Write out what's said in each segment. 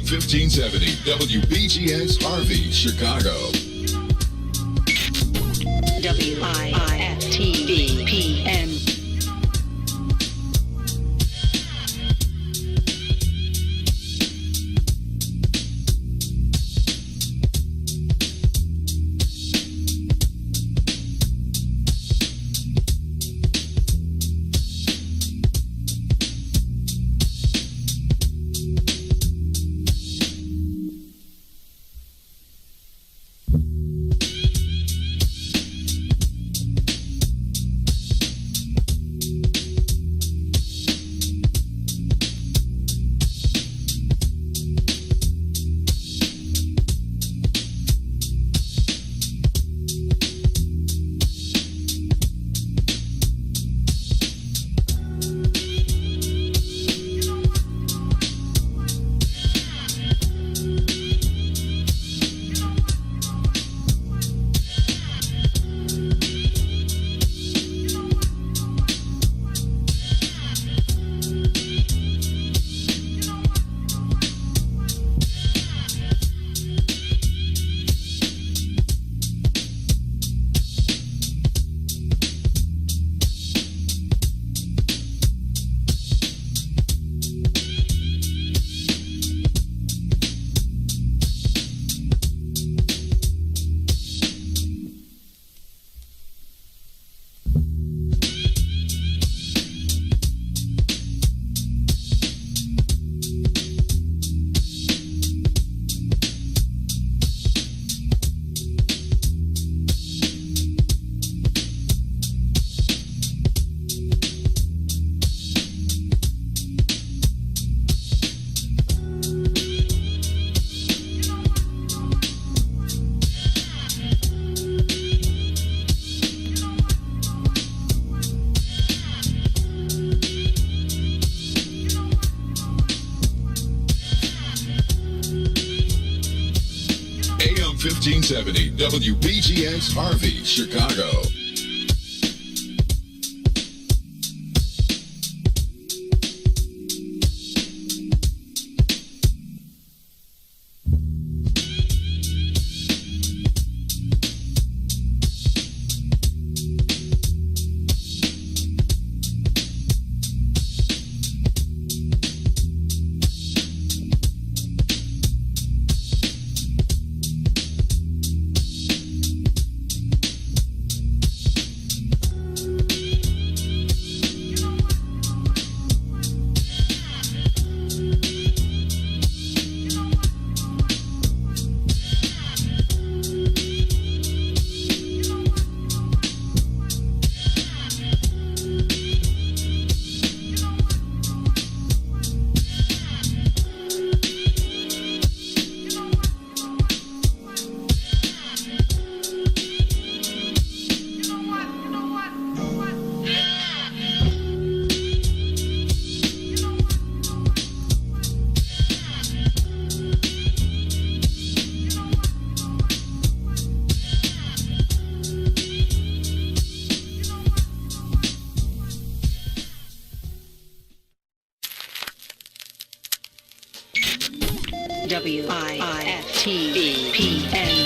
1570 WBGX Harvey, Chicago. WIIFTV PM. AM 1570 WBGX Harvey, Chicago. WIIFTV PM.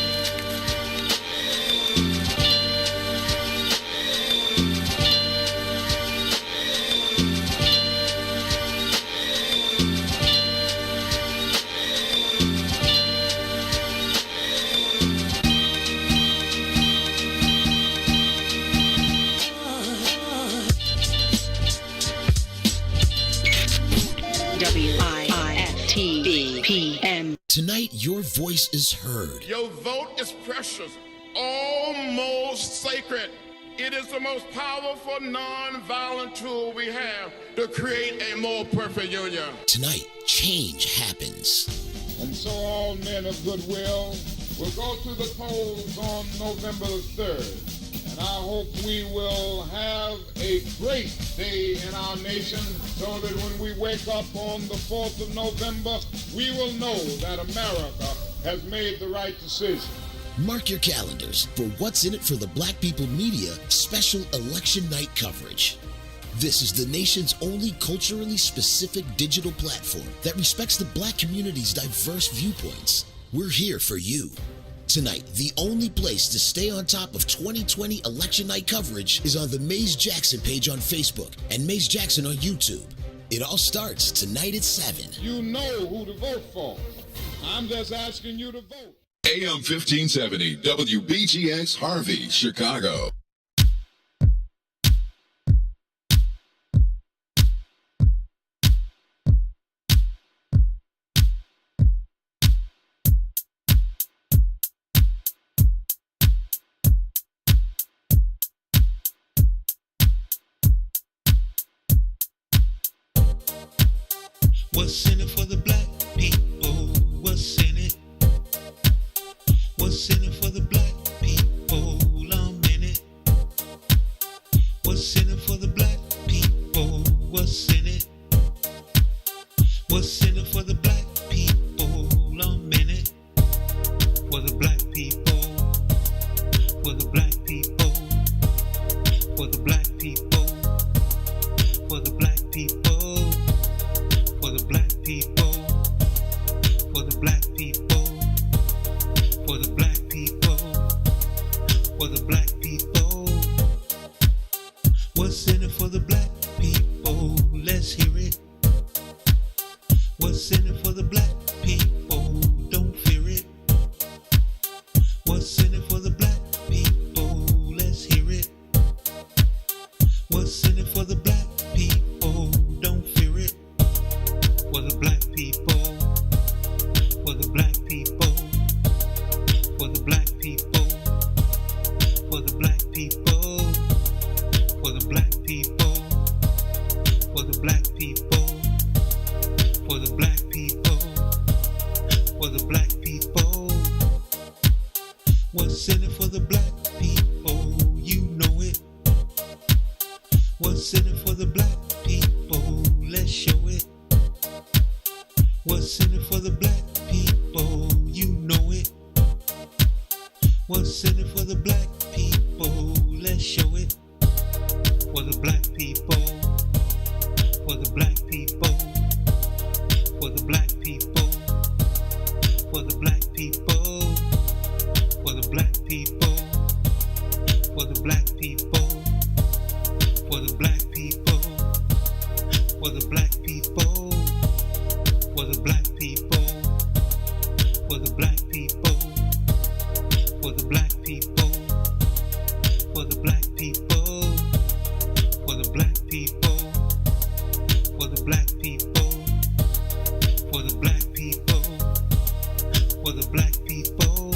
WIIFTV PM. Tonight, your voice is heard. Your vote is precious, almost sacred. It is the most powerful non-violent tool we have to create a more perfect union. Tonight, change happens. And so all men of goodwill will go to the polls on November the 3rd. And I hope we will have a great day in our nation so that when we wake up on the 4th of November, we will know that America has made the right decision. Mark your calendars for What's in It for the Black People Media special election night coverage. This is the nation's only culturally specific digital platform that respects the Black community's diverse viewpoints. We're here for you. Tonight, the only place to stay on top of 2020 election night coverage is on the Maze Jackson page on Facebook and Maze Jackson on YouTube. It all starts tonight at 7. You know who to vote for. I'm just asking you to vote. AM 1570, WBGX Harvey, Chicago. What's in it for the black people? What's in it? What's in it for the black people? I'm in it. What's in it for the black people? What's in it? What's in it for the black people? I'm in it. For the black people. For the black people. For the black people. For the black people. For the black people, for the black people, for the black people, for the black people. What's in it for the black people? Let's hear it. What's in it for the black people? Don't fear it. What's in it for the black people? Let's hear it. What's in it for the black people? Don't fear it. For the black people, for the black people, for the black people, for the black people, for the black people, for the black people, for the black people, for the black people. What's in it for the black people? You know it. What's in it for the black people? Let's show it. What's in it for the black people? You know it. What's in it for the black people? Let's show it. For the black people. For the black people. For the black people. For the black people. For the black people. For the black people. For the black people. For the black people. For the black people, for the black people, for the black people, for the black people, for the black people, for the black people, for the black people, for the black people.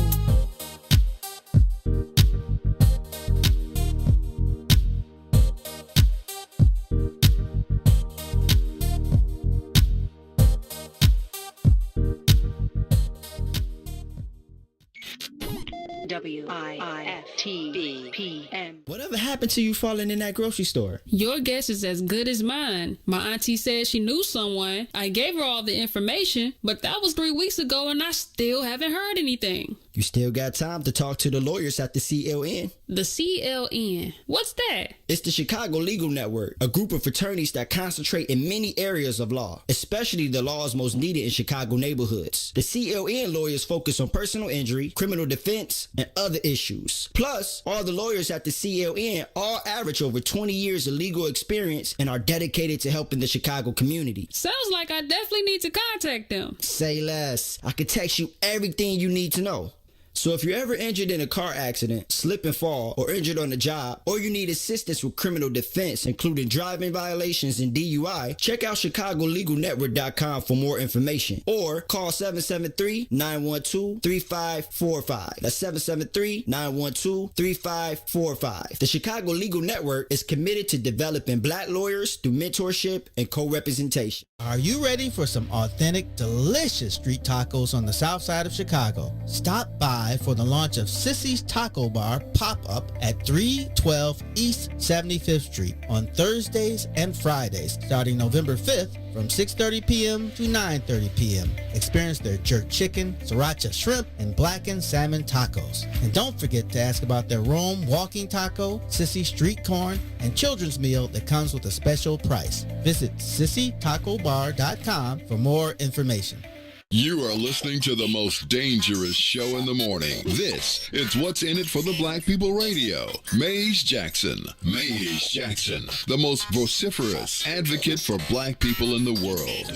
WIFTBPM. Whatever happened to you falling in that grocery store? Your guess is as good as mine. My auntie said she knew someone. I gave her all the information, but that was 3 weeks ago and I still haven't heard anything. You still got time to talk to the lawyers at the CLN. The CLN? What's that? It's the Chicago Legal Network, a group of attorneys that concentrate in many areas of law, especially the laws most needed in Chicago neighborhoods. The CLN lawyers focus on personal injury, criminal defense, and other issues. Plus, all the lawyers at the CLN all average over 20 years of legal experience and are dedicated to helping the Chicago community. Sounds like I definitely need to contact them. Say less. I can text you everything you need to know. So if you're ever injured in a car accident, slip and fall, or injured on the job, or you need assistance with criminal defense, including driving violations and DUI, check out ChicagoLegalNetwork.com for more information, or call 773-912-3545. That's 773-912-3545. The Chicago Legal Network is committed to developing Black lawyers through mentorship and co-representation. Are you ready for some authentic, delicious street tacos on the south side of Chicago? Stop by live for the launch of Sissy's Taco Bar pop-up at 312 East 75th Street on Thursdays and Fridays, starting November 5th from 6:30 p.m. to 9:30 p.m. Experience their jerk chicken, sriracha shrimp, and blackened salmon tacos. And don't forget to ask about their Rome walking taco, Sissy street corn, and children's meal that comes with a special price. Visit sissytacobar.com for more information. You are listening to the most dangerous show in the morning. This is What's in It for the Black People Radio. Maze Jackson. Maze Jackson, the most vociferous advocate for black people in the world.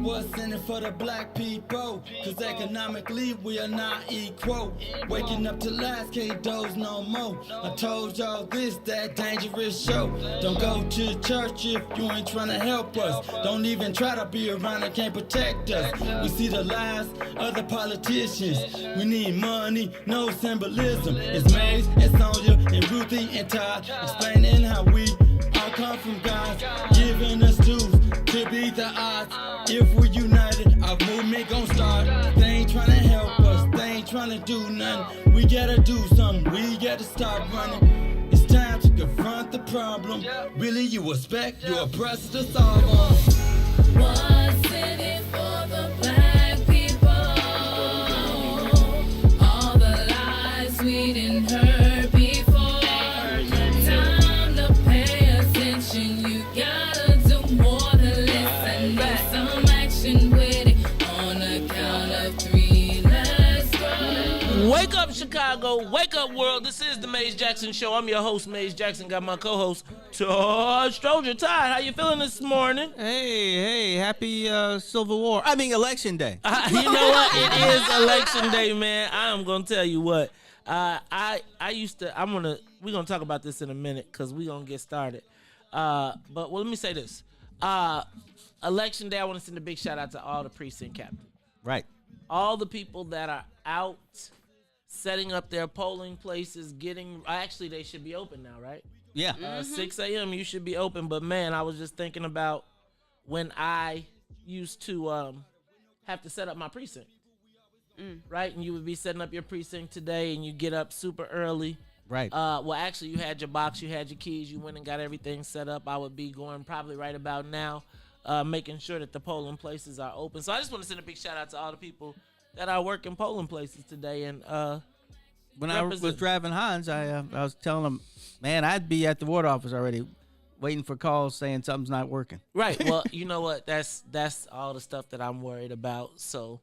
What's in it for the black people? Cause economically we are not equal. Waking up to lies, can't doze no more. I told y'all this, that dangerous show. Don't go to church if you ain't trying to help us. Don't even try to be around and can't protect us. We see the lies of the politicians. We need money, no symbolism. It's Maze and Sonia and Ruthie and Todd explaining how we all come from God, giving us tools to beat the odds. If we're united, our movement gon' start. They ain't tryna help us, they ain't tryna do nothing. We gotta do something, we gotta stop running. It's time to confront the problem. Really, you expect your oppressor to solve them. What's in it for the black people? All the lies we didn't heard before. Time to pay attention, you gotta do more than listen. Need some action with it on the count of 3. Let's go. Wake up, Chicago. Wake up, world. This is the Maze Jackson Show. I'm your host, Maze Jackson. Got my co-host, Todd Stroger. Todd, how you feeling this morning? Hey, happy election day. You know what? It is election day, man. I am going to tell you what. We're going to talk about this in a minute because we're going to get started. But let me say this. Election day, I want to send a big shout out to all the precinct captains. Right. All the people that are out setting up their polling places, actually they should be open now, right? Yeah. 6 a.m. you should be open. But man, I was just thinking about when I used to have to set up my precinct. Right? And you would be setting up your precinct today and you get up super early. Right. Well, actually, you had your box, you had your keys, you went and got everything set up. I would be going probably right about now, making sure that the polling places are open. So I just want to send a big shout out to all the people that are working polling places today. And when I was driving Hans, I was telling them, man, I'd be at the ward office already waiting for calls saying something's not working. Right. Well, you know what? That's all the stuff that I'm worried about. So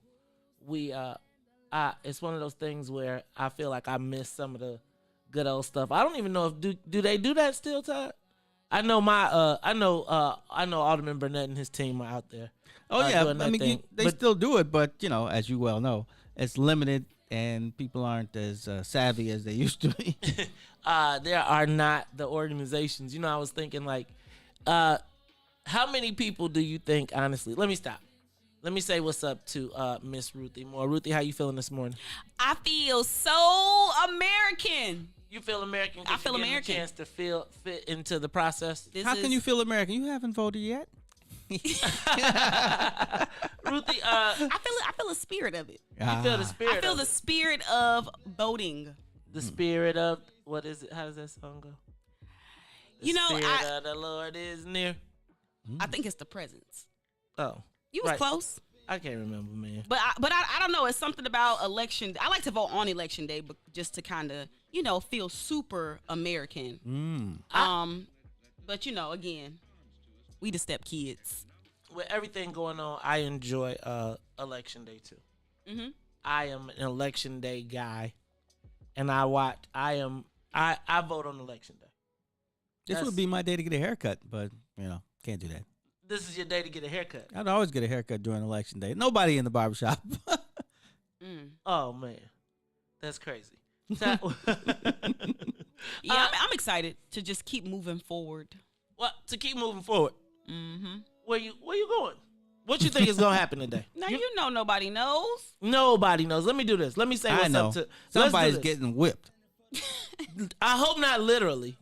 it's one of those things where I feel like I miss some of the good old stuff. I don't even know if do they do that still, Todd? I know I know Alderman Burnett and his team are out there. Oh yeah, I mean they still do it, but you know, as you well know, it's limited and people aren't as savvy as they used to be. There are not the organizations. You know, I was thinking like, how many people do you think? Honestly, let me stop. Let me say what's up to Miss Ruthie Moore. Ruthie, how you feeling this morning? I feel so American. You feel American? I feel American. A chance to fit into the process. How can you feel American? You haven't voted yet. Ruthie, I feel the spirit of it. You feel the spirit. I feel the spirit of voting. The spirit of what is it? How does that song go? The spirit of the Lord is near. I think it's the presence. Oh, you was close. I can't remember, man. But I don't know. It's something about election. I like to vote on election day, but just to kind of feel super American. But again, we the step kids. With everything going on, I enjoy election day too. Mm-hmm. I am an election day guy, and I vote on election day. This would be my day to get a haircut, but can't do that. This is your day to get a haircut. I'd always get a haircut during election day. Nobody in the barbershop. Oh man, that's crazy. Yeah, I'm excited to just keep moving forward. What to keep moving forward? Mm-hmm. Where you going? What you think is gonna happen today? Now you know nobody knows. Nobody knows. Let me do this. Let me say what's up to. Somebody's getting whipped. I hope not literally.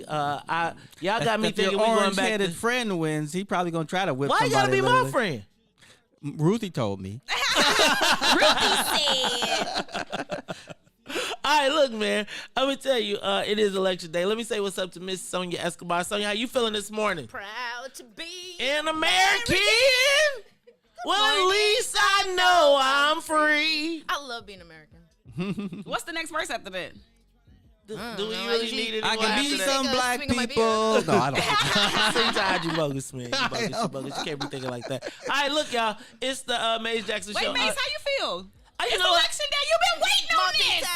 Y'all got me thinking we going back. Orange-headed friend wins. He probably gonna try to whip. Why you gotta be my friend? Ruthie told me. Ruthie said. All right, look, man. I'm gonna tell you, it is election day. Let me say what's up to Miss Sonia Escobar. Sonia, how you feeling this morning? Proud to be an American. Well, at least I know I'm free. I love being American. What's the next verse after that? Do we really need it? I can be some black people. No, I don't. Sing Todd, you bogus, man. You bogus. You can't be thinking like that. All right, look, y'all. It's the Maze Jackson Show. Wait, Maze, how you feel? It's election day. You've been waiting on this.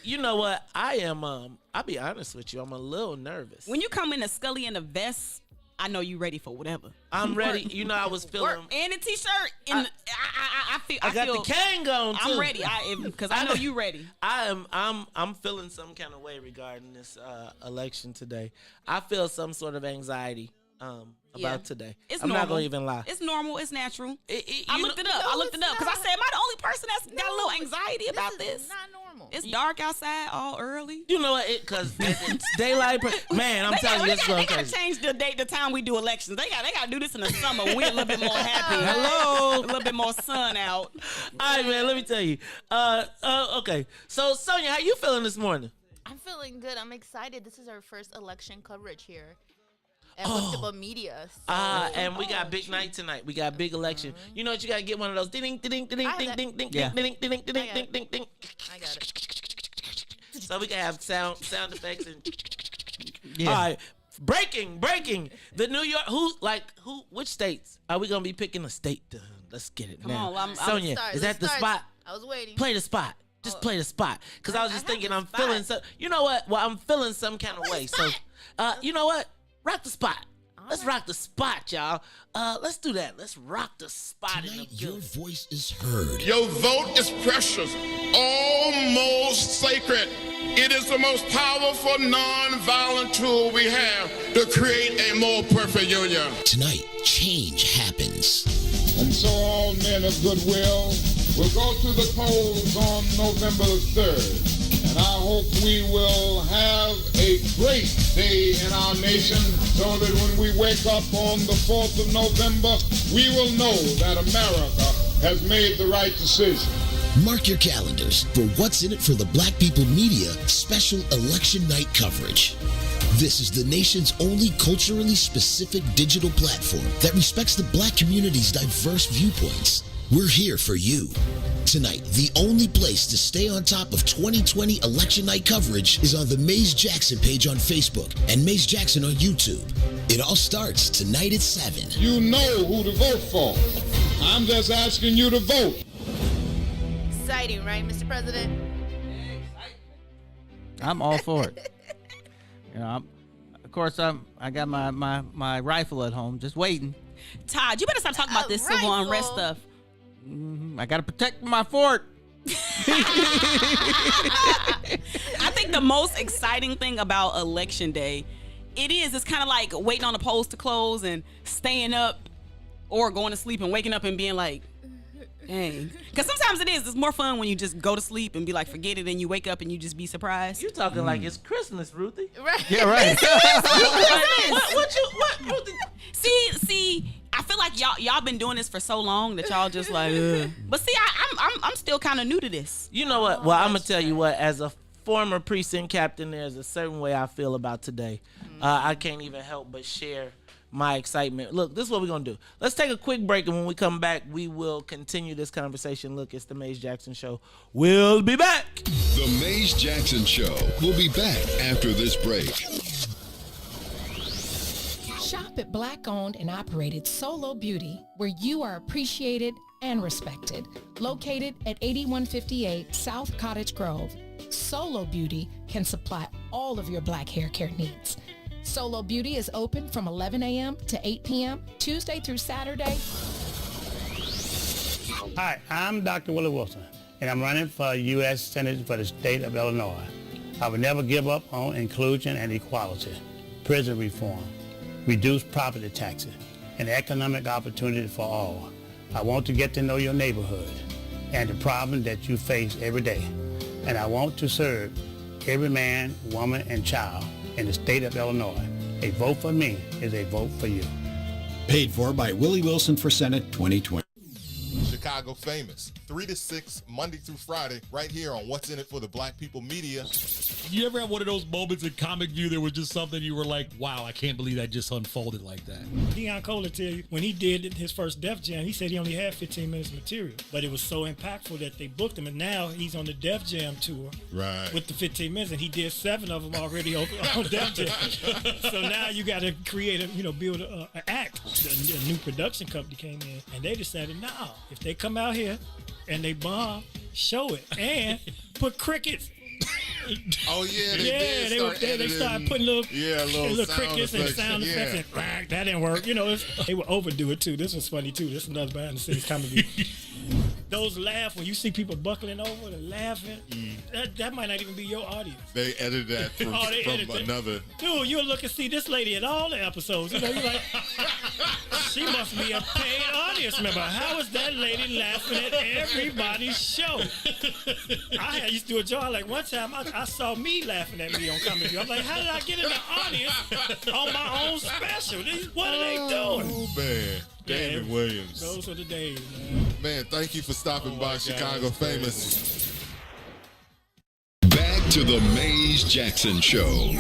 You know what? I am. I'll be honest with you. I'm a little nervous. When you come in a Scully and a vest, I know you ready for whatever. I'm ready. You know, I was feeling. And a t-shirt. I feel. I got the cane on too. I'm ready. Because I know you ready. I'm feeling some kind of way regarding this election today. I feel some sort of anxiety. About today. I'm not gonna even lie. It's normal. It's natural. I looked it up because I said, am I the only person that's got a little anxiety about this? It's not normal. It's dark outside all early. You know what? Because it's daylight. Man, I'm telling you, they gotta change the time we do elections. They gotta do this in the summer. We're a little bit more happy. Hello, a little bit more sun out. All right, man. Let me tell you. Okay. So Sonia, how you feeling this morning? I'm feeling good. I'm excited. This is our first election coverage here. And what's about media? And we got big night tonight. We got big election. You know what? You gotta get one of those ding ding ding ding ding ding ding ding ding ding ding ding ding ding. I got it. So we can have sound effects and. Yeah. All right, breaking. The New York. Which states are we gonna be picking a state? Let's get it now. Come on, Sonia, is that the spot? I was waiting. Play the spot. Just play the spot. Because I was just thinking, I'm feeling so. You know what? Well, I'm feeling some kind of way. So, you know what? Rock the spot. Let's rock the spot, y'all. Let's do that. Let's rock the spot. Tonight, your voice is heard. Your vote is precious, almost sacred. It is the most powerful non-violent tool we have to create a more perfect union. Tonight, change happens. And so all men of goodwill will go to the polls on November the 3rd. And I hope we will have a great day in our nation so that when we wake up on the 4th of November, we will know that America has made the right decision. Mark your calendars for What's in It for the Black People Media special election night coverage. This is the nation's only culturally specific digital platform that respects the black community's diverse viewpoints. We're here for you. Tonight, the only place to stay on top of 2020 election night coverage is on the Maze Jackson page on Facebook and Maze Jackson on YouTube. It all starts tonight at 7. You know who to vote for. I'm just asking you to vote. Exciting, right, Mr. President? I'm all for it. Of course, I got my rifle at home, just waiting. Todd, you better stop talking about this civil unrest stuff. I got to protect my fort. I think the most exciting thing about election day, it's kind of like waiting on the polls to close and staying up or going to sleep and waking up and being like, dang. Because sometimes it's more fun when you just go to sleep and be like, forget it, and you wake up and you just be surprised. You talking like it's Christmas, Ruthie. Right. Yeah, right. What, Ruthie? See, I feel like y'all been doing this for so long that y'all just like, ugh. But see, I'm still kind of new to this. You know what? Well, I'm gonna tell you what. As a former precinct captain, there's a certain way I feel about today. I can't even help but share my excitement. Look, this is what we're gonna do. Let's take a quick break, and when we come back, we will continue this conversation. Look, it's the Maze Jackson Show. We'll be back. The Maze Jackson Show. We'll be back after this break. Shop at Black-owned and operated Solo Beauty, where you are appreciated and respected. Located at 8158 South Cottage Grove, Solo Beauty can supply all of your black hair care needs. Solo Beauty is open from 11 a.m. to 8 p.m., Tuesday through Saturday. Hi, I'm Dr. Willie Wilson, and I'm running for U.S. Senate for the state of Illinois. I will never give up on inclusion and equality, prison reform, reduce property taxes, and economic opportunity for all. I want to get to know your neighborhood and the problem that you face every day. And I want to serve every man, woman, and child in the state of Illinois. A vote for me is a vote for you. Paid for by Willie Wilson for Senate 2020. Chicago Famous, 3 to 6, Monday through Friday, right here on What's in It for the Black People Media. You ever have one of those moments in Comic View that was just something you were like, wow, I can't believe that just unfolded like that? Deion Cole will tell you, when he did his first Def Jam, he said he only had 15 minutes of material. But it was so impactful that they booked him, and now he's on the Def Jam tour with the 15 minutes, and he did 7 of them already on Def Jam. So now you got to create build an act. A new production company came in, and they decided, no, if they come out here and they bomb, show it, and put crickets. Oh yeah, they started putting little crickets and sound effects, and that didn't work. They would overdo it too. This was funny too. This is another behind the scenes comedy. Those laugh when you see people buckling over and laughing. That might not even be your audience. They edited that from another. Dude, you'll look and see this lady in all the episodes. You're like, she must be a paid audience member. How is that lady laughing at everybody's show? I used to do a joke. Like one time, I saw me laughing at me on Comedy View. I'm like, how did I get in the audience on my own special? What are they doing? Oh man. David Williams. Those are the days, man. Man, thank you for stopping by Chicago Famous. Back to the Maze Jackson Show.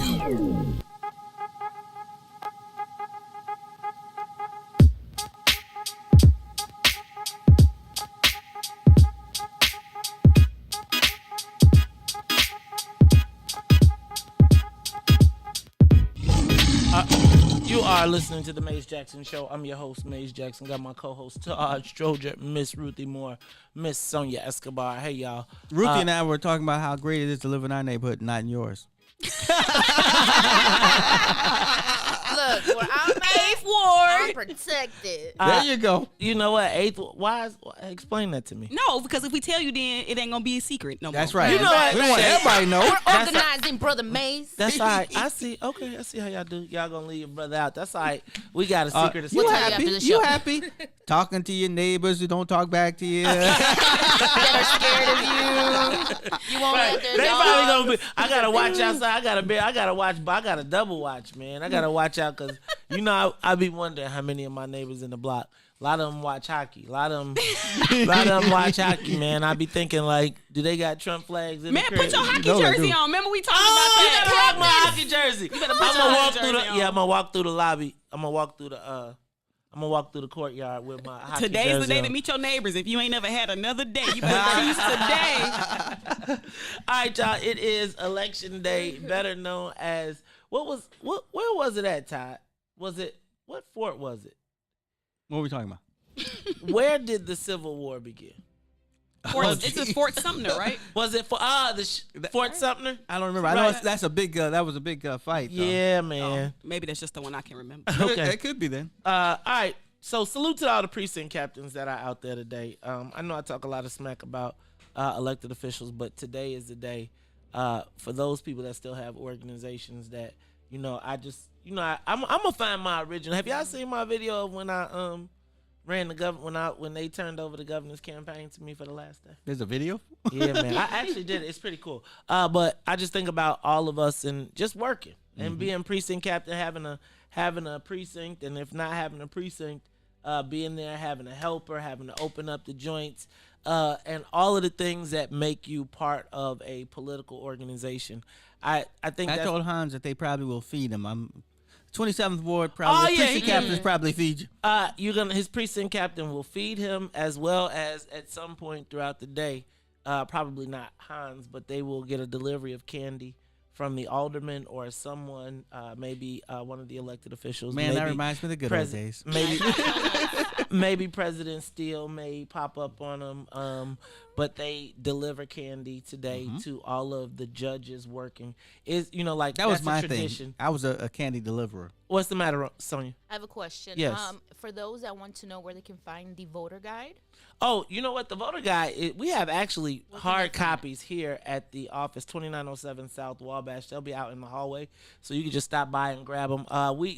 You are listening to the Maze Jackson Show. I'm your host, Maze Jackson. Got my co-host, Todd, Stroger, Miss Ruthie Moore, Miss Sonia Escobar. Hey, y'all. Ruthie and I were talking about how great it is to live in our neighborhood, not in yours. Look, where I'm at, 8th Ward, I'm protected. There you go. You know what? 8th. Why? Explain that to me. No, because if we tell you, then it ain't gonna be a secret no more. That's right. You know what? We want everybody to know. We're organizing, Brother Maze. That's all right. I see. Okay, I see how y'all do. Y'all gonna leave your brother out. That's all right. We got a secret. You happy? You happy? Talking to your neighbors who don't talk back to you. That are scared of you. You won't let their They dogs. probably gonna be. I gotta watch outside. I gotta watch. But I gotta double watch, man. I gotta watch out because I be wondering how many of my neighbors in the block. A lot of them watch hockey. A lot of them watch hockey, man. I be thinking like, do they got Trump flags in Man, the crib? put your hockey jersey on. Remember we talked about You that? gotta rock my hockey jersey. You better put your hockey jersey on. I'm gonna walk through the lobby. I'm gonna walk through the courtyard with my hockey Today's jersey the day on. to meet your neighbors. If you ain't never had another day, you better choose today. All right, y'all. It is Election Day, better known as where was it at, Todd? What fort was it? What are we talking about? Where did the Civil War begin? It's a Fort Sumner, right? Was it for Fort Sumner? I don't remember. I know that's a big. That was a big fight. Though. Yeah, man. Maybe that's just the one I can remember. Okay, it could be then. All right. So salute to all the precinct captains that are out there today. I know I talk a lot of smack about elected officials, but today is the day for those people that still have organizations that I'm gonna find my original. Have y'all seen my video of when I ran the when they turned over the governor's campaign to me for the last day? There's a video? Yeah, man. I actually did it. It's pretty cool. But I just think about all of us and just working and being precinct captain, having a precinct, and if not having a precinct, being there, having a helper, having to open up the joints, and all of the things that make you part of a political organization. I think I that's, told Hans that they probably will feed him. 27th Ward probably. Precinct captains probably feed you. His precinct captain will feed him, as well as at some point throughout the day, probably not Hans, but they will get a delivery of candy from the alderman or someone, maybe one of the elected officials. Man, that reminds me of the good old days. Maybe President Steele may pop up on them. but they deliver candy today to all of the judges working. Is like that was that's my a tradition. thing. I was a candy deliverer. What's the matter, Sonia? I have a question. Yes. For those that want to know where they can find the voter guide. Oh, you know what? The voter guide, we have actually hard copies here at the office, 2907 South Wabash. They'll be out in the hallway, so you can just stop by and grab them.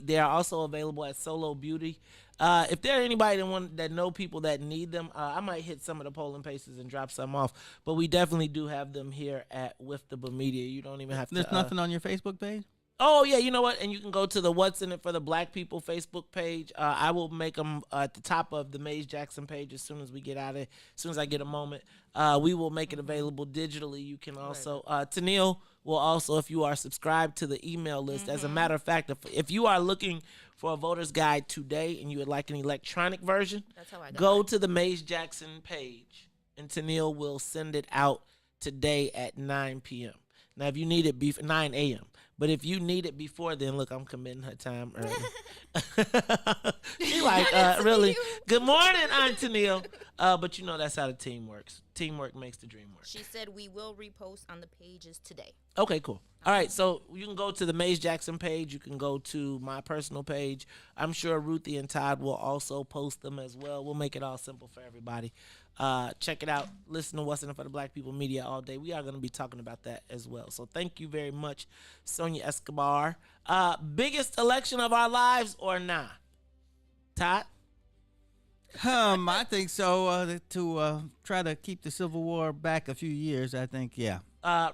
They are also available at Solo Beauty. If there are anybody that know people that need them, I might hit some of the polling places and drop some off. But we definitely do have them here at Wiftable Media. You don't even have to. There's nothing on your Facebook page? Oh, yeah, you know what? And you can go to the What's in It for the Black People Facebook page. I will make them at the top of the Maze Jackson page as soon as we get out of it, as soon as I get a moment. We will make it available digitally. You can also, Tennille will also, if you are subscribed to the email list, as a matter of fact, if you are looking for a voter's guide today and you would like an electronic version, go to the Maze Jackson page, and Tennille will send it out today at 9 p.m. Now, if you need it before 9 a.m., but if you need it before then, look, I'm committing her time early. She like, really? Good morning, Aunt Tennille. But that's how the team works. Teamwork makes the dream work. She said we will repost on the pages today. Okay, cool. All right, so you can go to the Maze Jackson page. You can go to my personal page. I'm sure Ruthie and Todd will also post them as well. We'll make it all simple for everybody. Check it out. Listen to What's in It for the Black People Media all day. We are going to be talking about that as well. So thank you very much, Sonia Escobar. Biggest election of our lives or not? Todd? I think so. To try to keep the Civil War back a few years, I think, yeah.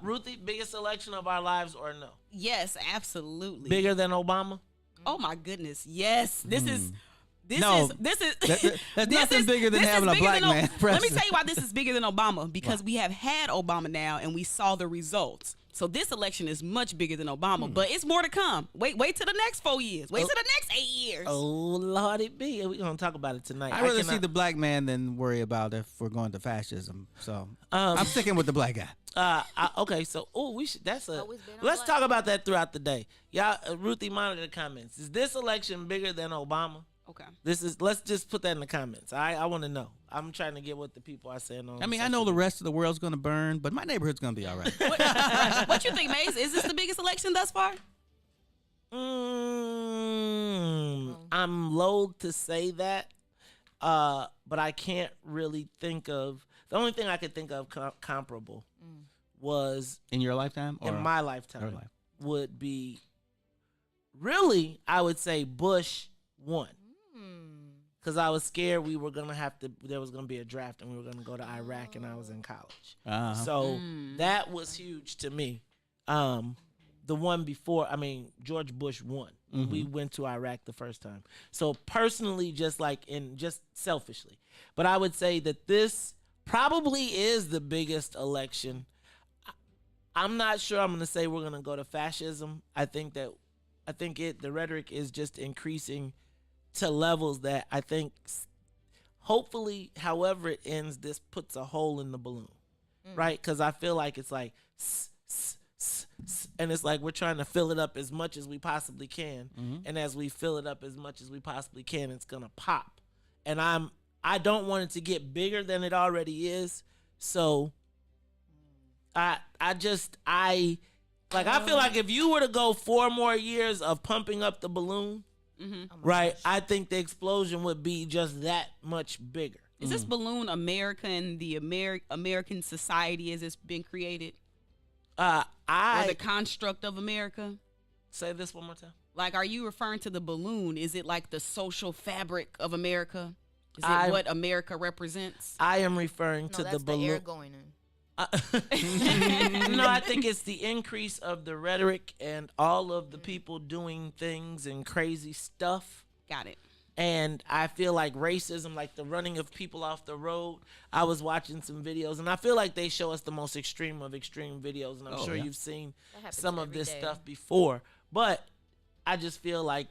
Ruthie, biggest election of our lives or no? Yes, absolutely. Bigger than Obama? Oh my goodness, yes. This is that's nothing bigger than having a black man president. Let me tell you why this is bigger than Obama, because we have had Obama now and we saw the results. So this election is much bigger than Obama, but it's more to come. Wait till the next 4 years. Wait till the next 8 years. Oh, Lordy B. We're going to talk about it tonight. I'd rather see the black man than worry about if we're going to fascism. So I'm sticking with the black guy. Okay, so let's talk about that throughout the day. Y'all, Ruthie, monitor the comments. Is this election bigger than Obama? Okay. Let's just put that in the comments. I want to know. I'm trying to get what the people are saying on. I mean, I know the rest of the world's going to burn, but my neighborhood's going to be all right. What you think, Maze? Is this the biggest election thus far? I'm loath to say that, but I can't really think of. The only thing I could think of comparable was in your lifetime. In my lifetime, would be really, I would say Bush won. Because I was scared there was going to be a draft and we were going to go to Iraq and I was in college. So that was huge to me. The one before, George Bush won. We went to Iraq the first time. So personally, just selfishly. But I would say that this probably is the biggest election. I'm not sure I'm going to say we're going to go to fascism. I think the rhetoric is just increasing to levels that I think, hopefully, however it ends, this puts a hole in the balloon, right? Because I feel like it's like, and it's like we're trying to fill it up as much as we possibly can, and as we fill it up as much as we possibly can, it's gonna pop. And I don't want it to get bigger than it already is, so I feel like if you were to go 4 more years of pumping up the balloon. Right, I think the explosion would be just that much bigger. Is this balloon American, the American society as it's been created? Or the construct of America? Say this one more time. Like, are you referring to the balloon? Is it like the social fabric of America? Is it what America represents? I am referring to the balloon. The air going in. No, I think it's the increase of the rhetoric and all of the people doing things and crazy stuff. Got it. And I feel like racism, like the running of people off the road. I was watching some videos, and I feel like they show us the most extreme of extreme videos, and I'm sure you've seen some of this stuff before. But I just feel like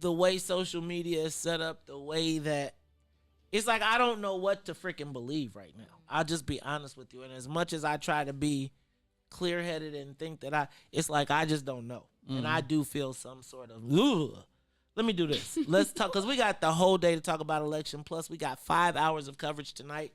the way social media is set up, the way that it's like I don't know what to freaking believe right now. I'll just be honest with you. And as much as I try to be clear-headed and think that it's like I just don't know. And I do feel some sort of, let me do this. Let's talk, because we got the whole day to talk about election. Plus, we got 5 hours of coverage tonight.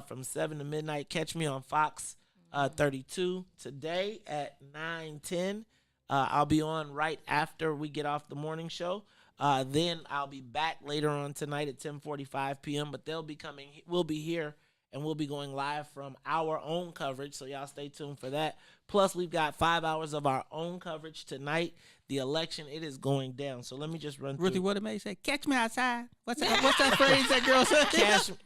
from 7 to midnight. Catch me on Fox 32 today at 9:10. I'll be on right after we get off the morning show. Then I'll be back later on tonight at 10:45 p.m. But we'll be here, and we'll be going live from our own coverage. So y'all stay tuned for that. Plus, we've got 5 hours of our own coverage tonight. The election, it is going down. So let me just run through. Ruthie, what did May say? Catch me outside. What's that phrase that girl said?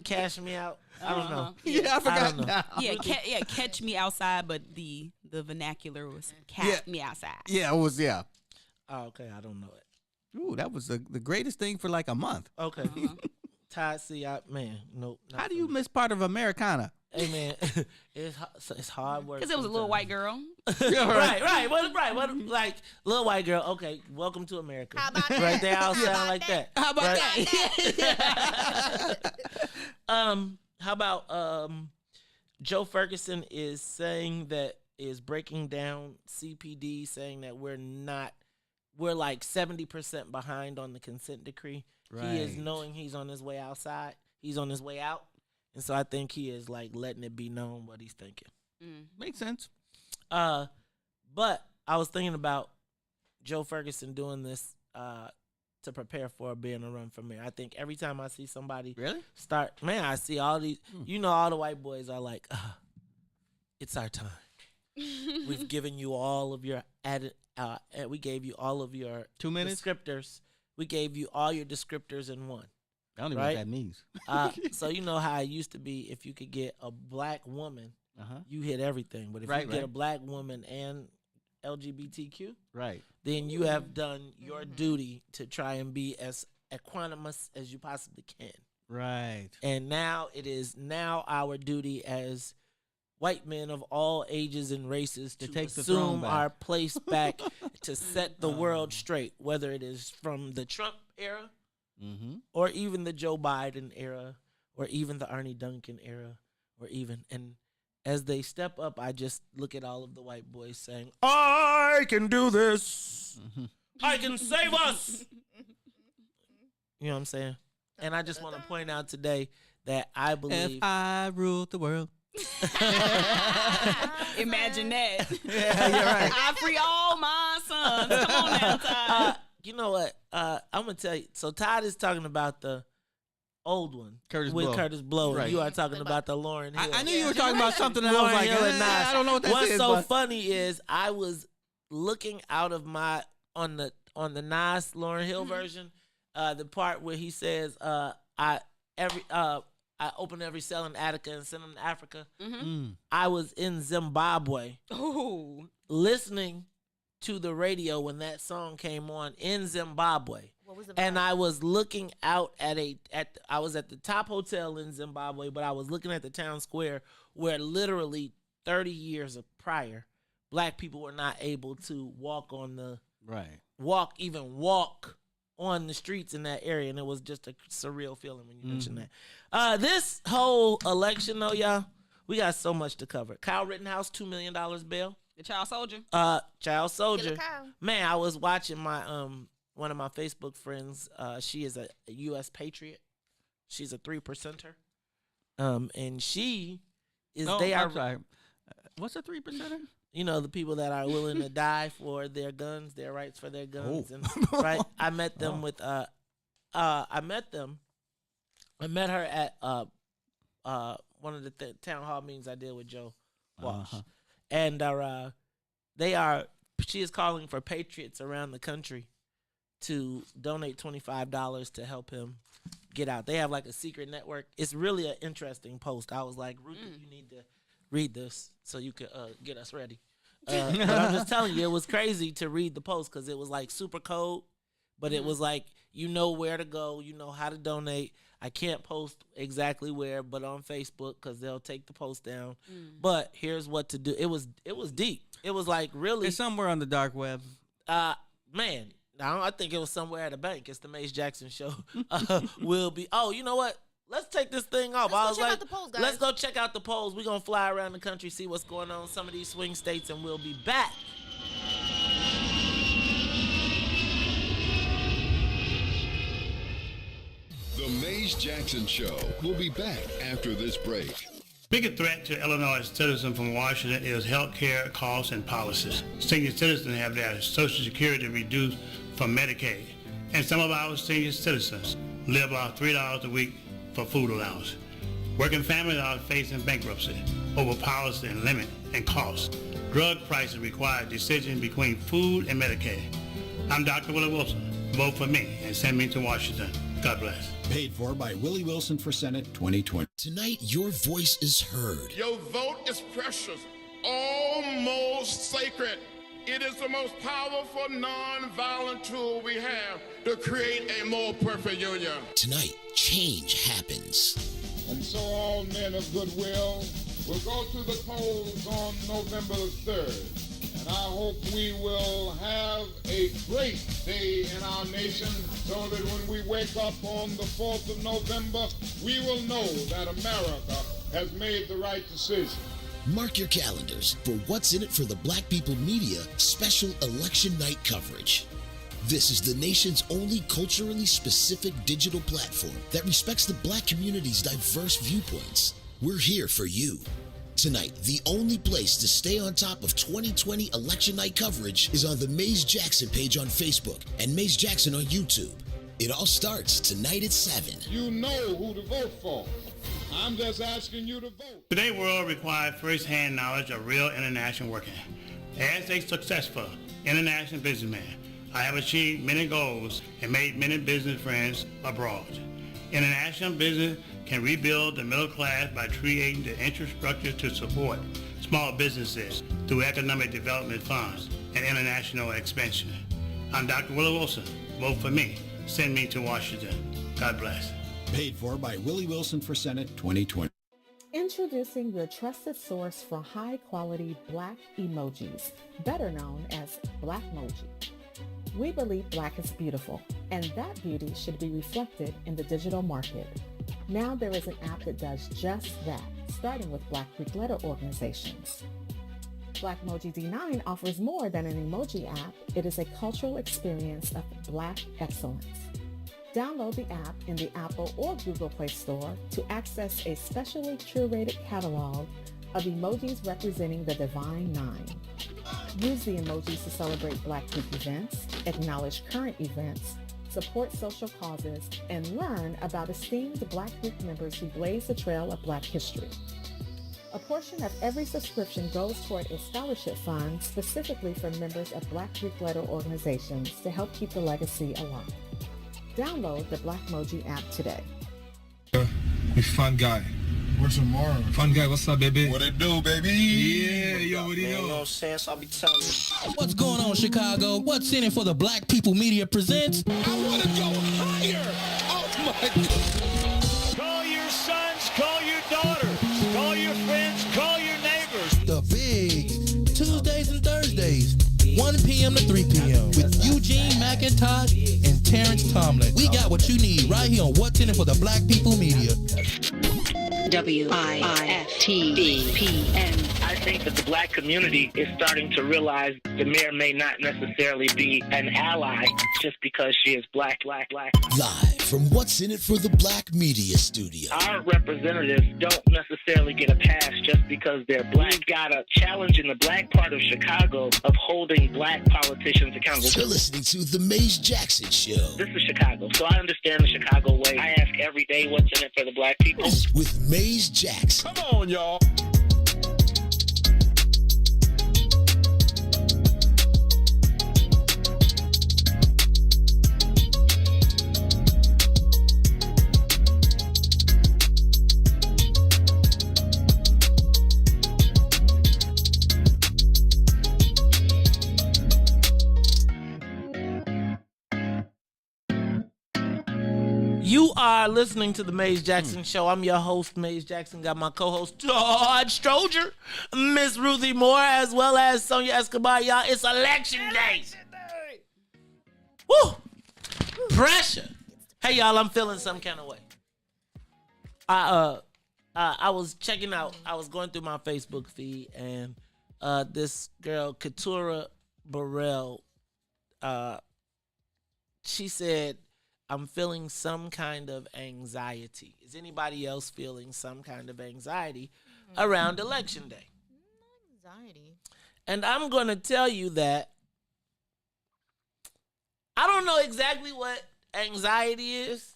Cash me out. I don't know. Yeah, I forgot now. Yeah, catch me outside, but the vernacular was catch me outside. Yeah, it was, yeah. Oh, okay, I don't know it. Ooh, that was the greatest thing for like a month. Okay. Todd, nope. How do you miss part of Americana? Hey, man, it's hard work. Because it was a little white girl. right. What, like, little white girl. Okay, welcome to America. How about that? Right there, I'll sound like that. How about that? How about Joe Ferguson is saying that is breaking down CPD, saying that we're like 70% behind on the consent decree. Right. He is knowing he's on his way outside. He's on his way out. And so I think he is like letting it be known what he's thinking. Makes sense. But I was thinking about Joe Ferguson doing this to prepare for being a run for mayor. I think every time I see somebody start, I see all these, all the white boys are like, it's our time. We've given you all of your we gave you all of your 2 minutes descriptors. We gave you all your descriptors in one. I don't even know what that means. So you know how it used to be, if you could get a black woman, you hit everything. But if you get a black woman and LGBTQ, then you have done your duty to try and be as equanimous as you possibly can. Right. And now it is our duty as white men of all ages and races to take assume our place back to set the world straight, whether it is from the Trump era, or even the Joe Biden era, or even the Arnie Duncan era, or even, and as they step up, I just look at all of the white boys saying, I can do this. I can save us. You know what I'm saying? And I just want to point out today that I believe. If I ruled the world. Imagine that. Yeah, you're right. I free all my sons. Come on now, Todd. You know what? I'm gonna tell you. So Todd is talking about the old one, Curtis Blow. Right. And you are talking about the Lauryn Hill. I knew you were talking about something, and I was like, I don't know what that What's is. so but... funny is I was looking out of my on the Nas Lauryn Hill version, the part where he says, I open every cell in Attica and send them to Africa. I was in Zimbabwe listening to the radio when that song came on in Zimbabwe. What was the and I was looking out I was at the top hotel in Zimbabwe, but I was looking at the town square where literally 30 years prior, black people were not able to walk on the walk on the streets in that area, and it was just a surreal feeling when you mentioned that. This whole election, though, y'all, we got so much to cover. Kyle Rittenhouse, $2 million bail. The child soldier. Child soldier. Man, I was watching my one of my Facebook friends. She is a U.S. patriot. She's a 3%er. And she is. I'm sorry. What's a 3%er? You know, the people that are willing to die for their guns, their rights for their guns. And, right? I met them with, I met her at one of the town hall meetings I did with Joe Walsh. And she is calling for patriots around the country to donate $25 to help him get out. They have like a secret network. It's really an interesting post. I was like, Ruthie, you need to read this so you could get us ready. But I'm just telling you, it was crazy to read the post because it was like super code, but it was like, you know where to go, you know how to donate. I can't post exactly where, but on Facebook because they'll take the post down. But here's what to do. It was deep. It was like really. It's somewhere on the dark web. Man, I think it was somewhere at a bank. It's the Mace Jackson Show. Will be. Oh, you know what? Let's take this thing off. Let's go check out the polls, guys. Let's go check out the polls. We're going to fly around the country, see what's going on in some of these swing states, and we'll be back. The Mace Jackson Show will be back after this break. Biggest threat to Illinois citizens from Washington is health care costs and policies. Senior citizens have their Social Security reduced from Medicaid, and some of our senior citizens live off $3 a week for food allowance. Working families are facing bankruptcy over policy and limit and costs. Drug prices require decision between food and Medicaid. I'm Dr. Willie Wilson. Vote for me and send me to Washington. God bless. Paid for by Willie Wilson for Senate 2020. Tonight, your voice is heard. Your vote is precious, almost sacred. It is the most powerful non-violent tool we have to create a more perfect union. Tonight, change happens. And so all men of goodwill will go to the polls on November the 3rd. And I hope we will have a great day in our nation so that when we wake up on the 4th of November, we will know that America has made the right decision. Mark your calendars for What's in It for the Black People Media special election night coverage. This is the nation's only culturally specific digital platform that respects the black community's diverse viewpoints. We're here for you. Tonight, the only place to stay on top of 2020 election night coverage is on the Mays Jackson page on Facebook and Mays Jackson on YouTube. It all starts tonight at 7. You know who to vote for. I'm just asking you to vote. Today's world requires first-hand knowledge of real international working. As a successful international businessman, I have achieved many goals and made many business friends abroad. International business can rebuild the middle class by creating the infrastructure to support small businesses through economic development funds and international expansion. I'm Dr. Willie Wilson. Vote for me. Send me to Washington. God bless. Paid for by Willie Wilson for Senate 2020. Introducing your trusted source for high-quality black emojis, better known as Blackmoji. We believe black is beautiful, and that beauty should be reflected in the digital market. Now there is an app that does just that, starting with Black Greek letter organizations. Blackmoji D9 offers more than an emoji app. It is a cultural experience of black excellence. Download the app in the Apple or Google Play Store to access a specially curated catalog of emojis representing the Divine Nine. Use the emojis to celebrate Black Greek events, acknowledge current events, support social causes, and learn about esteemed Black Greek members who blaze the trail of Black history. A portion of every subscription goes toward a scholarship fund specifically for members of Black Greek letter organizations to help keep the legacy alive. Download the Blackmoji app today. Fun guy. What's tomorrow? Fun guy, what's up, baby? What it do, baby? Yeah, yo, what do you know? You know what I'm saying? So I'll be telling you. What's going on, Chicago? What's in it for the Black People Media presents? I want to go higher. Oh, my God. Call your sons, call your daughters, call your friends, call your neighbors. The Big Tuesdays and Thursdays, 1 p.m. to 3 p.m. with Eugene Mack and Todd and Terrence Tomlin. We got what you need right here on What's in it for the Black People Media. WIFTVPM. I think that the black community is starting to realize the mayor may not necessarily be an ally just because she is black. Live from What's in It for the Black Media Studio. Our representatives don't necessarily get a pass just because they're black. We've got a challenge in the black part of Chicago of holding black politicians accountable. You're listening to The Mays Jackson Show. This is Chicago, so I understand the Chicago way. I ask every day what's in it for the black people. With Mays Jackson. Come on, y'all. You are listening to the Mays Jackson Show. I'm your host, Mays Jackson. Got my co-host, Todd Stroger, Miss Ruthie Moore, as well as Sonia Escobar. Y'all, it's election day. Woo! Pressure. Hey, y'all, I'm feeling some kind of way. I was checking out, I was going through my Facebook feed, and this girl, Keturah Burrell, she said, I'm feeling some kind of anxiety. Is anybody else feeling some kind of anxiety? around election day. Anxiety. And I'm going to tell you that I don't know exactly what anxiety is,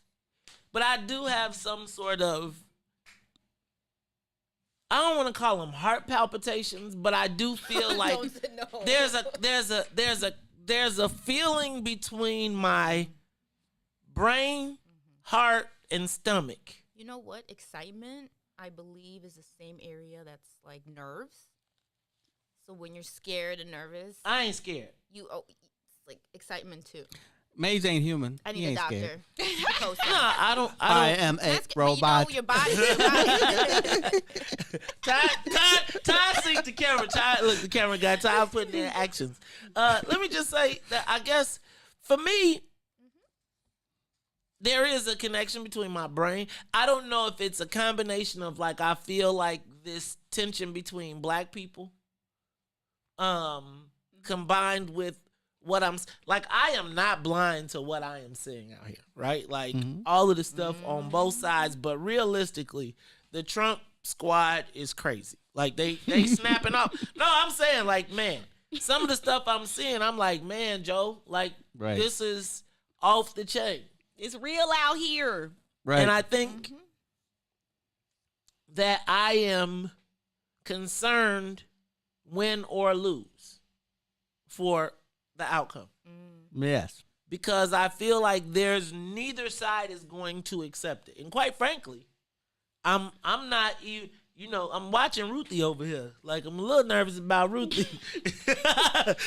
but I do have some sort of, I don't want to call them heart palpitations, but I do feel like there's a feeling between my brain, heart, and stomach. You know what? Excitement, I believe, is the same area that's like nerves. So when you're scared and nervous, I ain't scared. It's like excitement too. Maze ain't human. I He need a ain't doctor. scared. No, I don't. I am a robot. You know, your body. Todd synced the camera. Todd, look, the camera guy. Todd putting in actions. Let me just say that I guess for me, there is a connection between my brain. I don't know if it's a combination of like I feel like this tension between black people, combined with what I'm like. I am not blind to what I am seeing out here, right? Like all of the stuff on both sides, but realistically, the Trump squad is crazy. Like they snapping off. No, I'm saying like, man, some of the stuff I'm seeing, I'm like, man, Joe, like this is off the chain. It's real out here. Right. And I think that I am concerned win or lose for the outcome. Yes. Because I feel like there's neither side is going to accept it. And quite frankly, I'm not even, I'm watching Ruthie over here. Like, I'm a little nervous about Ruthie.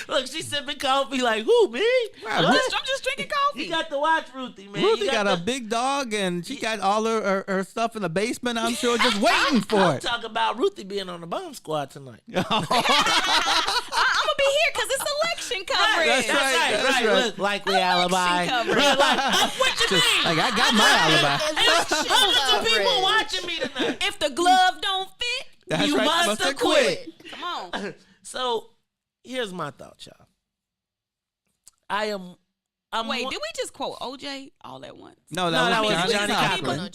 Look, she's sipping coffee like, who, me? I'm just drinking coffee. You got to watch Ruthie, man. Ruthie got a big dog, and she got all her stuff in the basement, I'm sure, just waiting for I'm it. talking about Ruthie being on the bomb squad tonight. I'm going to be here because it's election coverage. That's right. Look, likely alibi. Coverage. What you mean? Like, I got my alibi. Hundreds of people watching me tonight. If the glove don't fit, That's you right, must have quit. Come on. So, here's my thought, y'all. Wait, did we just quote OJ all at once? No, that was Johnny Cochran. Where did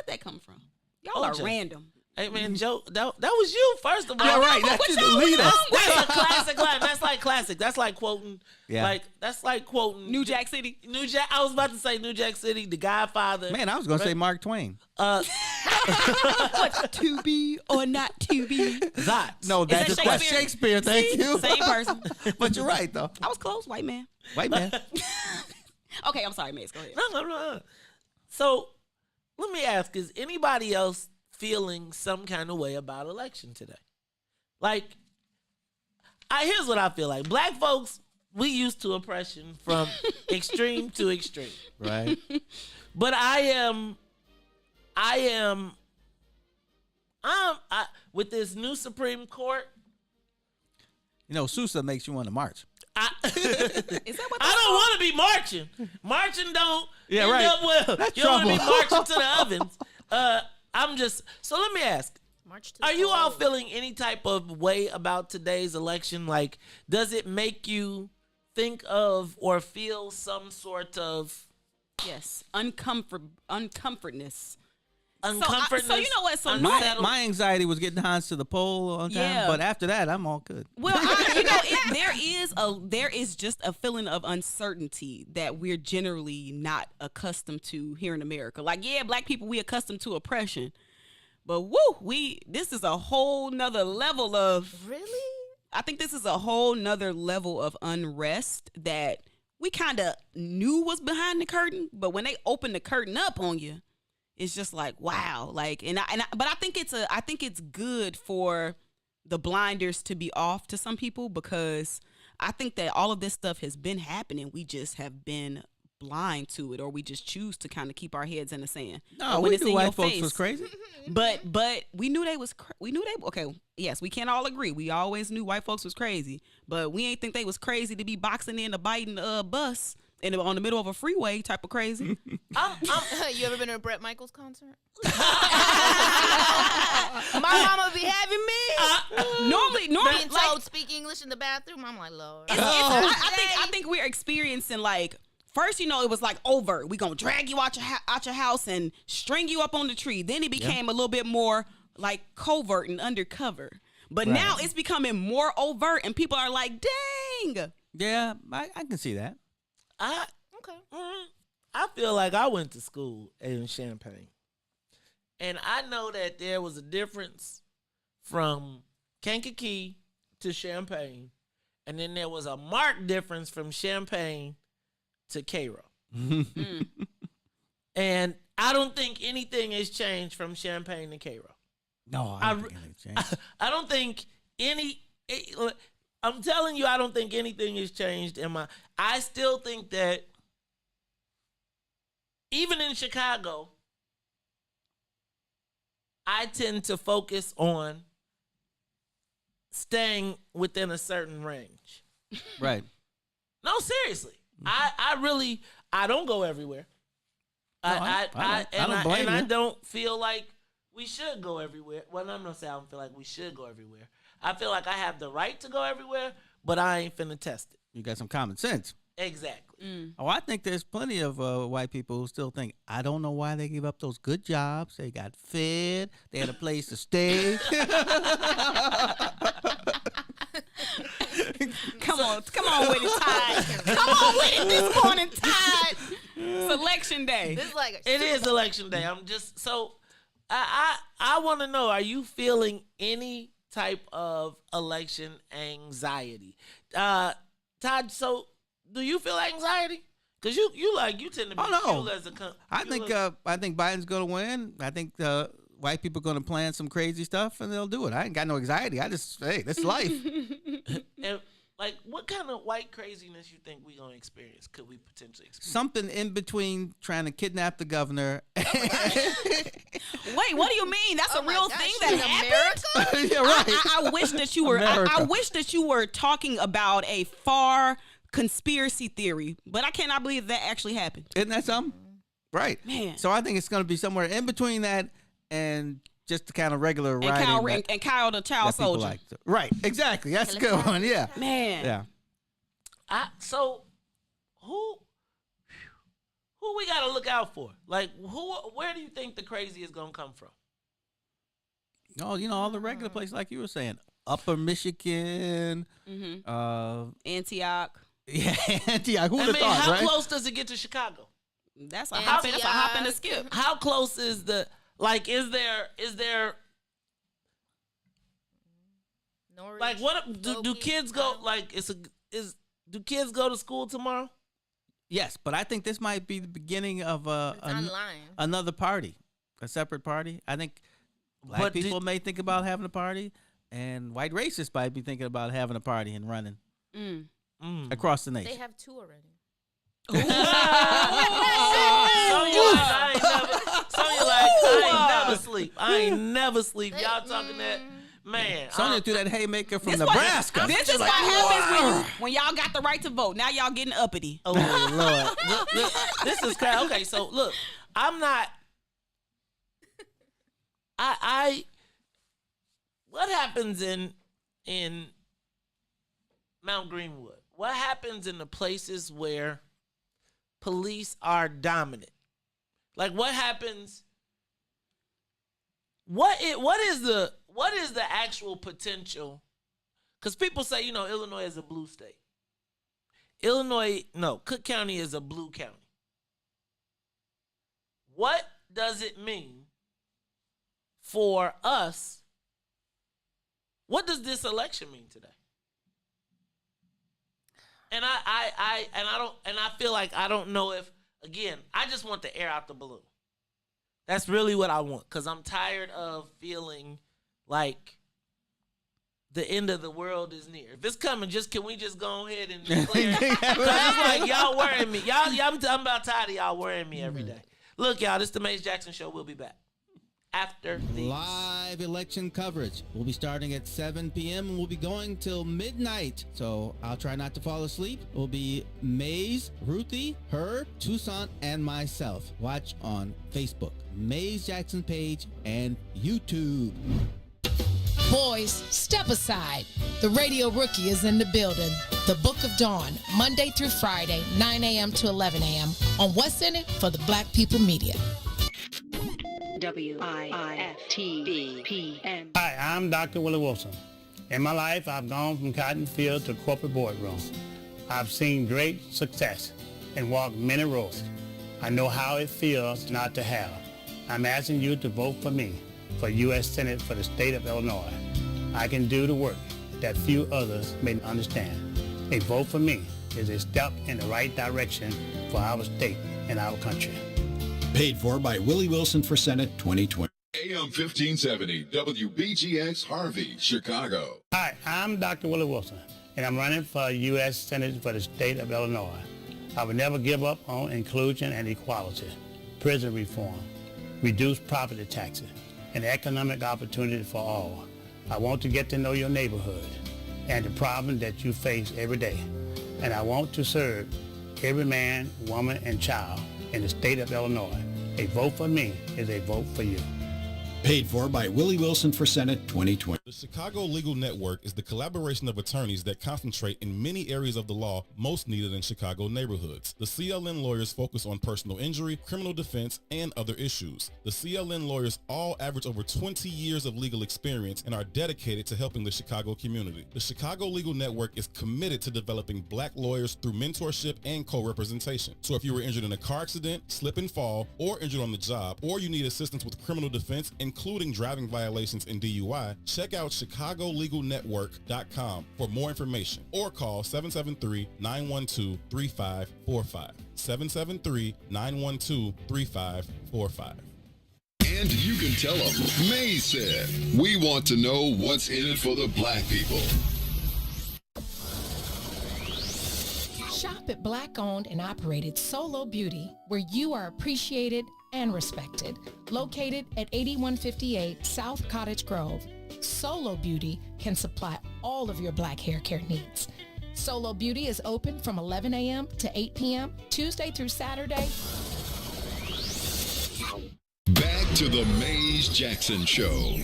that come from? Y'all are random. Hey, man, Joe, that was you, first of all. Yeah, right. That's the leader. That's a classic line. That's like classic. That's like quoting. Yeah. That's like quoting New Jack City. I was about to say New Jack City, The Godfather. Man, I was going to say Mark Twain. What, to be or not to be? That. No, that's Shakespeare. Thank you. Same person. But you're right, though. I was close, white man. White man. Okay, I'm sorry, Mace. Go ahead. No. So, let me ask, is anybody else feeling some kind of way about election today? Like, here's what I feel like. Black folks, we used to oppression from extreme to extreme. Right. But I with this new Supreme Court. Sousa makes you want to march. Is that what I don't want to be marching. Marching don't end right. up well. That's you don't want to be trouble. marching to the ovens. So let me ask. Are you all feeling any type of way about today's election? Like, does it make you think of or feel some sort of uncomfortness? Uncomfortness. So you know what? So my anxiety was getting Hans to the poll on time, but after that, I'm all good. Well, there is just a feeling of uncertainty that we're generally not accustomed to here in America. Like, black people, we accustomed to oppression, but this is a whole nother level of. Really? I think this is a whole nother level of unrest that we kind of knew was behind the curtain, but when they open the curtain up on you, it's just like, wow. Like, but I think it's good for the blinders to be off to some people, because I think that all of this stuff has been happening. We just have been blind to it, or we just choose to kind of keep our heads in the sand. No, we knew white folks was crazy. But we knew they was, okay, yes, we can't all agree. We always knew white folks was crazy, but we ain't think they was crazy to be boxing in a Biden bus on the middle of a freeway type of crazy. You ever been to a Bret Michaels concert? My mama be having me. Normally, being told speak English in the bathroom. I'm like, Lord. I think we're experiencing, like, first, it was like overt. We gonna drag you out your house and string you up on the tree. Then it became a little bit more like covert and undercover. But now it's becoming more overt, and people are like, dang. Yeah, I can see that. I feel like I went to school in Champaign. And I know that there was a difference from Kankakee to Champaign. And then there was a marked difference from Champaign to Cairo. And I don't think anything has changed from Champaign to Cairo. No, I don't think anything changed. I don't think I'm telling you, I don't think anything has changed I still think that even in Chicago, I tend to focus on staying within a certain range. Right. No, seriously. I don't go everywhere. I don't feel like we should go everywhere. Well, I'm not saying I don't feel like we should go everywhere. I feel like I have the right to go everywhere, but I ain't finna test it. You got some common sense. Exactly. Oh, I think there's plenty of white people who still think, I don't know why they give up those good jobs. They got fed. They had a place to stay. Come on with it, Todd. Come on with it this morning, Todd. It's election day. It is election day. I'm just so I want to know, are you feeling any type of election anxiety? Todd, so do you feel anxiety? Because you tend to be cool as a I think Biden's going to win. I think white people are going to plan some crazy stuff, and they'll do it. I ain't got no anxiety. This is life. And, what kind of white craziness you think we going to experience? Could we potentially experience? Something in between trying to kidnap the governor. Wait, what do you mean? That's a real thing that happened? Yeah, right. I wish that you were. I wish that you were talking about a far conspiracy theory, but I cannot believe that actually happened. Isn't that something? Right. Man. So I think it's going to be somewhere in between that and just the kind of regular writing. And Kyle the child soldier. Like right. Exactly. That's a good one. Yeah. Man. Yeah. So who we got to look out for? Where do you think the crazy is going to come from? Oh, all the regular places like you were saying. Upper Michigan. Antioch. Yeah, Antioch. Who would have thought, how right? close does it get to Chicago? That's a hop and a skip. How close is is there Norwich, what do kids go do kids go to school tomorrow? Yes, but I think this might be the beginning of another party, a separate party. I think black people may think about having a party, and white racists might be thinking about having a party and running across the nation. They have two already. I ain't never sleep. Y'all talking that, man. Sonia threw that haymaker from Nebraska. This is what happens when y'all got the right to vote. Now y'all getting uppity. Oh, Lord. This is crazy. Okay, so look, I'm not. What happens in Mount Greenwood? What happens in the places where police are dominant? What happens? What is the actual potential? Because people say, Illinois is a blue state. Cook County is a blue county. What does it mean for us? What does this election mean today? And I feel like I don't know if, again, I just want the air out the balloon. That's really what I want, because I'm tired of feeling like the end of the world is near. If it's coming, can we just go ahead and declare? Because it's like y'all worrying me. I'm about tired of y'all worrying me every day. Look, y'all, this is the Maze Jackson Show. We'll be back after the live election coverage. We'll be starting at 7 p.m. and we'll be going till midnight. So I'll try not to fall asleep. It will be Maze, Ruthie, Herb, Tucson, and myself. Watch on Facebook, Maze Jackson page, and YouTube. Boys, step aside. The Radio Rookie is in the building. The Book of Dawn, Monday through Friday, 9 a.m. to 11 a.m. on What's In It for the Black People Media. WIFTBPM. Hi, I'm Dr. Willie Wilson. In my life, I've gone from cotton field to corporate boardroom. I've seen great success and walked many roads. I know how it feels not to have. I'm asking you to vote for me for U.S. Senate for the state of Illinois. I can do the work that few others may understand. A vote for me is a step in the right direction for our state and our country. Paid for by Willie Wilson for Senate 2020. AM 1570, WBGX Harvey, Chicago. Hi, I'm Dr. Willie Wilson, and I'm running for U.S. Senate for the state of Illinois. I will never give up on inclusion and equality, prison reform, reduced property taxes, and economic opportunity for all. I want to get to know your neighborhood and the problem that you face every day. And I want to serve every man, woman, and child in the state of Illinois. A vote for me is a vote for you. Paid for by Willie Wilson for Senate 2020. The Chicago Legal Network is the collaboration of attorneys that concentrate in many areas of the law most needed in Chicago neighborhoods. The CLN lawyers focus on personal injury, criminal defense, and other issues. The CLN lawyers all average over 20 years of legal experience and are dedicated to helping the Chicago community. The Chicago Legal Network is committed to developing black lawyers through mentorship and co-representation. So if you were injured in a car accident, slip and fall, or injured on the job, or you need assistance with criminal defense, including driving violations and DUI, check out ChicagoLegalNetwork.com for more information or call 773-912-3545. 773-912-3545. And you can tell them, May said, we want to know what's in it for the black people. Shop at Black-owned and operated Solo Beauty, where you are appreciated and respected. Located at 8158 South Cottage Grove, Solo Beauty can supply all of your black hair care needs. Solo Beauty is open from 11 a.m. to 8 p.m., Tuesday through Saturday. Back to the Maze Jackson Show.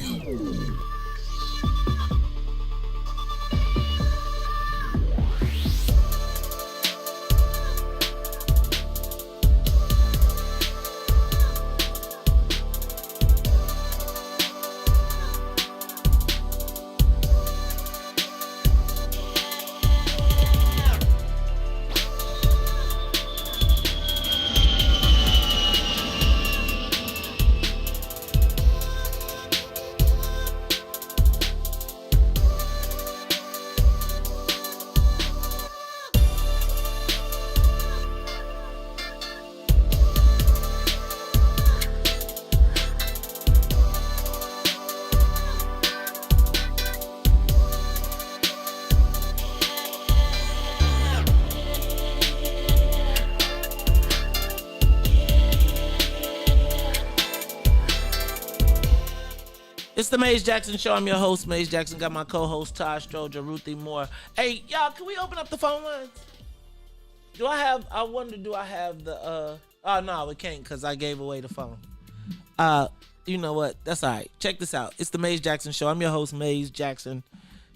It's the Maze Jackson Show. I'm your host, Maze Jackson. Got my co-host, Todd, Stroger, Ruthie, Moore. Hey, y'all, can we open up the phone lines? Do I have the, oh, no, we can't because I gave away the phone. You know what? That's all right. Check this out. It's the Maze Jackson Show. I'm your host, Maze Jackson.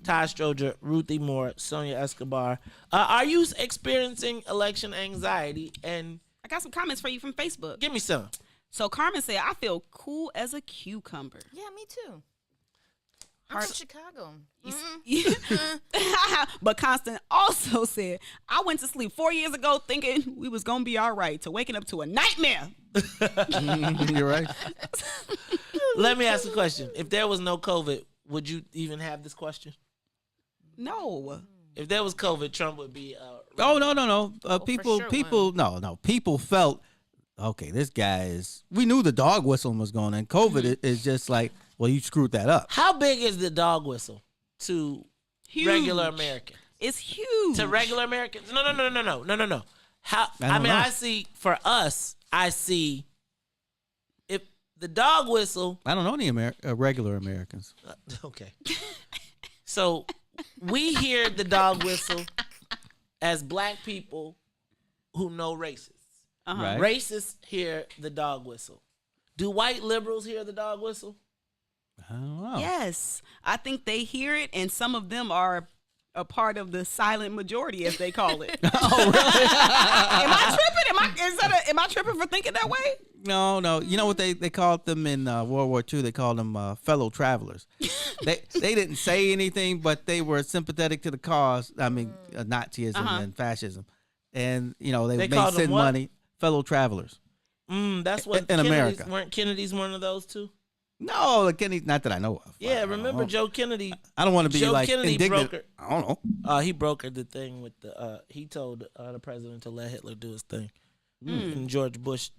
Todd Stroger, Ruthie Moore, Sonia Escobar. Are you experiencing election anxiety? And I got some comments for you from Facebook. Give me some. So Carmen said, I feel cool as a cucumber. Yeah, me too. I'm from Chicago. But Constant also said, I went to sleep 4 years ago thinking we was going to be all right, to waking up to a nightmare. You're right. Let me ask a question. If there was no COVID, would you even have this question? No. If there was COVID, Trump would be... No. People felt, okay, this guy is... We knew the dog whistling was going on. COVID is just like, well, you screwed that up. How big is the dog whistle to regular Americans? It's huge. To regular Americans? No. How? I see, for us, if the dog whistle... I don't know any regular Americans. Okay. So we hear the dog whistle as black people who know racists. Uh-huh. Right. Racists hear the dog whistle. Do white liberals hear the dog whistle? I don't know. Yes. I think they hear it, and some of them are a part of the silent majority, as they call it. Oh, really? Am I tripping? Am Am I tripping for thinking that way? No. You know what they called them in World War II? They called them fellow travelers. they didn't say anything, but they were sympathetic to the cause. I mean, Nazism and fascism, and they made send money. Fellow travelers. That's what in America. Weren't Kennedy's one of those too? No, Kennedy, not that I know of. Yeah, remember Joe Kennedy? I don't want to be Joe Kennedy indignant. Brokered, I don't know. He brokered the thing with the. He told the president to let Hitler do his thing, and George Bush,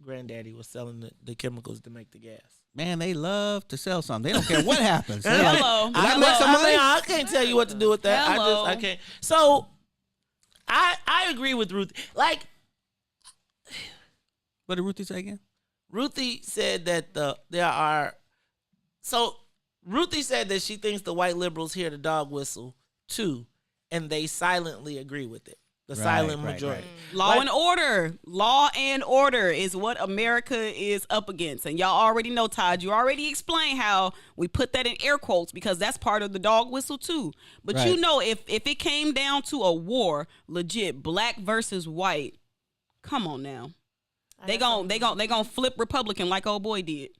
granddaddy, was selling the chemicals to make the gas. Man, they love to sell something. They don't care what happens. Hello. I can't tell you what to do with that. I can't. So, I agree with Ruth. Like, what did Ruthie say again? Ruthie said that Ruthie said that she thinks the white liberals hear the dog whistle too, and they silently agree with it. The silent majority. Right. Law and order is what America is up against. And y'all already know, Todd, you already explained how we put that in air quotes because that's part of the dog whistle too. But if it came down to a war, legit, black versus white, come on now. They gon' flip Republican like old boy did.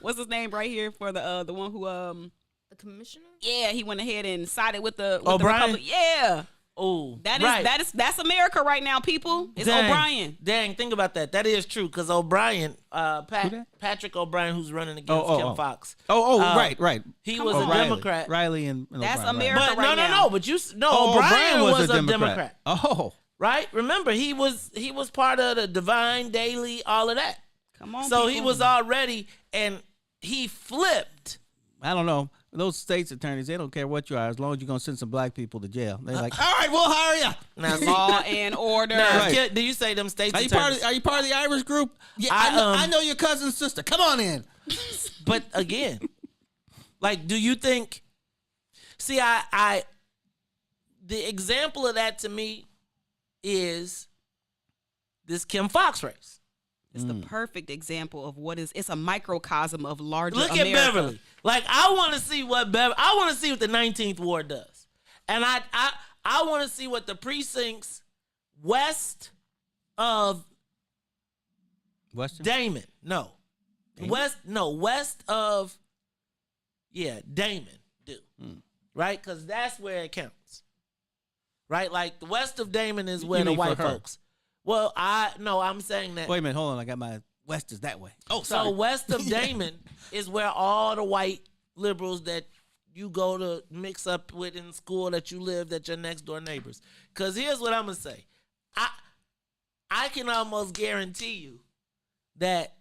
What's his name right here for the one who the commissioner? Yeah, he went ahead and sided with the O'Brien? Yeah. Oh, that's America right now, people. It's O'Brien. Dang, think about that. That is true because O'Brien, Patrick O'Brien, who's running against Kim Fox. Right. He was a Democrat. Riley and that's O'Brien, America right now. No. But O'Brien was a Democrat. Oh. Right? Remember, he was part of the Divine Daily, all of that. Come on, so people. he was already, and he flipped. I don't know. Those state's attorneys, they don't care what you are as long as you're going to send some black people to jail. They're like, all right, we'll hire you. Now, law and order. Do you say them state's attorneys? Are you part of the Irish group? Yeah, I know your cousin's sister. Come on in. But again, like, do you think, the example of that to me is this Kim Fox race. It's the perfect example of it's a microcosm of larger Look America. at Beverly. Like, I want to see what the 19th Ward does. And I want to see what the precincts west of Damon. West of Damon do. Right? Because that's where it counts. Right? Like, the west of Damon is where the white folks. Well, I'm saying that. Wait a minute, hold on. I got my west is that way. Oh, sorry. So west of Damon is where all the white liberals that you go to mix up with in school that you live, that your next door neighbors. Because here's what I'm going to say. I can almost guarantee you that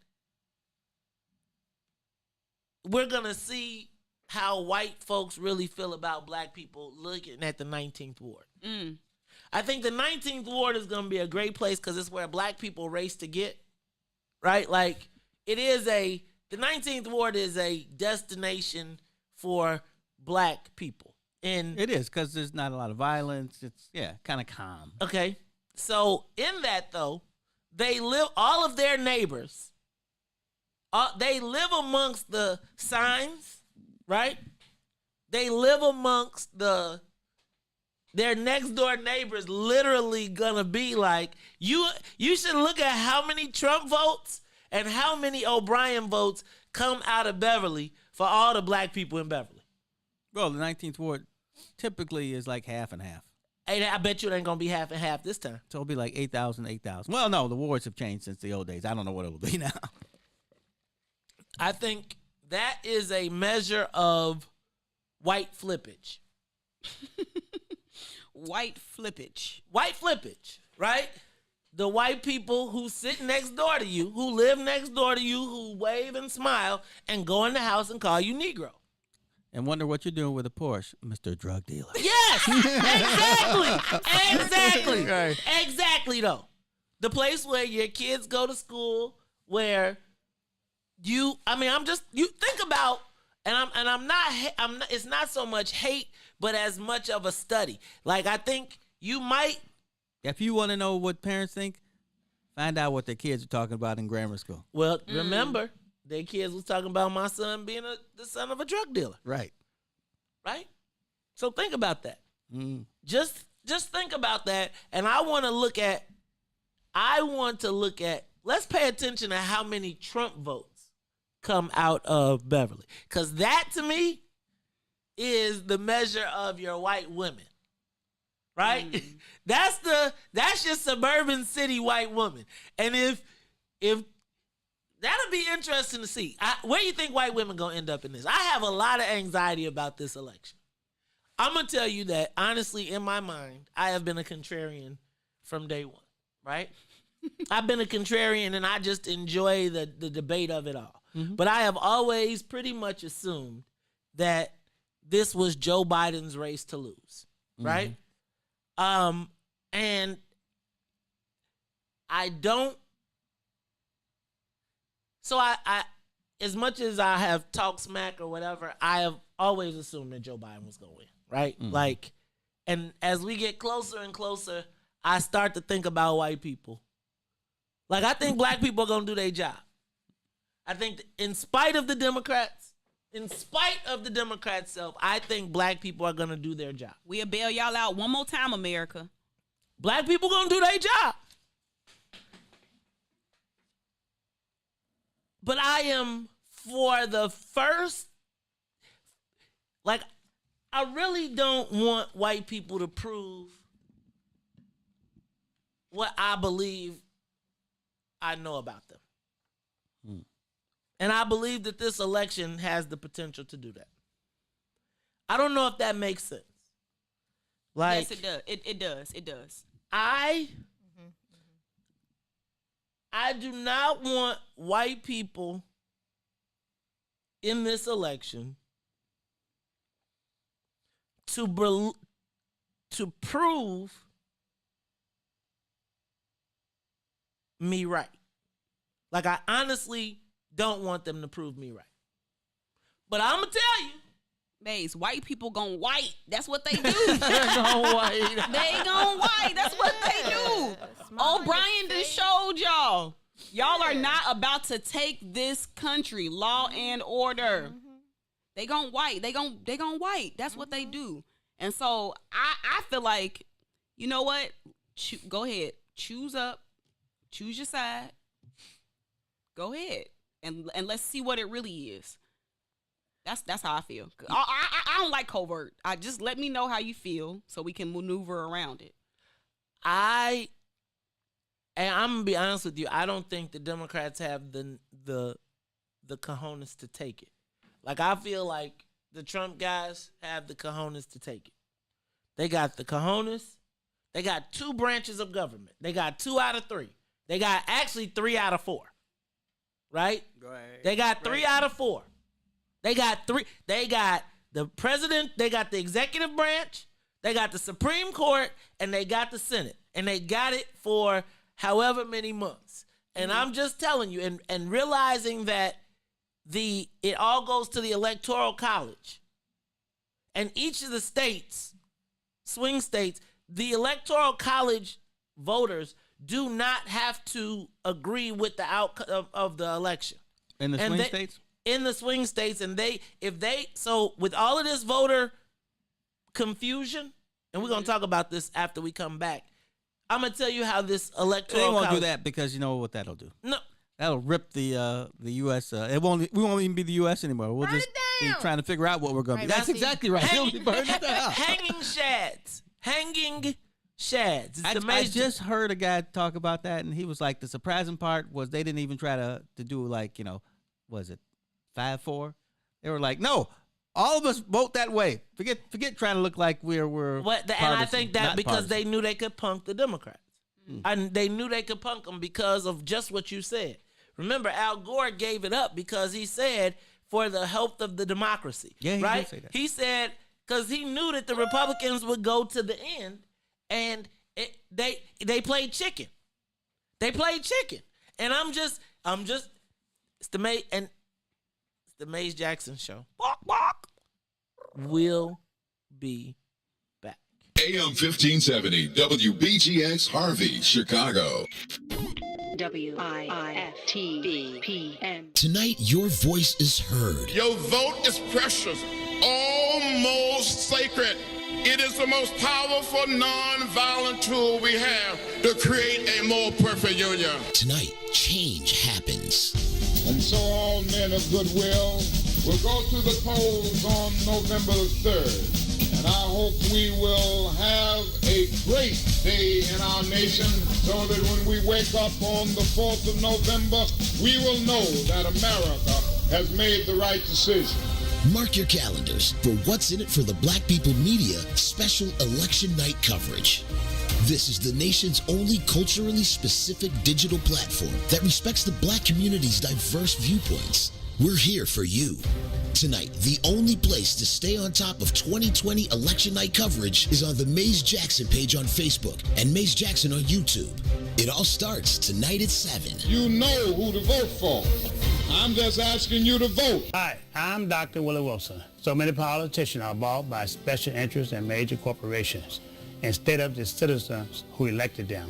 we're going to see how white folks really feel about black people looking at the 19th Ward. I think the 19th Ward is going to be a great place because it's where black people race to get, right? Like, the 19th Ward is a destination for black people. And it is because there's not a lot of violence. It's, kind of calm. Okay. So in that, though, all of their neighbors, they live amongst the signs, right? They live amongst their next door neighbors literally gonna be like, you should look at how many Trump votes and how many O'Brien votes come out of Beverly for all the black people in Beverly. Well, the 19th Ward typically is like half and half. Hey, I bet you it ain't gonna be half and half this time. So it'll be like 8,000. Well, no, the wards have changed since the old days. I don't know what it'll be now. I think that is a measure of white flippage. White flippage, right? The white people who sit next door to you, who live next door to you, who wave and smile and go in the house and call you Negro. And wonder what you're doing with a Porsche, Mr. Drug Dealer. Yes, exactly. Right. Exactly, though. The place where your kids go to school, where you think about, it's not so much hate, but as much of a study. Like, I think you might. If you want to know what parents think, find out what their kids are talking about in grammar school. Well, remember, their kids was talking about my son being the son of a drug dealer. Right. Right? So think about that. Just just think about that. And I want to look at, let's pay attention to how many Trump votes come out of Beverly. Because that, to me, is the measure of your white women. Right? Mm. That's your suburban city white woman. And if that'll be interesting to see. Where do you think white women gonna end up in this? I have a lot of anxiety about this election. I'm gonna tell you that honestly, in my mind, I have been a contrarian from day one. Right? I've been a contrarian, and I just enjoy the debate of it all. Mm-hmm. But I have always pretty much assumed that this was Joe Biden's race to lose. Right? Mm-hmm. And I don't, so I as much as I have talked smack or whatever, I have always assumed that Joe Biden was going to win, right? Mm. Like, and as we get closer and closer, I start to think about white people. Like, I think black people are going to do their job. I think in spite of the Democrats self, I think black people are going to do their job. We'll bail y'all out one more time, America. Black people going to do their job. But I am for the first, like, I really don't want white people to prove what I believe I know about them. Hmm. And I believe that this election has the potential to do that. I don't know if that makes sense. Like, yes, it does. It does. It does. I do not want white people in this election to prove me right. Like, I honestly don't want them to prove me right. But I'm going to tell you, Maze, white people gon' white. That's what they do. They're gon' white. They gon' white. That's what they do. O'Brien just showed y'all. Y'all are not about to take this country. Law and order. Mm-hmm. They gon' white. They gon' white. That's what they do. And so I feel like, you know what? Go ahead. Choose up. Choose your side. Go ahead. And let's see what it really is. That's how I feel. I don't like covert. Just let me know how you feel so we can maneuver around it. And I'm gonna be honest with you, I don't think the Democrats have the cojones to take it. Like, I feel like the Trump guys have the cojones to take it. They got the cojones. They got 2 branches of government. They got 2 out of 3. They got actually 3 out of 4. Right? Right. They got 3 out of 4. They got 3. They got the president. They got the executive branch. They got the Supreme Court, and they got the Senate. And they got it for however many months. And I'm just telling you, and realizing that it all goes to the Electoral College. And each of the states, swing states, the Electoral College voters do not have to agree with the outcome of the election. In the swing states? In the swing states. And so with all of this voter confusion, and we're going to talk about this after we come back, I'm going to tell you how this electoral They won't college, do that because you know what that'll do. No. That'll rip the U.S. We won't even be the U.S. anymore. We'll just be trying to figure out what we're going to be. That's exactly right. Hanging shads. Hanging shads. I just heard a guy talk about that, and he was like, the surprising part was they didn't even try to do, like, was it 5-4? They were like, no, all of us vote that way. Forget trying to look like we're partisan, and I think that because they knew they could punk the Democrats. And they knew they could punk them because of just what you said. Remember, Al Gore gave it up because he said, for the health of the democracy. Yeah, he right? did say that. He said, because he knew that the Republicans would go to the end, and they played chicken. They played chicken. And it's the Maze Jackson Show. Walk, walk. We'll be back. AM 1570, WBGX Harvey, Chicago. WIFTBPM. Tonight, your voice is heard. Your vote is precious, almost sacred. It It is the most powerful non-violent tool we have to create a more perfect union. Tonight, change happens. And so all men of goodwill will go to the polls on November the 3rd. And I hope we will have a great day in our nation so that when we wake up on the 4th of November, we will know that America has made the right decision. Mark your calendars for What's in It for the Black People Media special election night coverage. This is the nation's only culturally specific digital platform that respects the black community's diverse viewpoints. We're here for you. Tonight, the only place to stay on top of 2020 election night coverage is on the Maze Jackson page on Facebook and Maze Jackson on YouTube. It all starts tonight at 7. You know who to vote for. I'm just asking you to vote. Hi, I'm Dr. Willie Wilson. So many politicians are bought by special interests and major corporations instead of the citizens who elected them.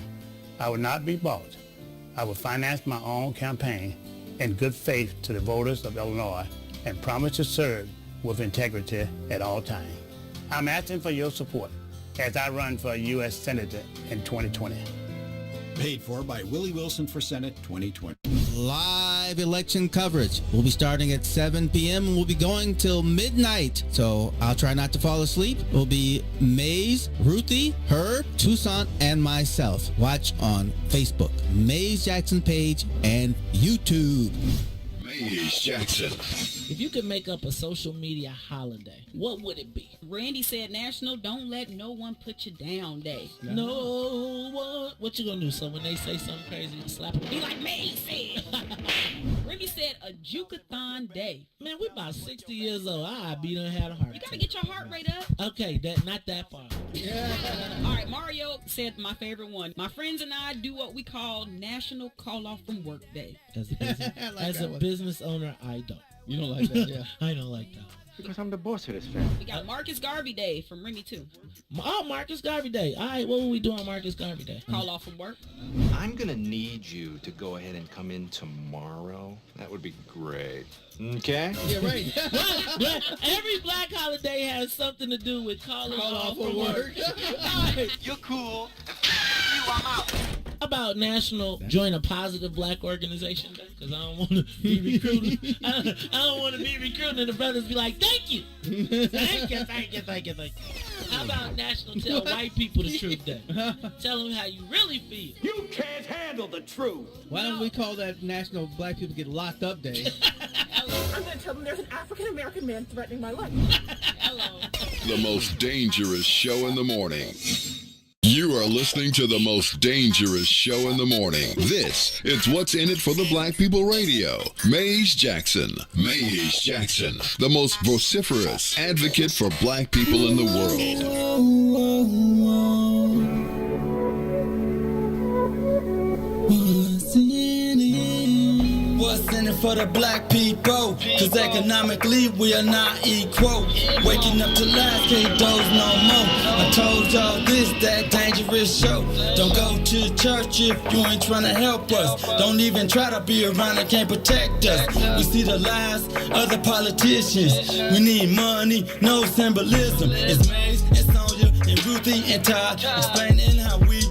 I would not be bought. I would finance my own campaign in good faith to the voters of Illinois and promise to serve with integrity at all times. I'm asking for your support as I run for U.S. Senator in 2020. Paid for by Willie Wilson for Senate 2020. Live election coverage. We'll be starting at 7 p.m. and we'll be going till midnight. So I'll try not to fall asleep. We'll be Maze, Ruthie, her, Toussaint, and myself. Watch on Facebook, Maze Jackson page, and YouTube. Maze Jackson. If you could make up a social media holiday, what would it be? Randy said National Don't Let No One Put You Down Day. No one. What you gonna do? So when they say something crazy, you slap them? Be like me said. Remy said a Jukathon Day. Man, we about 60 years old. I be done had a heart. You gotta get your heart rate up. Okay, that not that far. All right, Mario said my favorite one. My friends and I do what we call National Call Off from Work Day. As a business owner, I don't. You don't like that, yeah. I don't like that. Because I'm the boss of this family. We got Marcus Garvey Day from Remy too. Oh, Marcus Garvey Day. All right, what will we do on Marcus Garvey Day? Call off from work. I'm gonna need you to go ahead and come in tomorrow. That would be great. Okay? Yeah, right. Well, every black holiday has something to do with calling off from work. Right. You're cool. You, I'm out. About National Join a Positive Black Organization Day, because I don't want to be recruited. I don't want to be recruited and the brothers be like, thank you. Thank you. How about National Tell White People the Truth Day? Tell them how you really feel. You can't handle the truth. Why don't we call that National Black People Get Locked Up Day? I'm going to tell them there's an African-American man threatening my life. Hello. The most dangerous show in the morning. You are listening to the most dangerous show in the morning. This is What's in It for the Black People Radio. Maze Jackson. Maze Jackson, the most vociferous advocate for black people in the world. What's in it for the black people? Cause economically we are not equal. Waking up to lies, can't doze no more. I told y'all this, that dangerous show. Don't go to church if you ain't trying to help us. Don't even try to be around and can't protect us. We see the lies of the politicians. We need money, no symbolism. It's Maze and Sonia and Ruthie and Todd explaining how we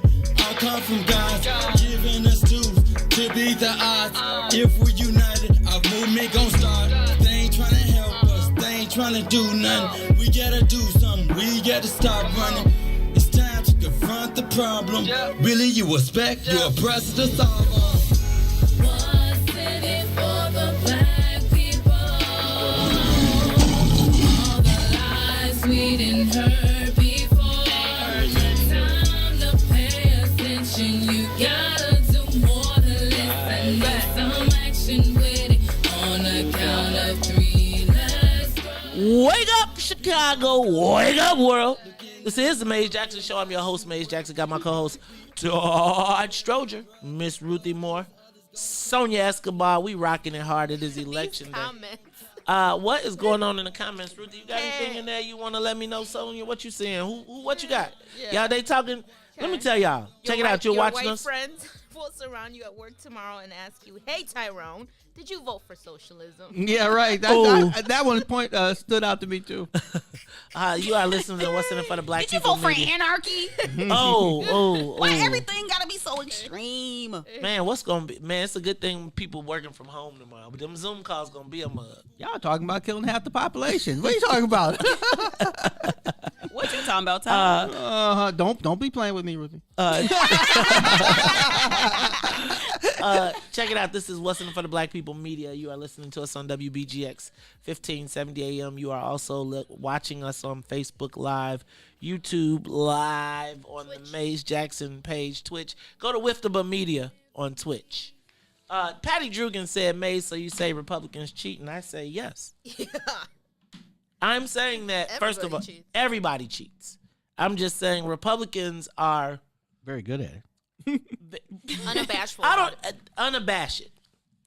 all come from God, giving us tools to beat the odds. If we united, our movement gon' start. They ain't tryna help us, they ain't tryna do nothing. We gotta do something, we gotta stop running. It's time to confront the problem. Really, you expect your oppressor to solve us. What's in it for the black people? All the lies we didn't heard before. Time to pay attention, you gotta do more. Some action with it on the count of 3. Let's go. Wake up, Chicago. Wake up, world. This is the Maze Jackson Show. I'm your host, Maze Jackson. Got my co-host, Todd Stroger, Miss Ruthie Moore, Sonia Escobar. We rocking it hard. It is election day. What is going on in the comments, Ruthie? You got anything in there you want to let me know, Sonia? What you seeing? Who what you got? Y'all, they talking. Let me tell y'all. Check it out. You're watching us. Friends. boss around you at work tomorrow and ask you, "Hey, Tyrone, did you vote for socialism?" Yeah, right. That one stood out to me too. You are listening to What's in It for the Black Did you People vote for Media. anarchy? Why everything gotta be so extreme? Man, what's gonna be? Man, it's a good thing people working from home tomorrow. But them Zoom calls gonna be a mug. Y'all talking about killing half the population? What are you talking about? What you talking about, Todd? Don't be playing with me, Ruthie. Check it out. This is What's in It for the Black People Media. You are listening to us on WBGX 1570 AM. You are also watching us on Facebook Live, YouTube Live, on Twitch. The Maze Jackson page, Twitch. Go to Wiftaba Media on Twitch. Patty Drugan said, Maze, so you say Republicans cheat? And I say yes. Yeah. I'm saying that, first of all, everybody cheats. I'm just saying Republicans are very good at it. Unabashful. Unabashed.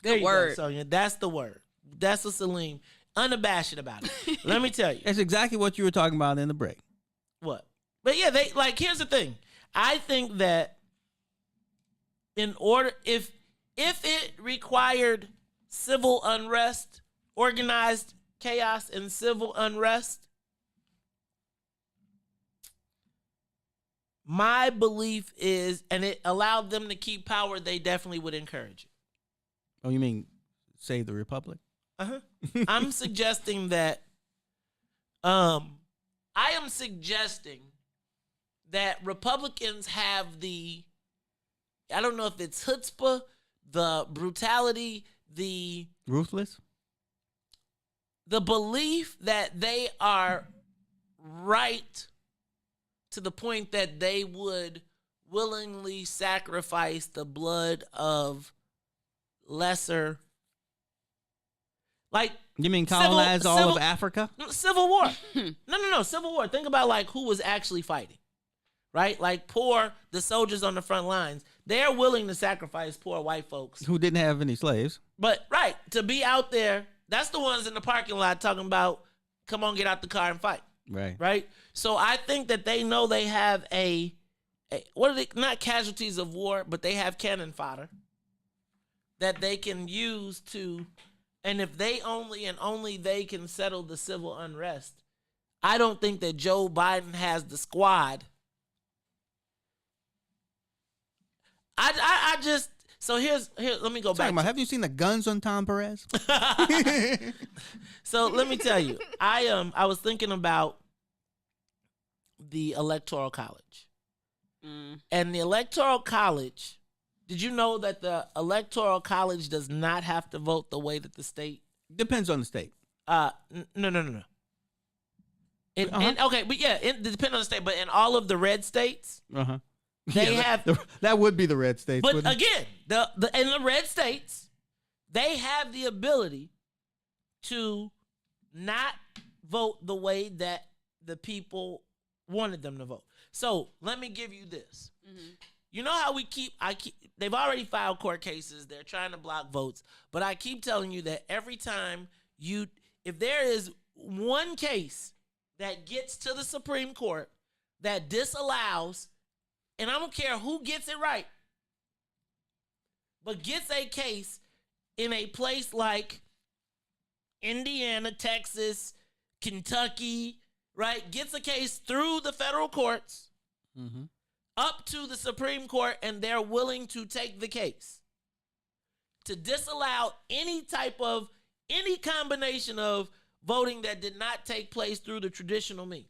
There you go, Sonia. That's the word. That's a Salim. Unabashed about it. Let me tell you. That's exactly what you were talking about in the break. What? But yeah, here's the thing. I think that if it required civil unrest, organized chaos and civil unrest, my belief is, and it allowed them to keep power, they definitely would encourage it. Oh, you mean save the republic? Uh-huh. I'm suggesting that, I am suggesting that Republicans have I don't know if it's chutzpah, the brutality, the ruthless, the belief that they are right to the point that they would willingly sacrifice the blood of lesser, like, you mean colonize all of Africa? Civil War. No. Civil War. Think about who was actually fighting, right? Like the soldiers on the front lines. They're willing to sacrifice poor white folks who didn't have any slaves. But to be out there, that's the ones in the parking lot talking about, come on, get out the car and fight. Right. So I think that they know they have what are they? Not casualties of war, but they have cannon fodder that they can use to. And if they only they can settle the civil unrest, I don't think that Joe Biden has the squad. Let me go back. Have you seen the guns on Tom Perez? So let me tell you, I was thinking about the Electoral College. And the Electoral College, did you know that the Electoral College does not have to vote the way that the state? Depends on the state. No. It depends on the state, but in all of the red states, they have that would be the red states. But again, in the red states, they have the ability to not vote the way that the people wanted them to vote. So let me give you this. Mm-hmm. You know how they've already filed court cases. They're trying to block votes. But I keep telling you that every time if there is one case that gets to the Supreme Court that disallows, and I don't care who gets it right, but gets a case in a place like Indiana, Texas, Kentucky, right? Gets a case through the federal courts up to the Supreme Court, and they're willing to take the case to disallow any combination of voting that did not take place through the traditional means.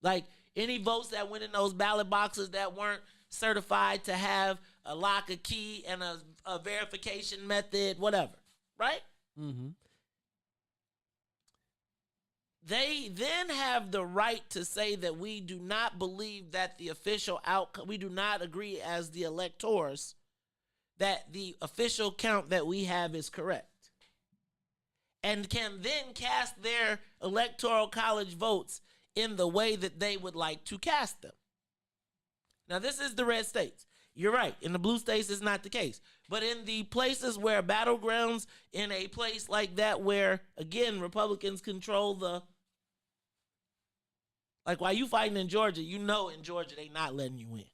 Like any votes that went in those ballot boxes that weren't certified to have a lock, a key, and a verification method, whatever, right? Mm-hmm. They then have the right to say that we do not believe that the official outcome, we do not agree as the electors that the official count that we have is correct. And can then cast their electoral college votes in the way that they would like to cast them. Now, this is the red states. You're right. In the blue states, it's not the case. But in the places where battlegrounds, in a place like that where, again, Republicans control like while you fighting in Georgia, in Georgia, they not letting you in.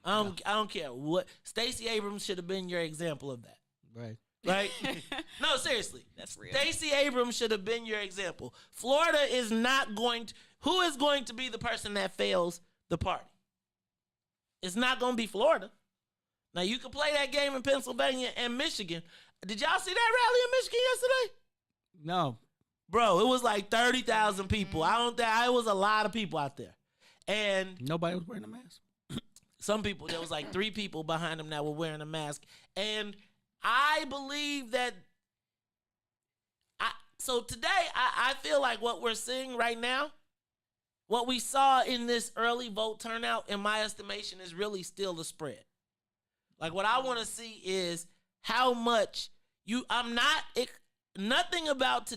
I don't care what. Stacey Abrams should have been your example of that. Right. Right? No, seriously. That's real. Stacey Abrams should have been your example. Florida is not going to. Who is going to be the person that fails the party? It's not going to be Florida. Now, you can play that game in Pennsylvania and Michigan. Did y'all see that rally in Michigan yesterday? No. Bro, it was like 30,000 people. It was a lot of people out there. And nobody was wearing a mask. Some people, there was like 3 people behind them that were wearing a mask. And I believe that, so today, I feel like what we're seeing right now, what we saw in this early vote turnout, in my estimation, is really still the spread. Like, what I want to see is how much nothing about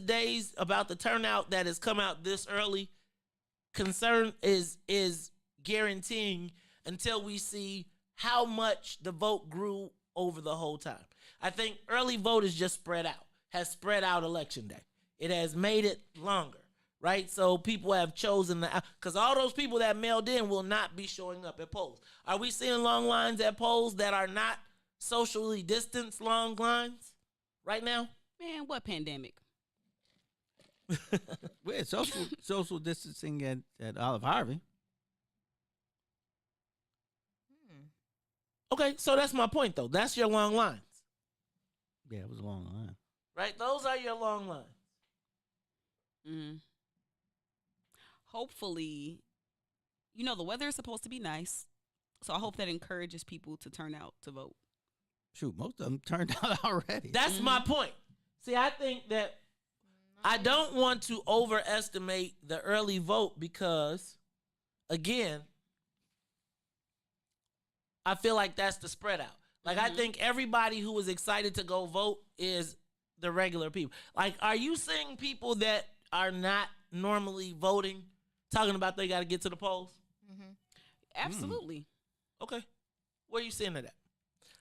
about the turnout that has come out this early concern is guaranteeing until we see how much the vote grew over the whole time. I think early vote is just has spread out election day. It has made it longer, right? So people have chosen because all those people that mailed in will not be showing up at polls. Are we seeing long lines at polls that are not socially distanced long lines right now? Man, what pandemic? We're social distancing at Olive Harvey. Okay, so that's my point, though. That's your long lines. Yeah, it was a long line. Right? Those are your long lines. Hopefully, the weather is supposed to be nice. So I hope that encourages people to turn out to vote. Shoot, most of them turned out already. That's my point. See, I think that I don't want to overestimate the early vote because, again, I feel like that's the spread out. Like, I think everybody who was excited to go vote is the regular people. Like, are you seeing people that are not normally voting talking about they got to get to the polls? Absolutely. Okay. Where are you seeing it at?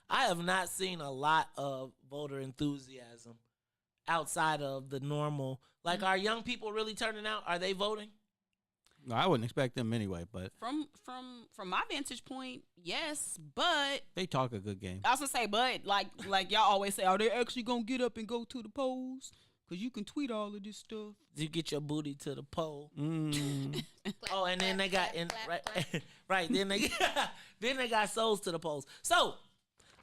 I have not seen a lot of voter enthusiasm outside of the normal. Like, are young people really turning out? Are they voting? No, I wouldn't expect them anyway, but from my vantage point, yes, but they talk a good game. I was gonna say, but like y'all always say, are they actually gonna get up and go to the polls? Because you can tweet all of this stuff. You get your booty to the poll. Oh, and then they got right. Then they got souls to the polls. So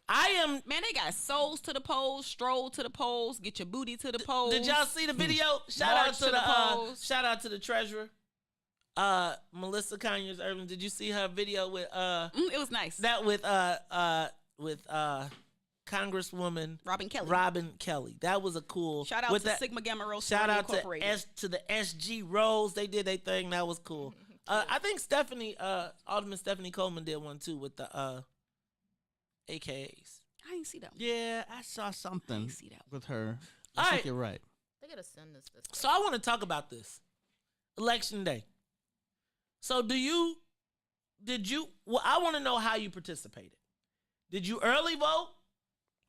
they got souls to the polls, stroll to the polls, get your booty to the polls. Did y'all see the video? Shout out to the treasurer. Melissa Conyers Irvin. Did you see her video with it was nice. That with Congresswoman Robin Kelly. That was a cool. Shout out to Sigma Gamma Rho. Shout out to the SG Rose. They did their thing. That was cool. I think Alderman Stephanie Coleman did one too with the AKAs. I didn't see that one. Yeah, I saw something with her. I think you're right. They gotta send this. So I want to talk about this election day. So I want to know how you participated. Did you early vote?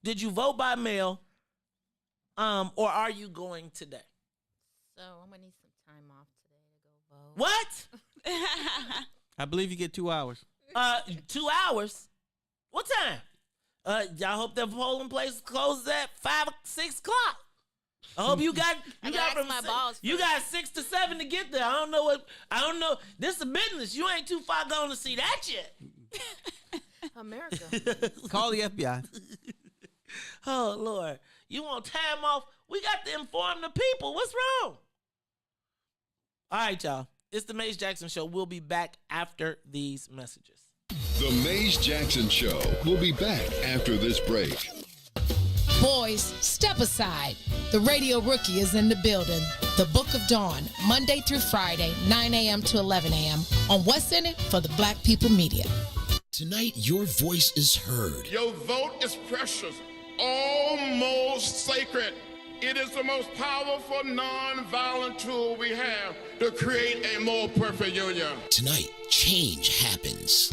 Did you vote by mail? Or are you going today? So I'm gonna need some time off today to go vote. What? I believe you get 2 hours. 2 hours? What time? Y'all hope the polling place closes at 5, 6 o'clock. I hope you got you got 6 to 7 to get there. I don't know. This is a business. You ain't too far going to see that yet. America. Call the FBI. Oh Lord. You want time off? We got to inform the people. What's wrong? All right, y'all. It's the Maze Jackson Show. We'll be back after these messages. The Maze Jackson Show. We'll be back after this break. Boys, step aside. The radio rookie is in the building. The Book of Dawn, Monday through Friday, 9 a.m. to 11 a.m. on What's In It for the Black People Media. Tonight, your voice is heard. Your vote is precious, almost sacred. It is the most powerful nonviolent tool we have to create a more perfect union. Tonight, change happens.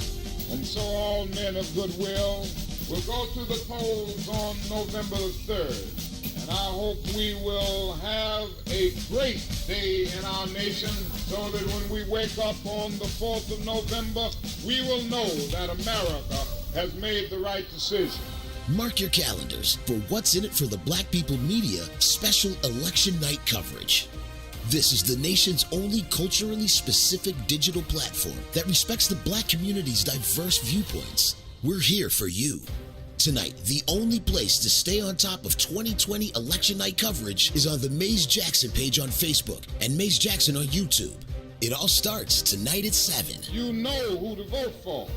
And so all men of goodwill will go to the polls on November the 3rd. And I hope we will have a great day in our nation so that when we wake up on the 4th of November, we will know that America has made the right decision. Mark your calendars for What's in It for the Black People Media special election night coverage. This is the nation's only culturally specific digital platform that respects the Black community's diverse viewpoints. We're here for you. Tonight, the only place to stay on top of 2020 election night coverage is on the Maze Jackson page on Facebook and Maze Jackson on YouTube. It all starts tonight at 7. You know who to vote for.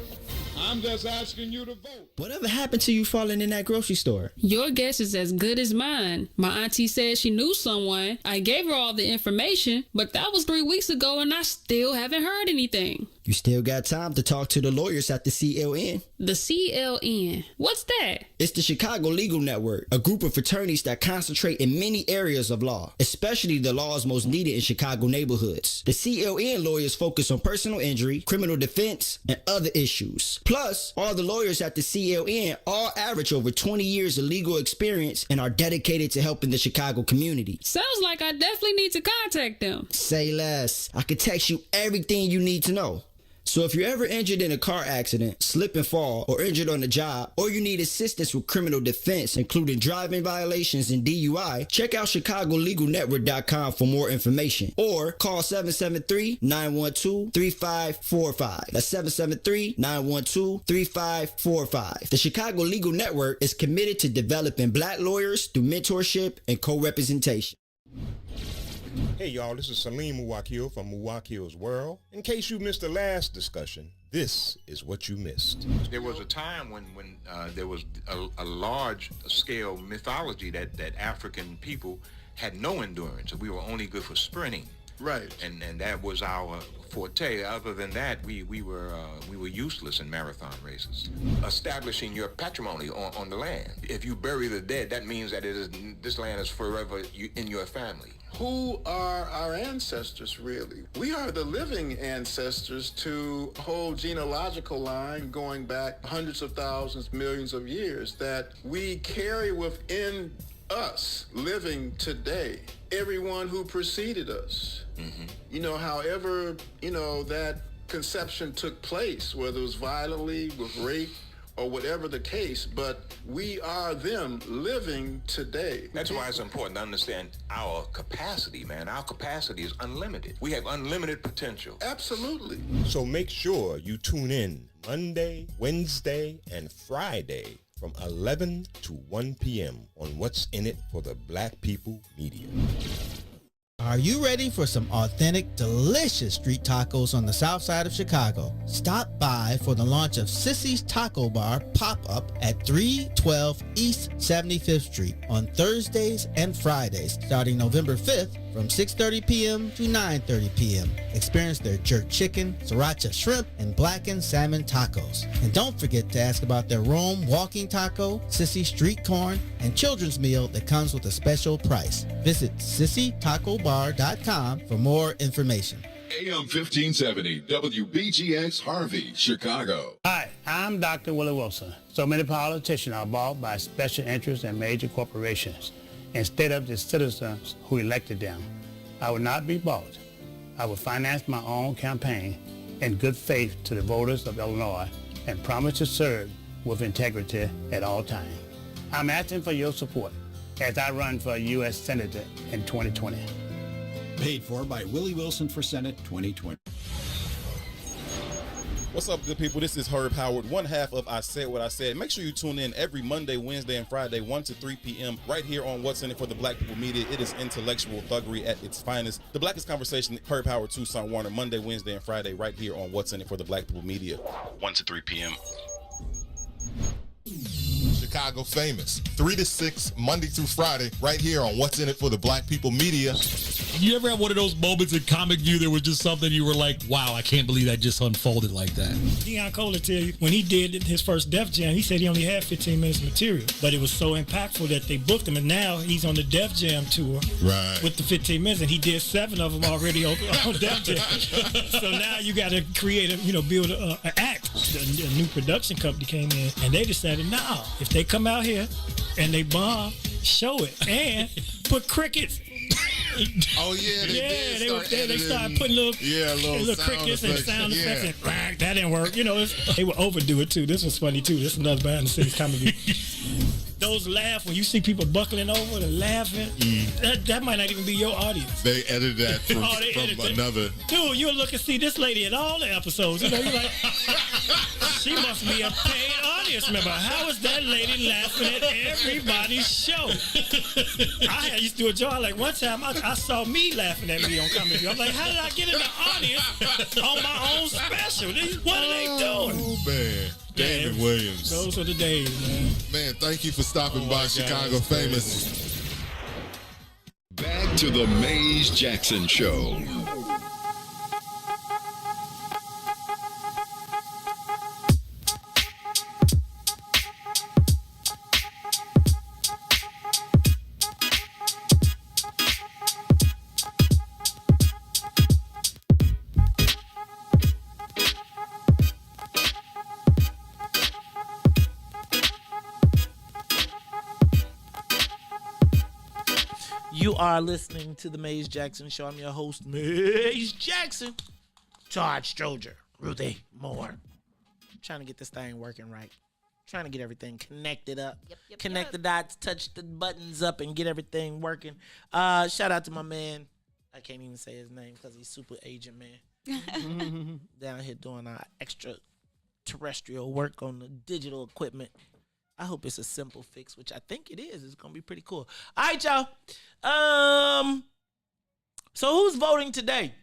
I'm just asking you to vote. Whatever happened to you falling in that grocery store? Your guess is as good as mine. My auntie said she knew someone. I gave her all the information, but that was 3 weeks ago and I still haven't heard anything. You still got time to talk to the lawyers at the CLN. The CLN? What's that? It's the Chicago Legal Network, a group of attorneys that concentrate in many areas of law, especially the laws most needed in Chicago neighborhoods. The CLN lawyers focus on personal injury, criminal defense, and other issues. Plus, all the lawyers at the CLN all average over 20 years of legal experience and are dedicated to helping the Chicago community. Sounds like I definitely need to contact them. Say less. I can text you everything you need to know. So if you're ever injured in a car accident, slip and fall, or injured on the job, or you need assistance with criminal defense, including driving violations and DUI, check out ChicagoLegalNetwork.com for more information, or call 773-912-3545. That's 773-912-3545. The Chicago Legal Network is committed to developing Black lawyers through mentorship and co-representation. Hey y'all, this is Salim Muwakil from Muwakil's World. In case you missed the last discussion, this is what you missed. There was a time when there was a large-scale mythology that African people had no endurance. We were only good for sprinting. Right. And that was our forte. Other than that, we were useless in marathon races. Establishing your patrimony on the land. If you bury the dead, that means that this land is forever in your family. Who are our ancestors, really? We are the living ancestors to a whole genealogical line going back hundreds of thousands, millions of years that we carry within us living today. Everyone who preceded us. Mm-hmm. However, that conception took place, whether it was violently, with rape, or whatever the case, but we are them living today. That's why it's important to understand our capacity, man. Our capacity is unlimited. We have unlimited potential. Absolutely. So make sure you tune in Monday, Wednesday, and Friday from 11 to 1 p.m. on What's in It for the Black People Media. Are you ready for some authentic, delicious street tacos on the south side of Chicago? Stop by for the launch of Sissy's Taco Bar pop-up at 312 East 75th Street on Thursdays and Fridays, starting November 5th from 6:30 p.m. to 9:30 p.m. Experience their jerk chicken, sriracha shrimp, and blackened salmon tacos. And don't forget to ask about their Rome walking taco, Sissy street corn, and children's meal that comes with a special price. Visit SissyTacoBar.com for more information. AM 1570, WBGX Harvey, Chicago. Hi, I'm Dr. Willie Wilson. So many politicians are bought by special interests and major corporations instead of the citizens who elected them. I will not be bought. I will finance my own campaign in good faith to the voters of Illinois and promise to serve with integrity at all times. I'm asking for your support as I run for U.S. Senator in 2020. Paid for by Willie Wilson for Senate 2020. What's up, good people? This is Herb Howard, one half of I Said What I Said. Make sure you tune in every Monday, Wednesday, and Friday, 1 to 3 p.m. right here on What's in It for the Black People Media. It is intellectual thuggery at its finest. The Blackest Conversation, Herb Howard, Tucson Warner, Monday, Wednesday, and Friday right here on What's in It for the Black People Media, 1 to 3 p.m. Chicago famous, 3 to 6, Monday through Friday, right here on What's in It for the Black People Media. You ever have one of those moments in Comic View there was just something you were like, wow, I can't believe that just unfolded like that? Deion Cole will tell you, when he did his first Def Jam, he said he only had 15 minutes of material, but it was so impactful that they booked him, and now he's on the Def Jam tour with the 15 minutes, and he did 7 of them already on Def Jam. So now you got to create build an act. A new production company came in, and they decided, no, if they come out here and they bomb, show it and put crickets. Oh yeah, they started putting little crickets and sound effects. And that didn't work. They would overdo it too. This was funny too. This is another behind the scenes comedy. Those laugh when you see people buckling over and laughing. That might not even be your audience. They edited that from another. Dude, you'll look and see this lady in all the episodes. You're like, she must be a paid audience member. How is that lady laughing at everybody's show? I used to do a job like one time. I saw me laughing at me on Comedy View. I'm like, how did I get in the audience on my own special? What are they doing? Oh man. David Williams. Those are the days, man. Man, thank you for stopping by Chicago Famous. Back to the Maze Jackson Show. You are listening to the Maze Jackson Show. I'm your host, Maze Jackson. Todd, Stroger, Ruthie, Moore. Trying to get this thing working right. Trying to get everything connected up. Connect the dots, touch the buttons up, and get everything working. Shout out to my man. I can't even say his name because he's super agent man. Down here doing our extraterrestrial work on the digital equipment. I hope it's a simple fix, which I think it is. It's going to be pretty cool. All right, y'all. So who's voting today?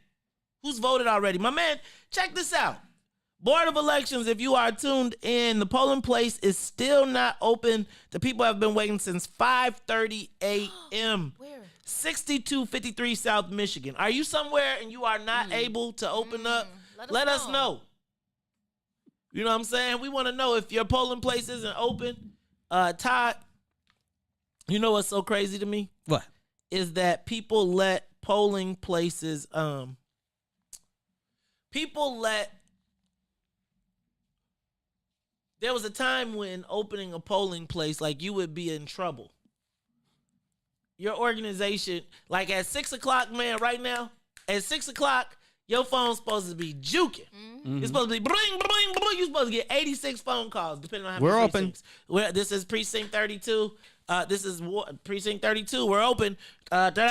Who's voted already? My man, check this out. Board of Elections, if you are tuned in, the polling place is still not open. The people have been waiting since 5:30 a.m. Where? 6253 South Michigan. Are you somewhere and you are not able to open up? Let us know. You know what I'm saying? We want to know if your polling place isn't open. Todd, you know what's so crazy to me? What? Is that people let polling places, there was a time when opening a polling place, like you would be in trouble. Your organization, like at 6 o'clock, man, right now, at 6 o'clock, your phone's supposed to be juking. It's supposed to be bling, bling, bling. You're supposed to get 86 phone calls, depending on how many precincts. This is Precinct 32. This is Precinct 32. We're open. Got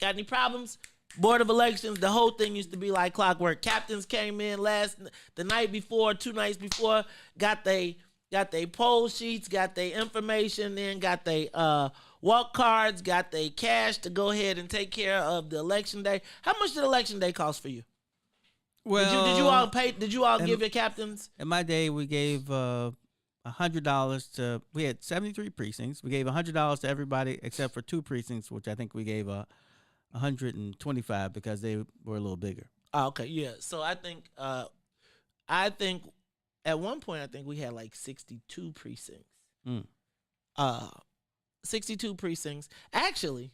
any problems? Board of Elections, the whole thing used to be like clockwork. Captains came in the night before, 2 nights before, got they poll sheets, got their information, then got they walk cards, got they cash to go ahead and take care of the election day. How much did election day cost for you? Well, did you all pay? Did you all give your captains? In my day, we gave $100 to. We had 73 precincts. We gave $100 to everybody except for 2 precincts, which I think we gave $125 because they were a little bigger. Oh, okay, yeah. So I think at one point I think we had like 62 precincts. 62 precincts. Actually,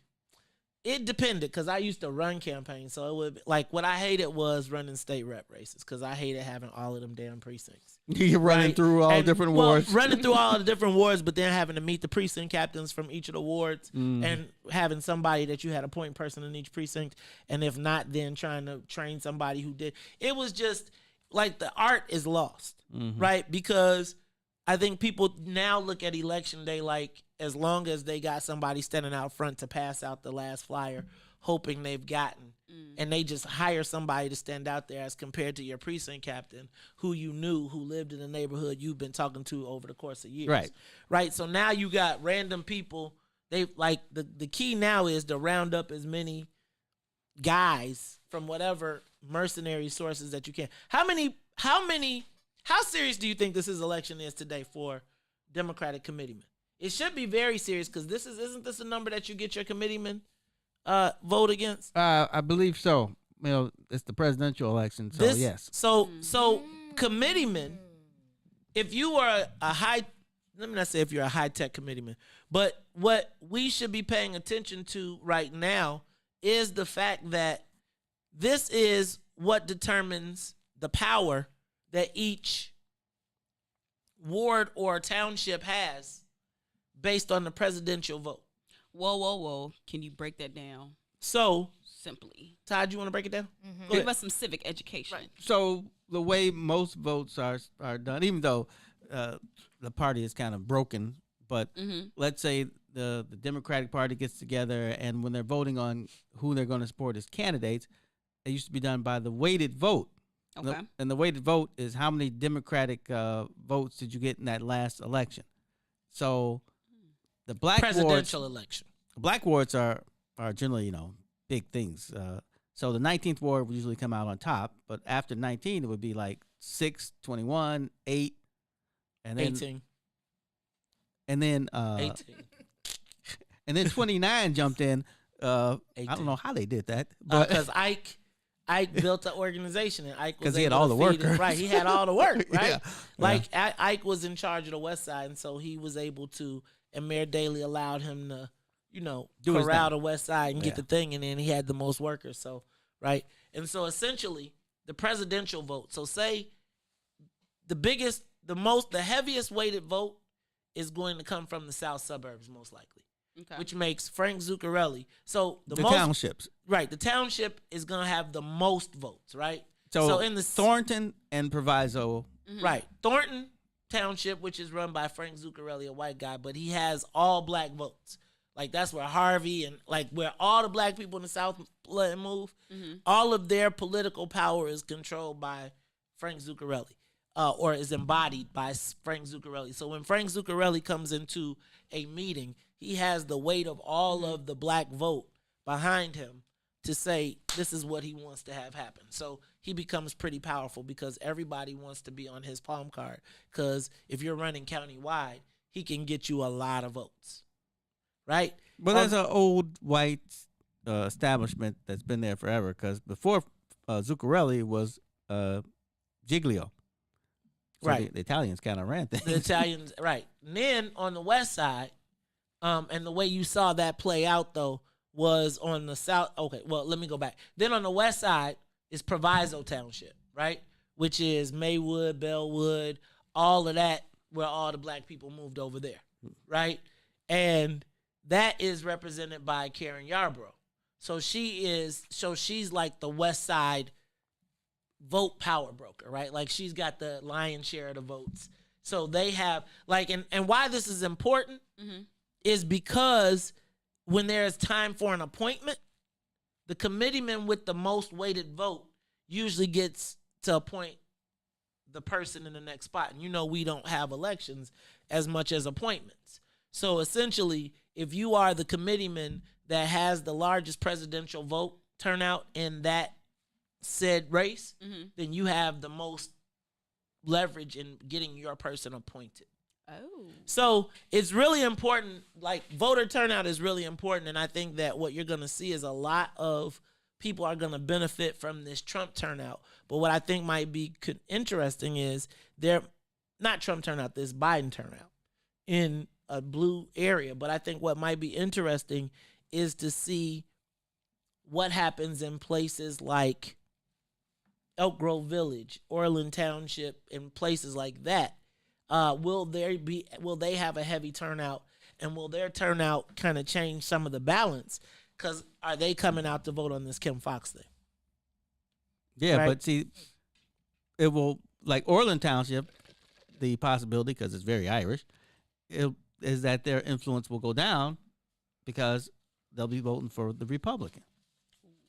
it depended because I used to run campaigns. So it would like what I hated was running state rep races because I hated having all of them damn precincts. You're running through all different wards. Running through all the different wards, but then having to meet the precinct captains from each of the wards and having somebody that you had a point person in each precinct. And if not, then trying to train somebody who did. It was just like the art is lost, right? Because I think people now look at election day like as long as they got somebody standing out front to pass out the last flyer, hoping they've gotten, and they just hire somebody to stand out there as compared to your precinct captain who you knew, who lived in the neighborhood you've been talking to over the course of years. Right. So now you got random people. They like the key now is to round up as many guys from whatever mercenary sources that you can. How serious do you think this election is today for Democratic committeemen? It should be very serious because isn't this a number that you get your committeemen vote against? I believe so. You know, it's the presidential election, so yes. So committeemen, if you are let me not say if you're a high-tech committeeman, but what we should be paying attention to right now is the fact that this is what determines the power that each ward or township has based on the presidential vote. Whoa. Can you break that down? So simply, Todd, you want to break it down? Mm-hmm. Give us some civic education. Right. So the way most votes are done, even though the party is kind of broken, but let's say the Democratic Party gets together, and when they're voting on who they're going to support as candidates, it used to be done by the weighted vote. Okay. And the weighted vote is how many Democratic votes did you get in that last election. So the black presidential wards, election. Black wards are generally, big things. So the 19th ward would usually come out on top, but after 19, it would be like 6, 21, 8, and then 18. And then 18. And then 29 jumped in. I don't know how they did that, but because Ike built an organization, and Ike was because he had able all to the feed workers. it. Right? He had all the work, right? Yeah. Ike was in charge of the West Side, and so he was able to. And Mayor Daley allowed him to, Do his corral thing. the West Side and get the thing, and then he had the most workers. So right, and so essentially the presidential vote. So say the heaviest weighted vote is going to come from the South suburbs, most likely. Okay. Which makes Frank Zuccarelli. So the townships. Right. The township is going to have the most votes, right? So in the Thornton and Proviso. Right. Thornton Township, which is run by Frank Zuccarelli, a white guy, but he has all black votes. Like that's where Harvey and like where all the black people in the South move, all of their political power is controlled by Frank Zuccarelli, or is embodied by Frank Zuccarelli. So when Frank Zuccarelli comes into a meeting, he has the weight of all of the black vote behind him to say this is what he wants to have happen. So he becomes pretty powerful because everybody wants to be on his palm card. Because if you're running countywide, he can get you a lot of votes, right? Well, there's an old white establishment that's been there forever. Because before Zuccarelli was Giglio. So right. The Italians kind of ran things. The Italians, right. And then on the West Side, and the way you saw that play out, though, was on the South. Okay, well, let me go back. Then on the West Side is Proviso Township, right? Which is Maywood, Bellwood, all of that, where all the black people moved over there, right? And that is represented by Karen Yarbrough. So she's like the West Side vote power broker, right? Like she's got the lion's share of the votes. So they have and why this is important is because when there's time for an appointment, the committeeman with the most weighted vote usually gets to appoint the person in the next spot. And we don't have elections as much as appointments. So essentially, if you are the committeeman that has the largest presidential vote turnout in that said race, then you have the most leverage in getting your person appointed. Oh. So it's really important, like voter turnout is really important, and I think that what you're going to see is a lot of people are going to benefit from this Trump turnout. But what I think might be interesting is not Trump turnout, this Biden turnout in a blue area. But I think what might be interesting is to see what happens in places like Elk Grove Village, Orland Township, and places like that. Will they have a heavy turnout, and will their turnout kind of change some of the balance? Because are they coming out to vote on this Kim Foxx thing? Yeah, right? But see, it will, like Orland Township, the possibility, because it's very Irish, is that their influence will go down because they'll be voting for the Republican.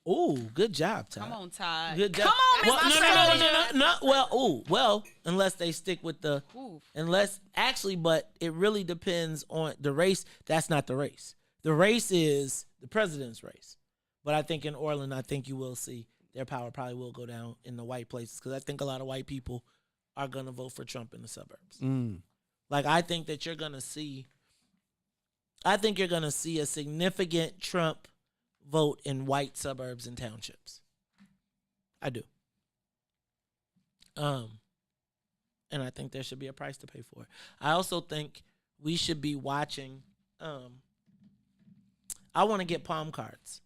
Ooh, good job, Todd. Come on, Todd. Good job. Come on, Well, unless they stick with but it really depends on the race. That's not the race. The race is the president's race. But I think in Orland, you will see their power probably will go down in the white places because I think a lot of white people are going to vote for Trump in the suburbs. Like, I think that you're going to see a significant Trump vote in white suburbs and townships. I do. And I think there should be a price to pay for it. I also think we should be watching. I want to get palm cards.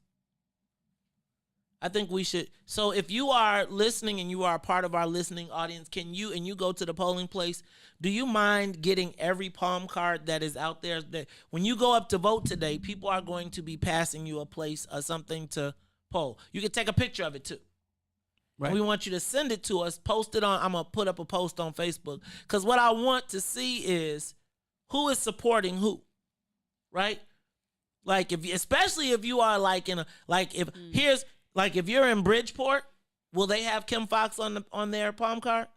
I think we should. So if you are listening and you are a part of our listening audience, can you, and you go to the polling place, do you mind getting every palm card that is out there? That when you go up to vote today, people are going to be passing you a place or something to poll. You can take a picture of it too. Right. And we want you to send it to us, post it on, I'm going to put up a post on Facebook. Because what I want to see is who is supporting who, right? Like, especially if you are like in a, like if here's, like if you're in Bridgeport, will they have Kim Foxx on their palm card?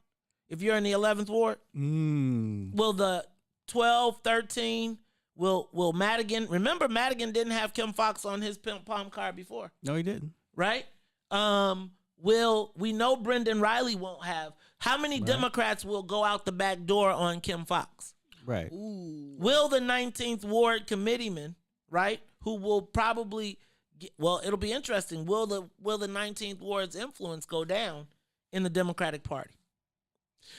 If you're in the 11th Ward? Will the 12, 13, will Madigan, remember Madigan didn't have Kim Foxx on his palm card before. No, he didn't. Right? We know Brendan Riley won't have. How many Democrats will go out the back door on Kim Foxx? Right. Will the 19th Ward committeeman, right, who will probably it'll be interesting. Will the 19th Ward's influence go down in the Democratic Party?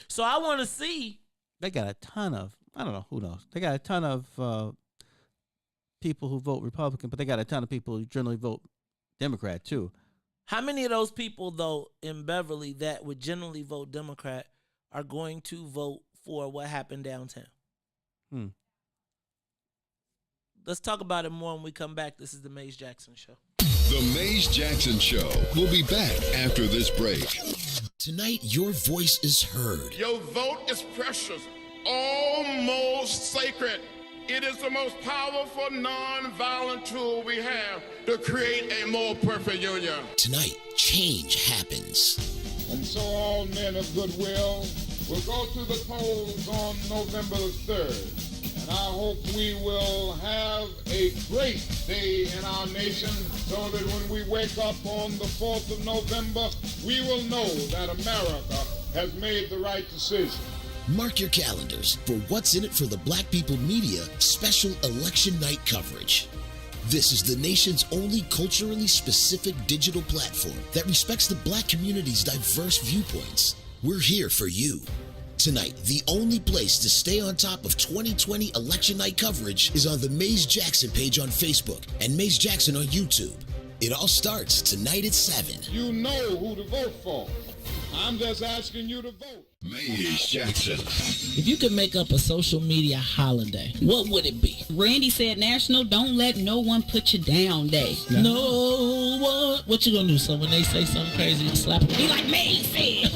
So I want to see. They got a ton of, I don't know, who knows? They got a ton of people who vote Republican, but they got a ton of people who generally vote Democrat too. How many of those people, though, in Beverly that would generally vote Democrat are going to vote for what happened downtown? Let's talk about it more when we come back. This is the Maze Jackson Show. The Maze Jackson Show will be back after this break. Tonight, your voice is heard. Your vote is precious, almost sacred. It is the most powerful non-violent tool we have to create a more perfect union. Tonight, change happens. And so all men of goodwill will go to the polls on November the 3rd. And I hope we will have a great day in our nation so that when we wake up on the 4th of November, we will know that America has made the right decision. Mark your calendars for What's in It for the Black People Media special election night coverage. This is the nation's only culturally specific digital platform that respects the black community's diverse viewpoints. We're here for you. Tonight, the only place to stay on top of 2020 election night coverage is on the Maze Jackson page on Facebook and Maze Jackson on YouTube. It all starts tonight at 7. You know who to vote for. I'm just asking you to vote. Maze Jackson. If you could make up a social media holiday, what would it be? Randy said National Don't Let No One Put You Down Day. No one. What you gonna do? So when they say something crazy, you slap them? Be like May said.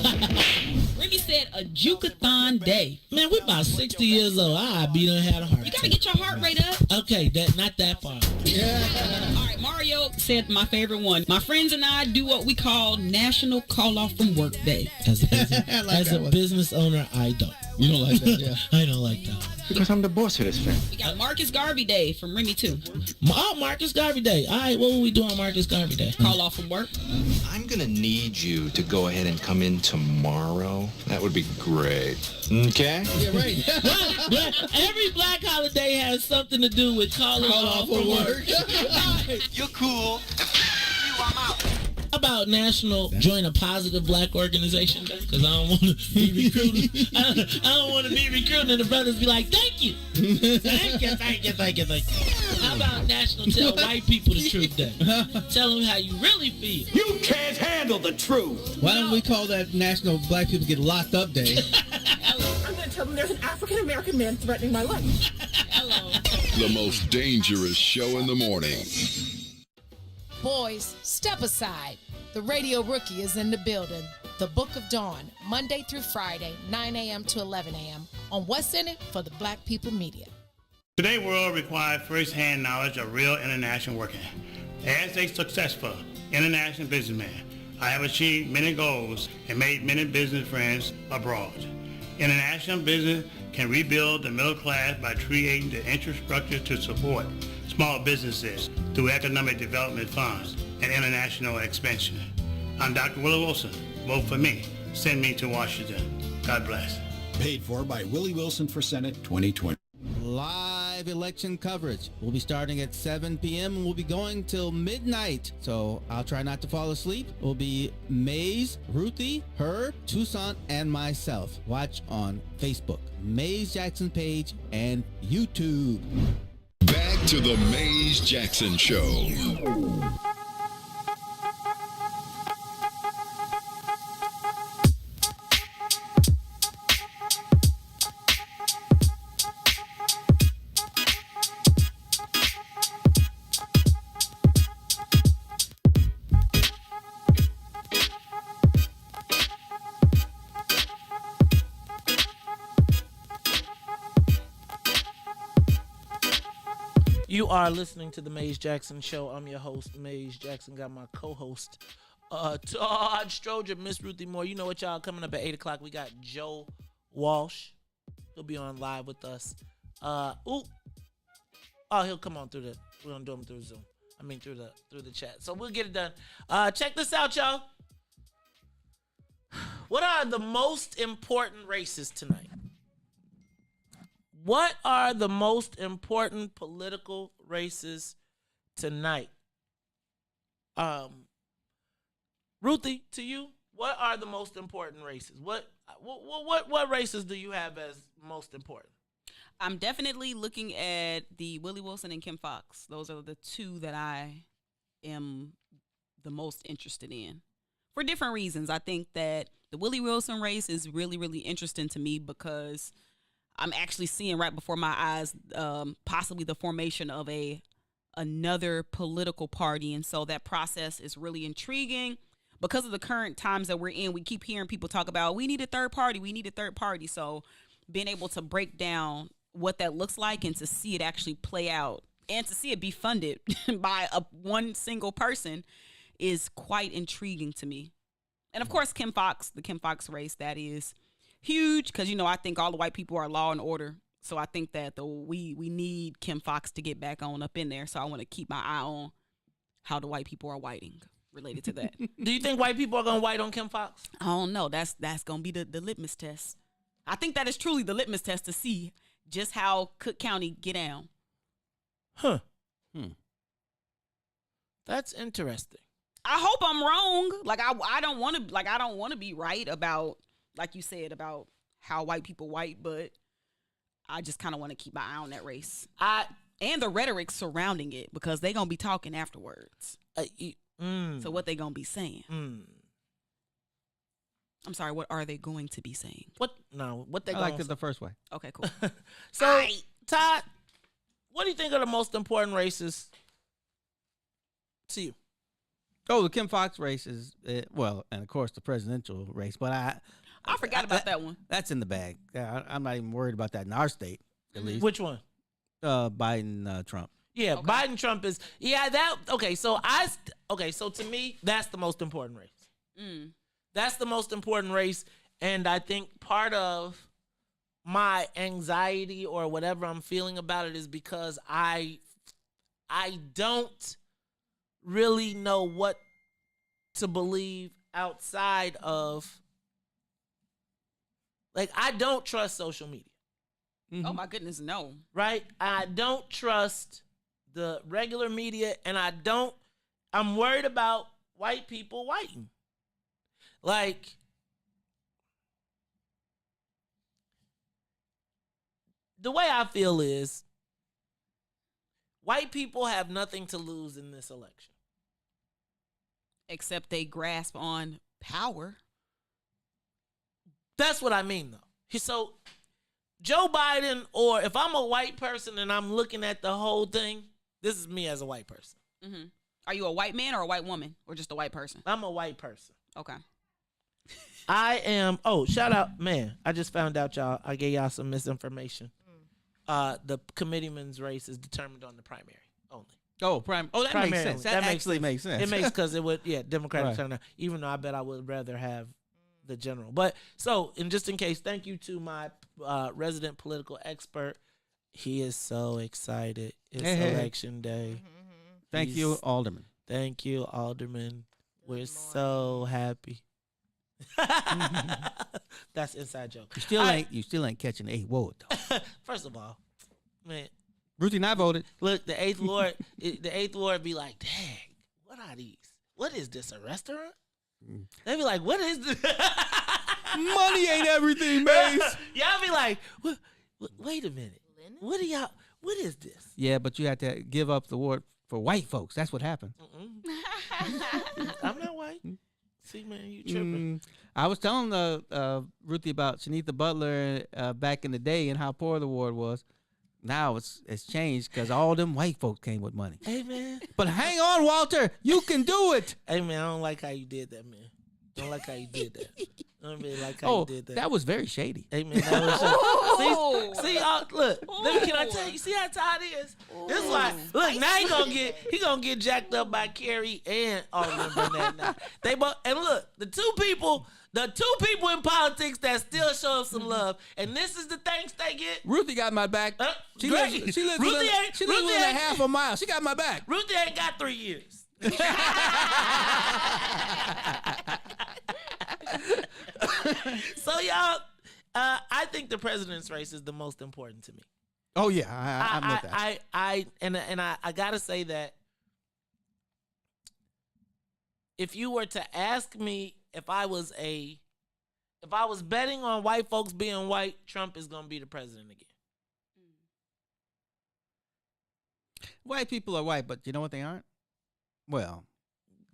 Remy said a Jukathon Day. Man, we're about 60 years old. I be done had a heart attack. You gotta get your heart rate up. Okay, not that far. All right, Mario said my favorite one. My friends and I do what we call National Call Off from Work Day. As a business owner, I don't. You don't like that, yeah. I don't like that one. Because I'm the boss of this family. We got Marcus Garvey Day from Remy too. Oh, Marcus Garvey Day. All right, what will we do on Marcus Garvey Day? Call off from work. I'm going to need you to go ahead and come in tomorrow. That would be great. Okay? Yeah, right. well, every black holiday has something to do with calling off from work. You're cool. I'm out. How about National Join a Positive Black Organization Day? Because I don't want to be recruited. I don't want to be recruited and the brothers be like, thank you. Thank you. How about National Tell White People the Truth Day? Tell them how you really feel. You can't handle the truth. Why don't we call that National Black People Get Locked Up Day? I'm going to tell them there's an African-American man threatening my life. Hello. The most dangerous show in the morning. Boys, step aside. The Radio Rookie is in the building. The Book of Dawn, Monday through Friday, 9 a.m. to 11 a.m. on What's in It for the Black People Media. Today's world requires first-hand knowledge of real international working. As a successful international businessman, I have achieved many goals and made many business friends abroad. International business can rebuild the middle class by creating the infrastructure to support small businesses through economic development funds and international expansion. I'm Dr. Willie Wilson. Vote for me. Send me to Washington. God bless. Paid for by Willie Wilson for Senate 2020. Live election coverage. We'll be starting at 7 p.m. and we'll be going till midnight. So I'll try not to fall asleep. It will be Maze, Ruthie, Herb, Toussaint, and myself. Watch on Facebook, Maze Jackson page, and YouTube. Back to the Maze Jackson Show. You are listening to the Maze Jackson Show. I'm your host, Maze Jackson. Got my co-host, Todd, Stroger, Miss Ruthie Moore. You know what, y'all? Coming up at 8 o'clock, we got Joe Walsh. He'll be on live with us. He'll come on through we're gonna do him through Zoom. I mean through the chat. So we'll get it done. Check this out, y'all. What are the most important races tonight? What are the most important political races tonight? Ruthie, to you, what are the most important races? What races do you have as most important? I'm definitely looking at the Willie Wilson and Kim Foxx. Those are the two that I am the most interested in for different reasons. I think that the Willie Wilson race is really, really interesting to me because I'm actually seeing right before my eyes possibly the formation of another political party. And so that process is really intriguing. Because of the current times that we're in, we keep hearing people talk about, we need a third party, we need a third party. So being able to break down what that looks like and to see it actually play out and to see it be funded by one single person is quite intriguing to me. And of course, the Kim Foxx race, that is huge because, I think all the white people are law and order. So I think that we need Kim Foxx to get back on up in there. So I want to keep my eye on how the white people are whiting related to that. Do you think white people are going to white on Kim Foxx? I don't know. That's going to be the litmus test. I think that is truly the litmus test to see just how Cook County get down. Huh. That's interesting. I hope I'm wrong. I don't want to be right about, like you said, about how white people white, but I just kind of want to keep my eye on that race. And the rhetoric surrounding it because they're going to be talking afterwards. So what they going to be saying? I'm sorry, what are they going to be saying? What they going to like the first way. Okay, cool. So, Todd, what do you think are the most important races to you? Oh, the Kim Foxx race is, and of course the presidential race, but I forgot about that one. That's in the bag. I'm not even worried about that in our state, at least. Which one? Biden, Trump. Yeah, okay. Biden, Trump is, so to me, that's the most important race. That's the most important race, and I think part of my anxiety or whatever I'm feeling about it is because I don't really know what to believe outside of, I don't trust social media. Mm-hmm. Oh my goodness, no. Right? I don't trust the regular media, and I'm worried about white people whiting. The way I feel is white people have nothing to lose in this election. Except they grasp on power. That's what I mean, though. So, Joe Biden, or if I'm a white person and I'm looking at the whole thing, this is me as a white person. Mm-hmm. Are you a white man or a white woman or just a white person? I'm a white person. Okay. I am. Oh, shout out, man. I just found out, y'all. I gave y'all some misinformation. The committeeman's race is determined on the primary only. That makes sense. That actually makes sense. It makes because it would, Democratic turnout. Even though I bet I would rather have the general. But so, and just in case, thank you to my resident political expert. He is so excited. It's election day. Thank you, Alderman. Thank you, Alderman. We're so happy. That's inside joke. You still ain't catching a vote though. First of all, man, Ruthie and I voted. Look, the eighth ward be like, dang, what are these? What is this, a restaurant? They be like, what is this? Money ain't everything, man. Y'all be like, wait a minute. What is this? Yeah, but you have to give up the ward for white folks. That's what happened. I'm not white. See, man, you tripping. I was telling Ruthie about Shanitha Butler back in the day and how poor the ward was. Now it's changed because all them white folks came with money. Hey, man. But hang on, Walter. You can do it. Hey, man, I don't like how you did that, man. Don't like how you did that. I don't really like how you did that. That was very shady. Hey, man, that was shady. See, look. Can I tell you? See how Todd is? This is why. Look, now he gonna get jacked up by Kerry and Alderman Burnett. Now they both, and look, the two people in politics that still show some love, and this is the thanks they get. Ruthie got my back. She great. lives within Ruthie a half a mile. She got my back. Ruthie ain't got 3 years. So y'all, I think the president's race is the most important to me. Oh yeah, I'm with that. I gotta say that if you were to ask me if I was betting on white folks being white, Trump is gonna be the president again. White people are white, but you know what they aren't? Well,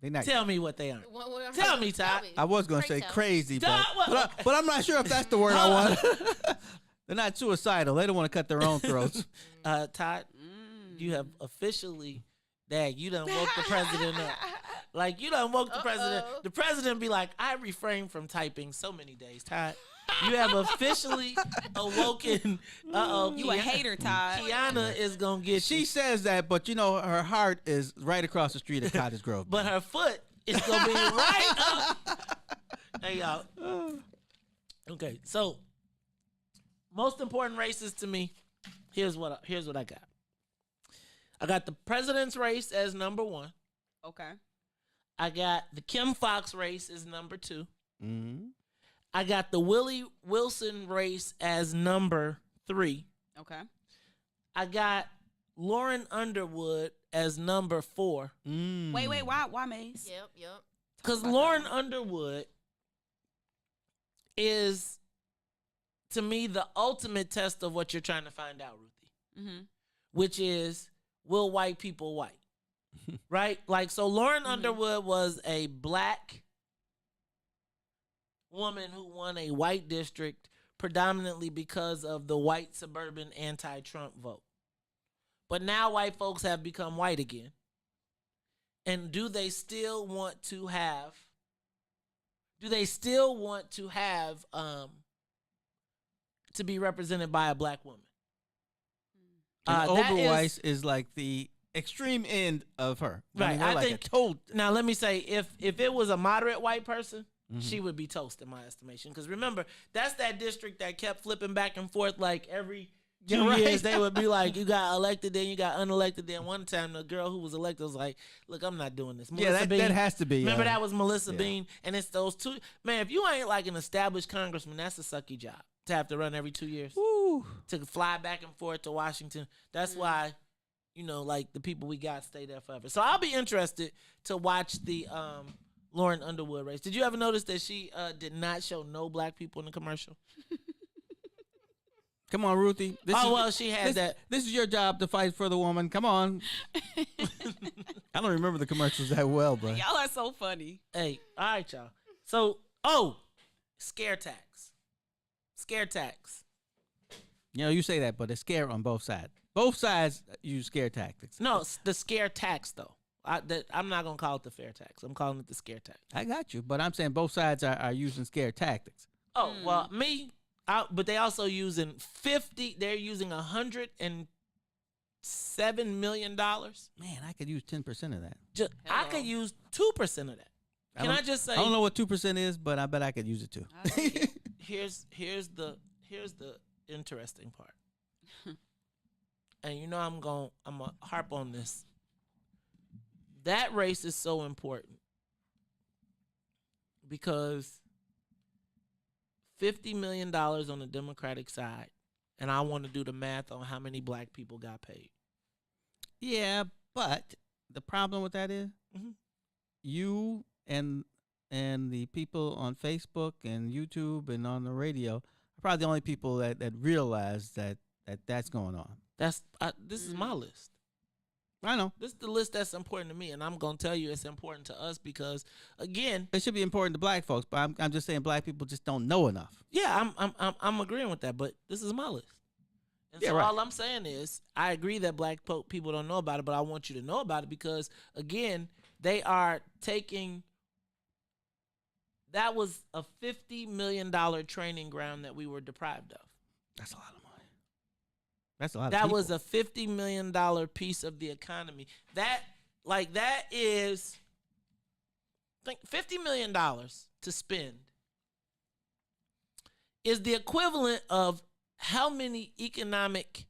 they're not. Tell me what they aren't. Tell me, Todd. I was going to say crazy, Todd, but I'm not sure if that's the word I want. They're not suicidal. They don't want to cut their own throats. Todd, you have officially, Dad, you done woke the president up. Like, you done woke the president. The president be like, I refrained from typing so many days, Todd. You have officially awoken. You a hater, Todd. Kiana is going to get She says that, but you know, her heart is right across the street at Cottage Grove. But her foot is going to be right up. Hey, y'all. Okay, so most important races to me, here's what I got. I got the president's race as number 1. Okay. I got the Kim Foxx race as number 2. Mm-hmm. I got the Willie Wilson race as number 3. Okay. I got Lauren Underwood as number 4. Wait, why Maze? Yep. Because Lauren Underwood is, to me, the ultimate test of what you're trying to find out, Ruthie. Mm-hmm. Which is, will white people white? Right? Like, so Lauren Underwood was a black woman who won a white district predominantly because of the white suburban anti-Trump vote. But now white folks have become white again. And do they still want to have to be represented by a black woman? Oberweis is like the extreme end of her. Right. I think now let me say, if it was a moderate white person, she would be toast in my estimation. Because remember, that's that district that kept flipping back and forth like every 2 years. They would be like, you got elected, then you got unelected. Then one time the girl who was elected was like, look, I'm not doing this. Melissa Bean, that has to be. Remember that was Melissa Bean? And it's those two. Man, if you ain't like an established congressman, that's a sucky job to have to run every 2 years. Woo. To fly back and forth to Washington. That's why, like the people we got stay there forever. So I'll be interested to watch the Lauren Underwood race. Did you ever notice that she did not show no black people in the commercial? Come on, Ruthie. She had that. This is your job to fight for the woman. Come on. I don't remember the commercials that well, bro. Y'all are so funny. Hey, all right, y'all. So, scare tax. Scare tax. You say that, but it's scare on both sides. Both sides use scare tactics. No, the scare tax, though. I'm not going to call it the fair tax. I'm calling it the scare tax. I got you, but I'm saying both sides are using scare tactics. Oh, well, but they also using they're using $107 million. Man, I could use 10% of that. I could use 2% of that. Can I just say? I don't know what 2% is, but I bet I could use it too. Here's the interesting part. And I'm gonna harp on this. That race is so important because $50 million on the Democratic side, and I want to do the math on how many black people got paid. Yeah, but the problem with that is you and the people on Facebook and YouTube and on the radio are probably the only people that realize that's going on. This is my list. I know. This is the list that's important to me, and I'm going to tell you it's important to us because, again... It should be important to black folks, but I'm just saying black people just don't know enough. Yeah, I'm agreeing with that, but this is my list. And so all I'm saying is I agree that black people don't know about it, but I want you to know about it because, again, they are taking That was a $50 million training ground that we were deprived of. That's a lot of money. That's a lot of That people. was a $50 million piece of the economy. That is $50 million to spend is the equivalent of how many economic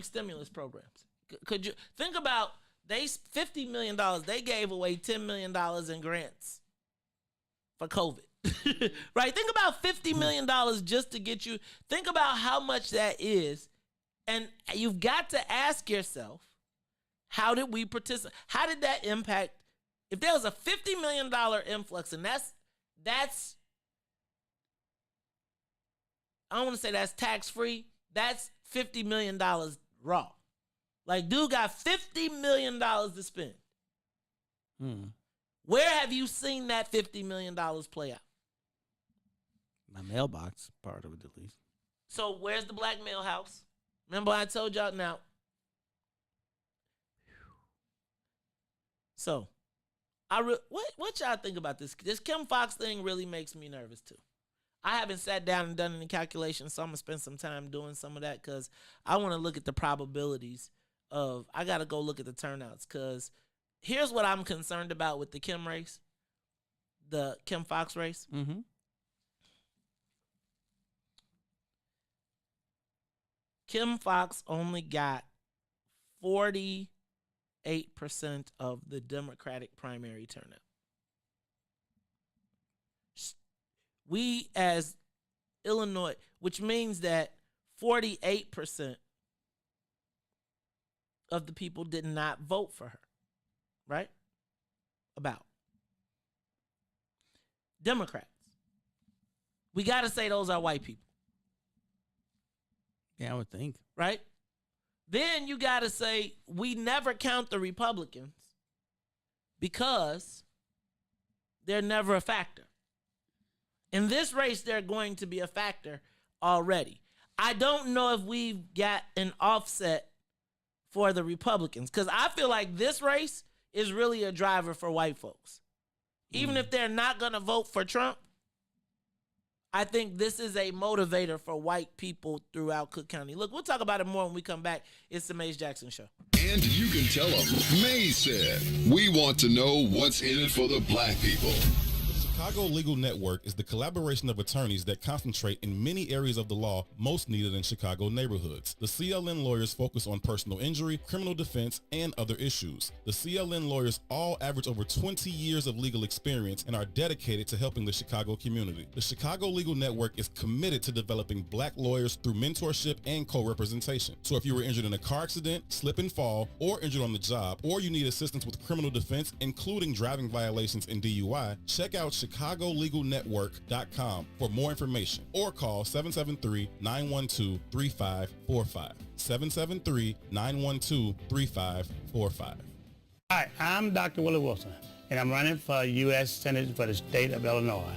stimulus programs. Could you think about $50 million, they gave away $10 million in grants for COVID. Right? Think about $50 million just to get you. Think about how much that is. And you've got to ask yourself, how did we participate? How did that impact? If there was a $50 million influx, and that's I don't want to say that's tax-free. That's $50 million raw. Like, dude got $50 million to spend. Where have you seen that $50 million play out? My mailbox, part of it at least. So where's the black mail house? Remember I told y'all now. So, what y'all think about this? This Kim Fox thing really makes me nervous too. I haven't sat down and done any calculations, so I'm going to spend some time doing some of that because I want to look at the probabilities of, I got to go look at the turnouts because here's what I'm concerned about with the Kim race, the Kim Fox race. Mm-hmm. Kim Fox only got 48% of the Democratic primary turnout. We as Illinois, which means that 48% of the people did not vote for her, right? About Democrats. We got to say those are white people. Yeah, I would think. Right? Then you got to say we never count the Republicans because they're never a factor. In this race, they're going to be a factor already. I don't know if we've got an offset for the Republicans because I feel like this race is really a driver for white folks. Even if they're not going to vote for Trump, I think this is a motivator for white people throughout Cook County. Look, we'll talk about it more when we come back. It's the Maze Jackson Show. And you can tell them, Maze said, we want to know what's in it for the black people. Chicago Legal Network is the collaboration of attorneys that concentrate in many areas of the law most needed in Chicago neighborhoods. The CLN lawyers focus on personal injury, criminal defense, and other issues. The CLN lawyers all average over 20 years of legal experience and are dedicated to helping the Chicago community. The Chicago Legal Network is committed to developing black lawyers through mentorship and co-representation. So if you were injured in a car accident, slip and fall, or injured on the job, or you need assistance with criminal defense, including driving violations and DUI, check out ChicagoLegalNetwork.com for more information or call 773-912-3545. 773-912-3545. Hi, I'm Dr. Willie Wilson, and I'm running for U.S. Senate for the state of Illinois.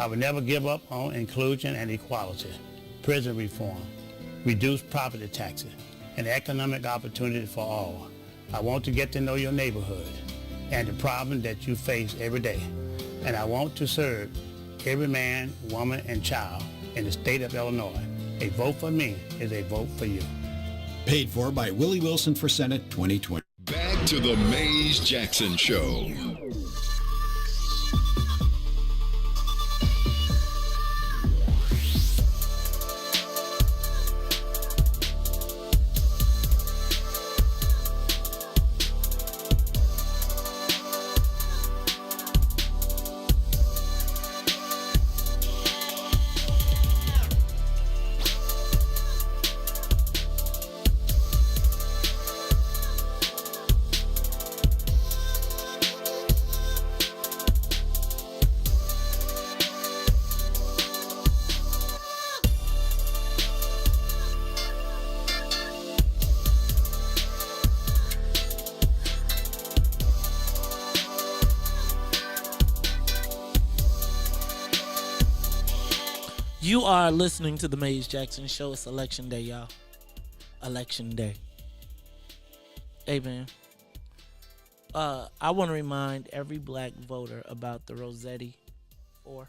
I will never give up on inclusion and equality, prison reform, reduced property taxes, and economic opportunity for all. I want to get to know your neighborhood and the problem that you face every day. And I want to serve every man, woman, and child in the state of Illinois. A vote for me is a vote for you. Paid for by Willie Wilson for Senate 2020. Back to the Maze Jackson Show. You are listening to the Maze Jackson Show. It's election day, y'all. Election day. Hey, man. I want to remind every black voter about the Rossetti 4.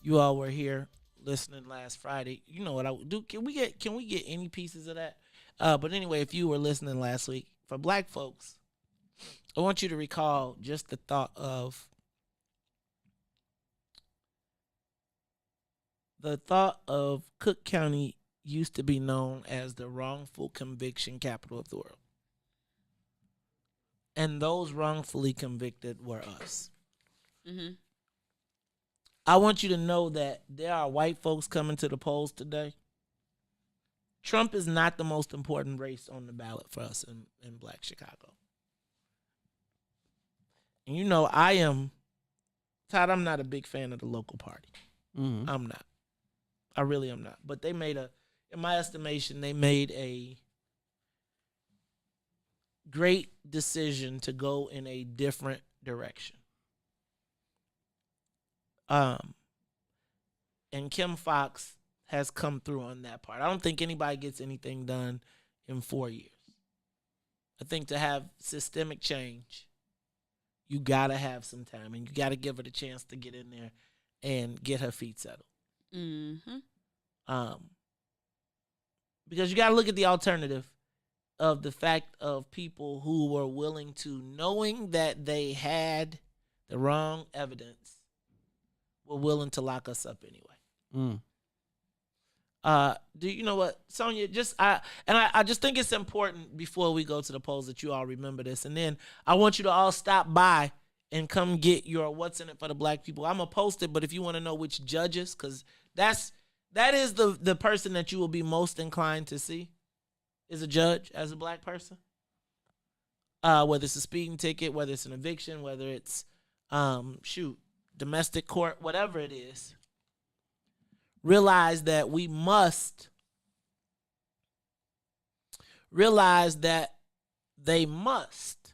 You all were here listening last Friday. You know what I would do? Can we get any pieces of that? But anyway, if you were listening last week, for black folks, I want you to recall just the thought of Cook County used to be known as the wrongful conviction capital of the world. And those wrongfully convicted were us. Mm-hmm. I want you to know that there are white folks coming to the polls today. Trump is not the most important race on the ballot for us in black Chicago. And you know, Todd, I'm not a big fan of the local party. Mm-hmm. I'm not. I really am not. But they made in my estimation, they made a great decision to go in a different direction. And Kim Foxx has come through on that part. I don't think anybody gets anything done in 4 years. I think to have systemic change, you got to have some time, and you got to give her the chance to get in there and get her feet settled. Mm-hmm. Because you got to look at the alternative of the fact of people who were willing to, knowing that they had the wrong evidence, were willing to lock us up anyway. Do you know what, Sonia? I just think it's important before we go to the polls that you all remember this, and then I want you to all stop by and come get your what's in it for the black people. I'm gonna post it, but if you want to know which judges, because that is the person that you will be most inclined to see is a judge as a black person. Whether it's a speeding ticket, whether it's an eviction, whether it's domestic court, whatever it is. Realize that we must realize that they must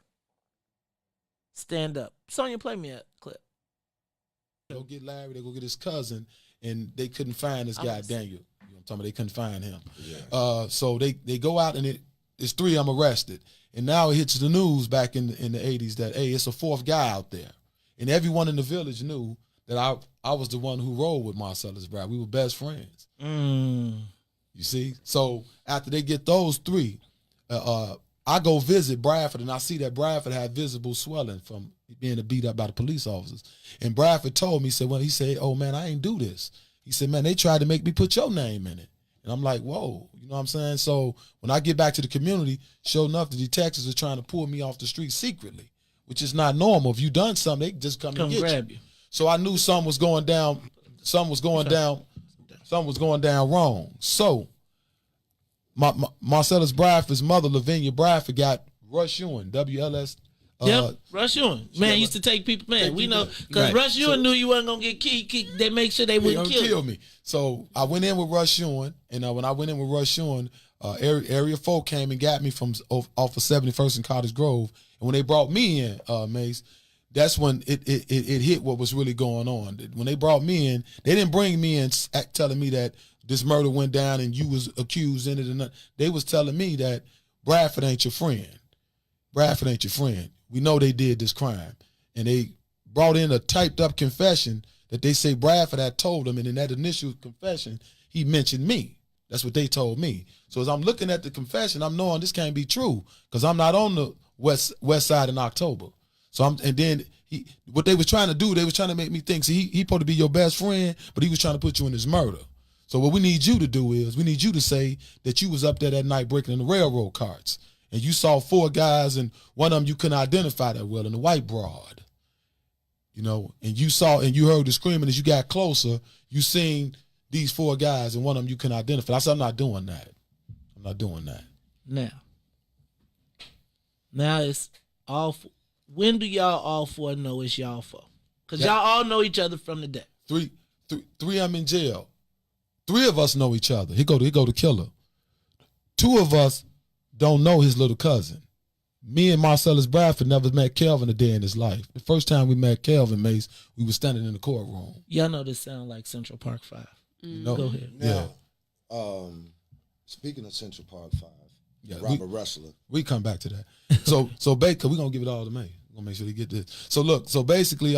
stand up. Sonia, play me a clip. Go get Larry, they go get his cousin, and they couldn't find this guy, Daniel. You know what I'm talking about? They couldn't find him. Yeah. So they go out, and it's 3 of them arrested. And now it hits the news back in the 80s that, hey, it's a 4th guy out there. And everyone in the village knew that I was the one who rolled with Marcellus Bradford. We were best friends. You see? So after they get those 3, I go visit Bradford, and I see that Bradford had visible swelling from being beat up by the police officers. And Bradford told me, he said, oh, man, I ain't do this. He said, man, they tried to make me put your name in it. And I'm like, whoa, you know what I'm saying? So when I get back to the community, sure enough, the detectives are trying to pull me off the street secretly, which is not normal. If you done something, they just come and get grab you. So I knew something was going down. Something was going down wrong. So Marcellus Bradford's mother, Lavinia Bradford, got Rush Ewing, WLS. Rush Ewing. Man, used to take people. Man, we know because Rush Ewing knew you wasn't gonna get killed. They make sure they wouldn't kill me. So I went in with Rush Ewing, and when I went in with Rush Ewing, Area 4 came and got me from off of 71st and Cottage Grove. And when they brought me in, Mace, that's when it hit what was really going on. When they brought me in, they didn't bring me in telling me that this murder went down and you was accused in it. And they was telling me that Bradford ain't your friend. Bradford ain't your friend. We know they did this crime. And they brought in a typed up confession that they say Bradford had told them. And in that initial confession, he mentioned me. That's what they told me. So as I'm looking at the confession, I'm knowing this can't be true because I'm not on the west side in October. So what they was trying to do, they was trying to make me think, see, he supposed to be your best friend, but he was trying to put you in this murder. So what we need you to do is we need you to say that you was up there that night breaking in the railroad carts and you saw 4 guys and one of them you couldn't identify that well in the white broad. You know, and you saw and you heard the screaming as you got closer, you seen these 4 guys and one of them you couldn't identify. I said, I'm not doing that. I'm not doing that. Now it's all. When do y'all all 4 know it's y'all 4? Because y'all all know each other from the day. 3 of them in jail. 3 of us know each other. He go to killer. 2 of us don't know his little cousin. Me and Marcellus Bradford never met Kelvin a day in his life. The first time we met Kelvin, Mace, we were standing in the courtroom. Y'all know this sound like Central Park 5. You know? Go ahead. Yeah. Speaking of Central Park 5. Yeah, Robert Rustler. We come back to that. So Baker, we're gonna give it all to May. We're gonna make sure they get this. So look, so basically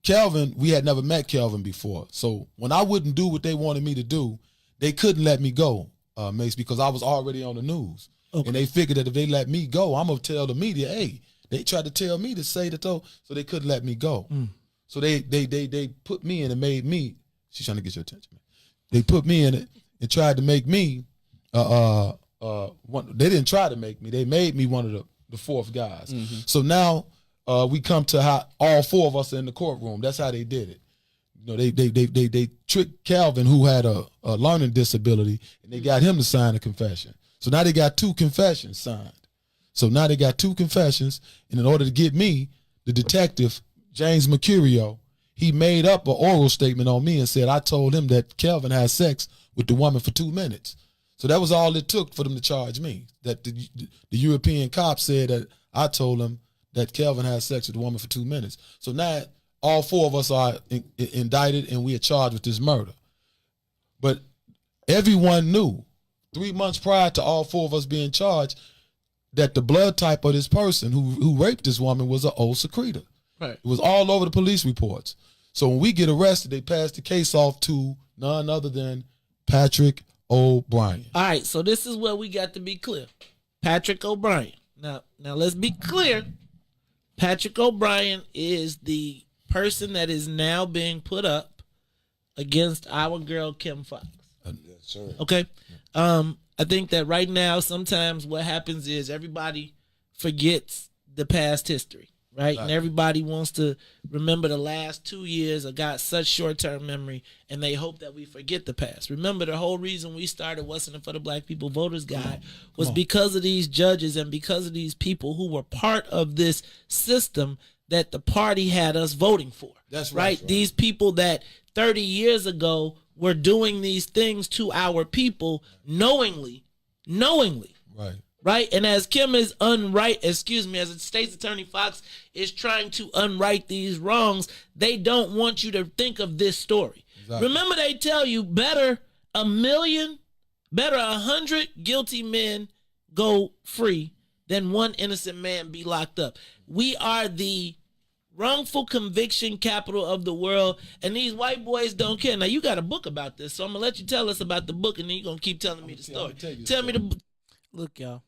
Kelvin, we had never met Kelvin before. So when I wouldn't do what they wanted me to do, they couldn't let me go, Mace, because I was already on the news. Okay. And they figured that if they let me go, I'm gonna tell the media, hey, they tried to tell me to say that though, so they couldn't let me go. So they put me in and made me. She's trying to get your attention, man. They put me in it and tried to make me. They didn't try to make me. They made me one of the fourth guys. Mm-hmm. So now we come to how all four of us are in the courtroom. That's how they did it. You know, they tricked Calvin, who had a learning disability, and they got him to sign a confession. So now they got 2 confessions signed. So now they got 2 confessions, and in order to get me, the detective, James Mercurio, he made up an oral statement on me and said I told him that Kelvin had sex with the woman for 2 minutes. So that was all it took for them to charge me. That the European cop said that I told him that Kelvin had sex with the woman for 2 minutes. So now all 4 of us are indicted and we are charged with this murder. But everyone knew 3 months prior to all 4 of us being charged that the blood type of this person who raped this woman was an O secretor. Right. It was all over the police reports. So when we get arrested, they pass the case off to none other than Patrick O'Brien. All right, so this is where we got to be clear. Patrick O'Brien. Now let's be clear. Patrick O'Brien is the person that is now being put up against our girl Kim Fox. Yes, sir. Okay. I think that right now sometimes what happens is everybody forgets the past history. Right? And everybody wants to remember the last 2 years or got such short-term memory, and they hope that we forget the past. Remember, the whole reason we started What's in it for the Black People Voters Guide was because of these judges and because of these people who were part of this system that the party had us voting for. That's right. These people that 30 years ago were doing these things to our people knowingly. Right. Right, and as Kim is as the state's attorney Fox is trying to unright these wrongs, they don't want you to think of this story. Exactly. Remember, they tell you better 100 guilty men go free than 1 innocent man be locked up. We are the wrongful conviction capital of the world, and these white boys don't care. Now, you got a book about this, so I'm gonna let you tell us about the book, and then you're gonna keep telling me the story. Tell me the look, y'all.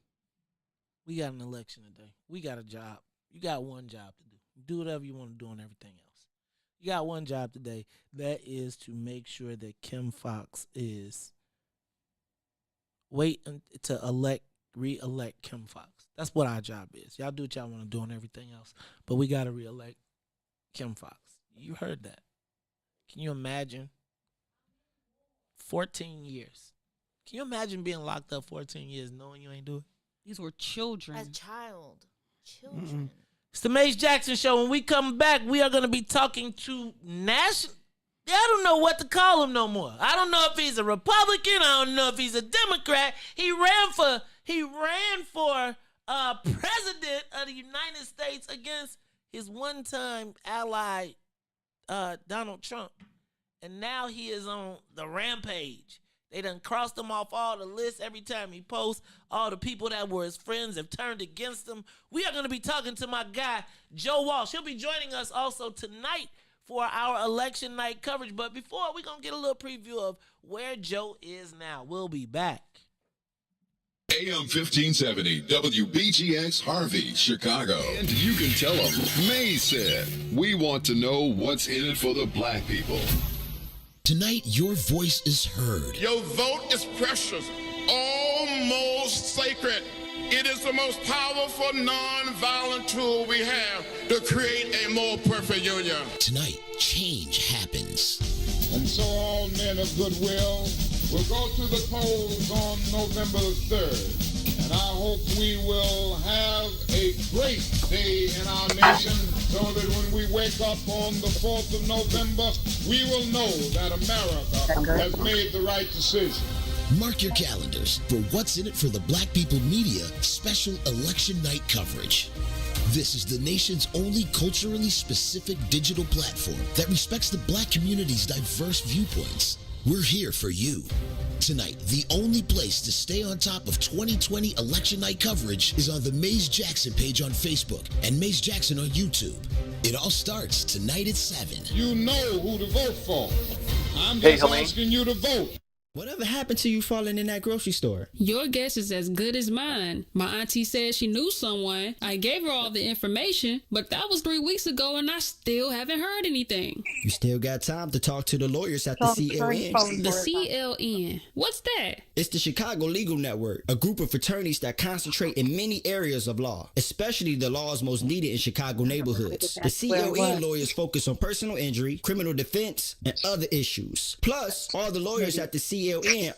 We got an election today. We got a job. You got one job to do. Do whatever you want to do on everything else. You got one job today. That is to make sure that Kim Fox is to re-elect Kim Fox. That's what our job is. Y'all do what y'all want to do on everything else. But we got to re-elect Kim Fox. You heard that. Can you imagine 14 years? Can you imagine being locked up 14 years knowing you ain't do it? These were children. As children. It's the Mace Jackson Show. When we come back, we are going to be talking to national. I don't know what to call him no more. I don't know if he's a Republican. I don't know if he's a Democrat. He ran for president of the United States against his one-time ally, Donald Trump. And now he is on the rampage. They done crossed him off all the lists every time he posts. All the people that were his friends have turned against him. We are going to be talking to my guy, Joe Walsh. He'll be joining us also tonight for our election night coverage. But before, we're going to get a little preview of where Joe is now. We'll be back. AM 1570, WBGX Harvey, Chicago. And you can tell them, May said, we want to know what's in it for the black people. Tonight, your voice is heard. Your vote is precious, almost sacred. It is the most powerful non-violent tool we have to create a more perfect union. Tonight, change happens. And so all men of goodwill will go to the polls on November the 3rd. And I hope we will have a great day in our nation so that when we wake up on the 4th of November, we will know that America has made the right decision. Mark your calendars for What's in it for the Black People Media special election night coverage. This is the nation's only culturally specific digital platform that respects the black community's diverse viewpoints. We're here for you. Tonight, the only place to stay on top of 2020 election night coverage is on the Maze Jackson page on Facebook and Maze Jackson on YouTube. It all starts tonight at 7. You know who to vote for. I'm just asking you to vote. Whatever happened to you falling in that grocery store? Your guess is as good as mine. My auntie said she knew someone. I gave her all the information, but that was 3 weeks ago and I still haven't heard anything. You still got time to talk to the lawyers at the CLN. The CLN? What's that? It's the Chicago Legal Network, a group of fraternities that concentrate in many areas of law, especially the laws most needed in Chicago neighborhoods. The CLN lawyers focus on personal injury, criminal defense, and other issues. Plus, all the lawyers at the CLN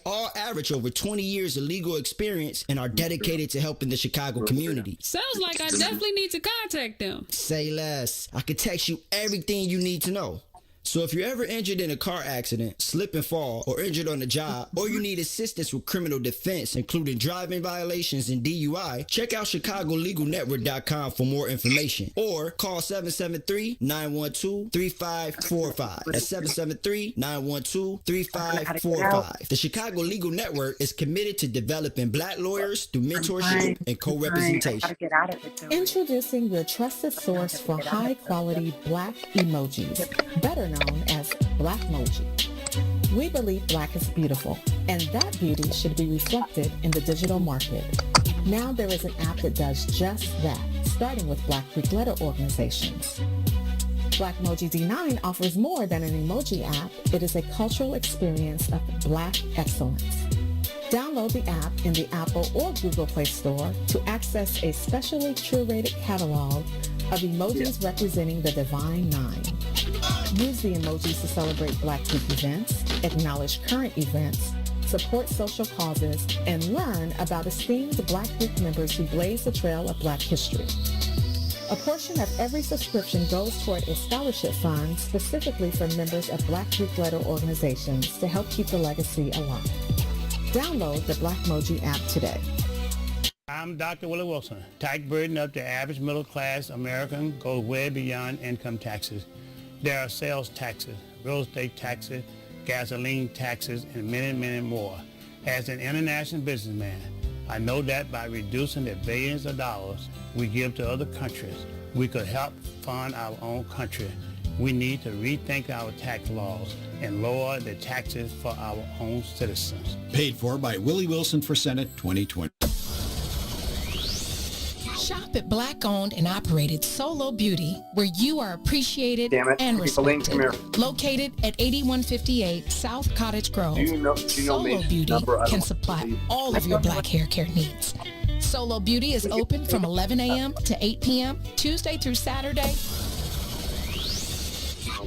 all average over 20 years of legal experience and are dedicated to helping the Chicago community. Sounds like I definitely need to contact them. Say less. I can text you everything you need to know. So if you're ever injured in a car accident, slip and fall, or injured on the job, or you need assistance with criminal defense, including driving violations and DUI, check out ChicagoLegalNetwork.com for more information. Or call 773-912-3545. That's 773-912-3545. The Chicago Legal Network is committed to developing Black lawyers through mentorship and co-representation. Introducing your trusted source for high-quality Black emojis, better known as Blackmoji. We believe Black is beautiful, and that beauty should be reflected in the digital market. Now there is an app that does just that, starting with Black Greek letter organizations. Blackmoji D9 offers more than an emoji app. It is a cultural experience of Black excellence. Download the app in the Apple or Google Play Store to access a specially curated catalog of emojis representing the Divine Nine. Use the emojis to celebrate Black Greek events, acknowledge current events, support social causes, and learn about esteemed Black Greek members who blaze the trail of Black history. A portion of every subscription goes toward a scholarship fund specifically for members of Black Greek letter organizations to help keep the legacy alive. Download the Blackmoji app today. I'm Dr. Willie Wilson. Tax burden of the average middle-class American goes way beyond income taxes. There are sales taxes, real estate taxes, gasoline taxes, and many, many more. As an international businessman, I know that by reducing the billions of dollars we give to other countries, we could help fund our own country. We need to rethink our tax laws and lower the taxes for our own citizens. Paid for by Willie Wilson for Senate 2020. Shop at Black-owned and operated Solo Beauty, where you are appreciated and respected. Located at 8158 South Cottage Grove, Solo Beauty can supply all of your Black hair care needs. Solo Beauty is open from 11 a.m. to 8 p.m., Tuesday through Saturday.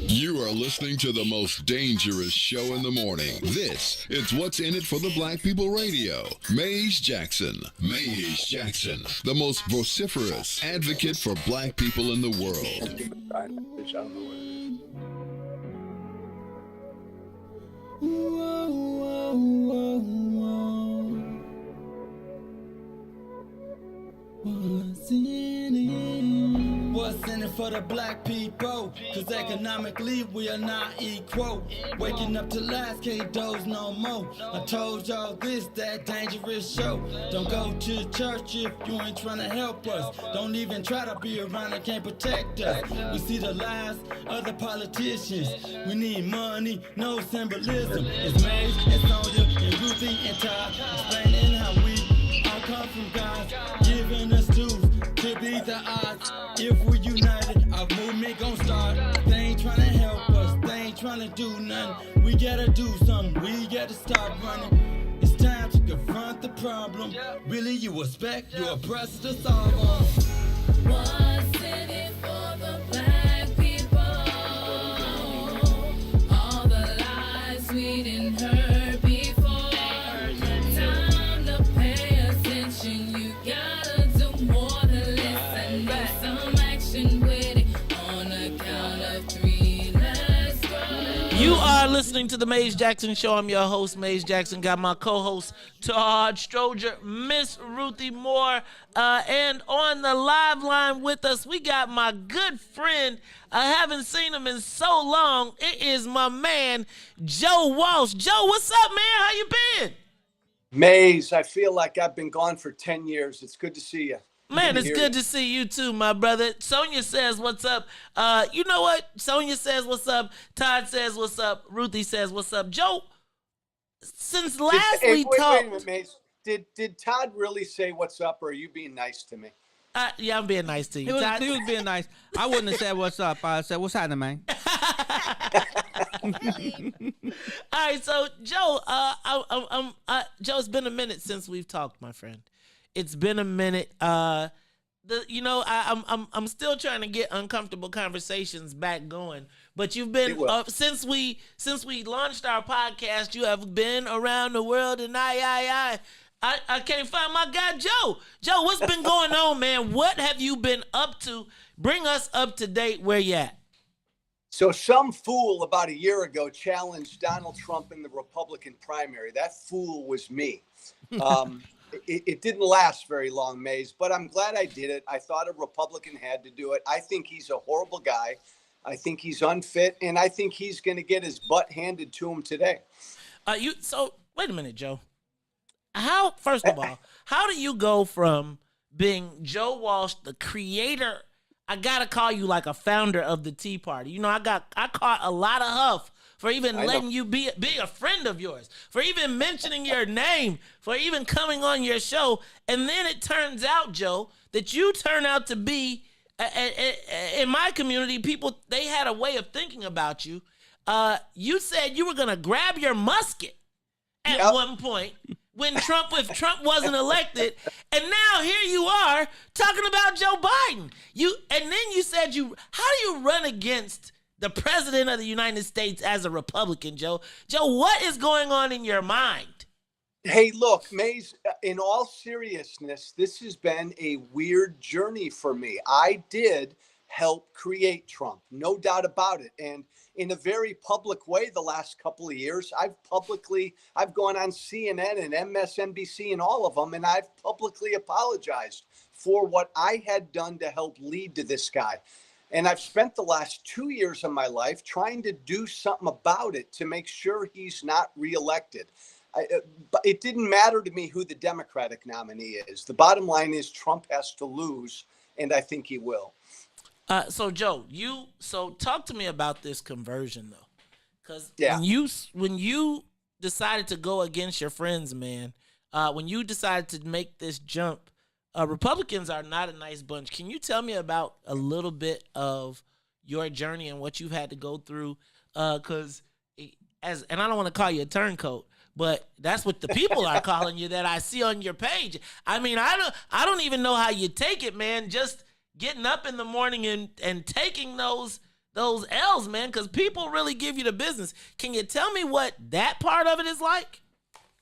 You are listening to the most dangerous show in the morning. This is What's in It for the Black People Radio. Maze Jackson. Maze Jackson, the most vociferous advocate for Black people in the world. What's in it? What's in it for the Black people? Cause economically we are not equal. Waking up to lies, can't doze no more. I told y'all this, that dangerous show. Don't go to church if you ain't trying to help us. Don't even try to be around and can't protect us. We see the lies of the politicians. We need money, no symbolism. It's Maze and Sonia and Ruthie and Todd explaining how we all come from God, giving us tools to beat the odds. If we're united, our movement gon' start. They ain't tryna help us, they ain't tryna do nothing. We gotta do something, we gotta stop running. It's time to confront the problem. Really, you expect your oppressor to solve them. What's in it for the Black people? All the lies we didn't heard before. Time to pay attention, you gotta do more than listen. Need some action with it on the count of 3. Let's go. You You are listening to the Maze Jackson Show. I'm your host, Maze Jackson. Got my co-host, Todd, Stroger, Miss Ruthie Moore. And on the live line with us, we got my good friend. I haven't seen him in so long. It is my man, Joe Walsh. Joe, what's up, man? How you been? Maze, I feel like I've been gone for 10 years. It's good to see you. Man, it's good to see you too, my brother. Sonia says, what's up? You know what? Sonia says, what's up? Todd says, what's up? Ruthie says, what's up? Joe, since last we talked. Wait a minute, Maze. Did Todd really say what's up, or are you being nice to me? Yeah, I'm being nice to you. He was being nice. I wouldn't have said what's up. I said, what's happening, man? All right, so Joe, Joe, it's been a minute since we've talked, my friend. It's been a minute. I'm still trying to get uncomfortable conversations back going. But you've been since we launched our podcast. You have been around the world, and I can't find my guy Joe. Joe, what's been going on, man? What have you been up to? Bring us up to date. Where you at? So some fool about a year ago challenged Donald Trump in the Republican primary. That fool was me. It didn't last very long, Maze, but I'm glad I did it. I thought a Republican had to do it. I think he's a horrible guy. I think he's unfit, and I think he's going to get his butt handed to him today. So wait a minute, Joe. First of all, how do you go from being Joe Walsh, the creator? I gotta call you like a founder of the Tea Party. You know, I caught a lot of huff for even letting you be a friend of yours, for even mentioning your name, for even coming on your show. And then it turns out, Joe, that you turn out to be, in my community, people, they had a way of thinking about you. You said you were going to grab your musket at one point if Trump wasn't elected. And now here you are talking about Joe Biden. And then you said how do you run against the president of the United States as a Republican, Joe? Joe, what is going on in your mind? Hey, look, Maze, in all seriousness, this has been a weird journey for me. I did help create Trump, no doubt about it. And in a very public way the last couple of years, I've gone on CNN and MSNBC and all of them, and I've publicly apologized for what I had done to help lead to this guy. And I've spent the last 2 years of my life trying to do something about it to make sure he's not reelected. But it didn't matter to me who the Democratic nominee is. The bottom line is Trump has to lose, and I think he will. So Joe, talk to me about this conversion though, because when you decided to go against your friends, man, when you decided to make this jump. Republicans are not a nice bunch. Can you tell me about a little bit of your journey and what you've had to go through? And I don't want to call you a turncoat, but that's what the people are calling you that I see on your page. I mean, I don't even know how you take it, man. Just getting up in the morning and taking those L's, man, because people really give you the business. Can you tell me what that part of it is like?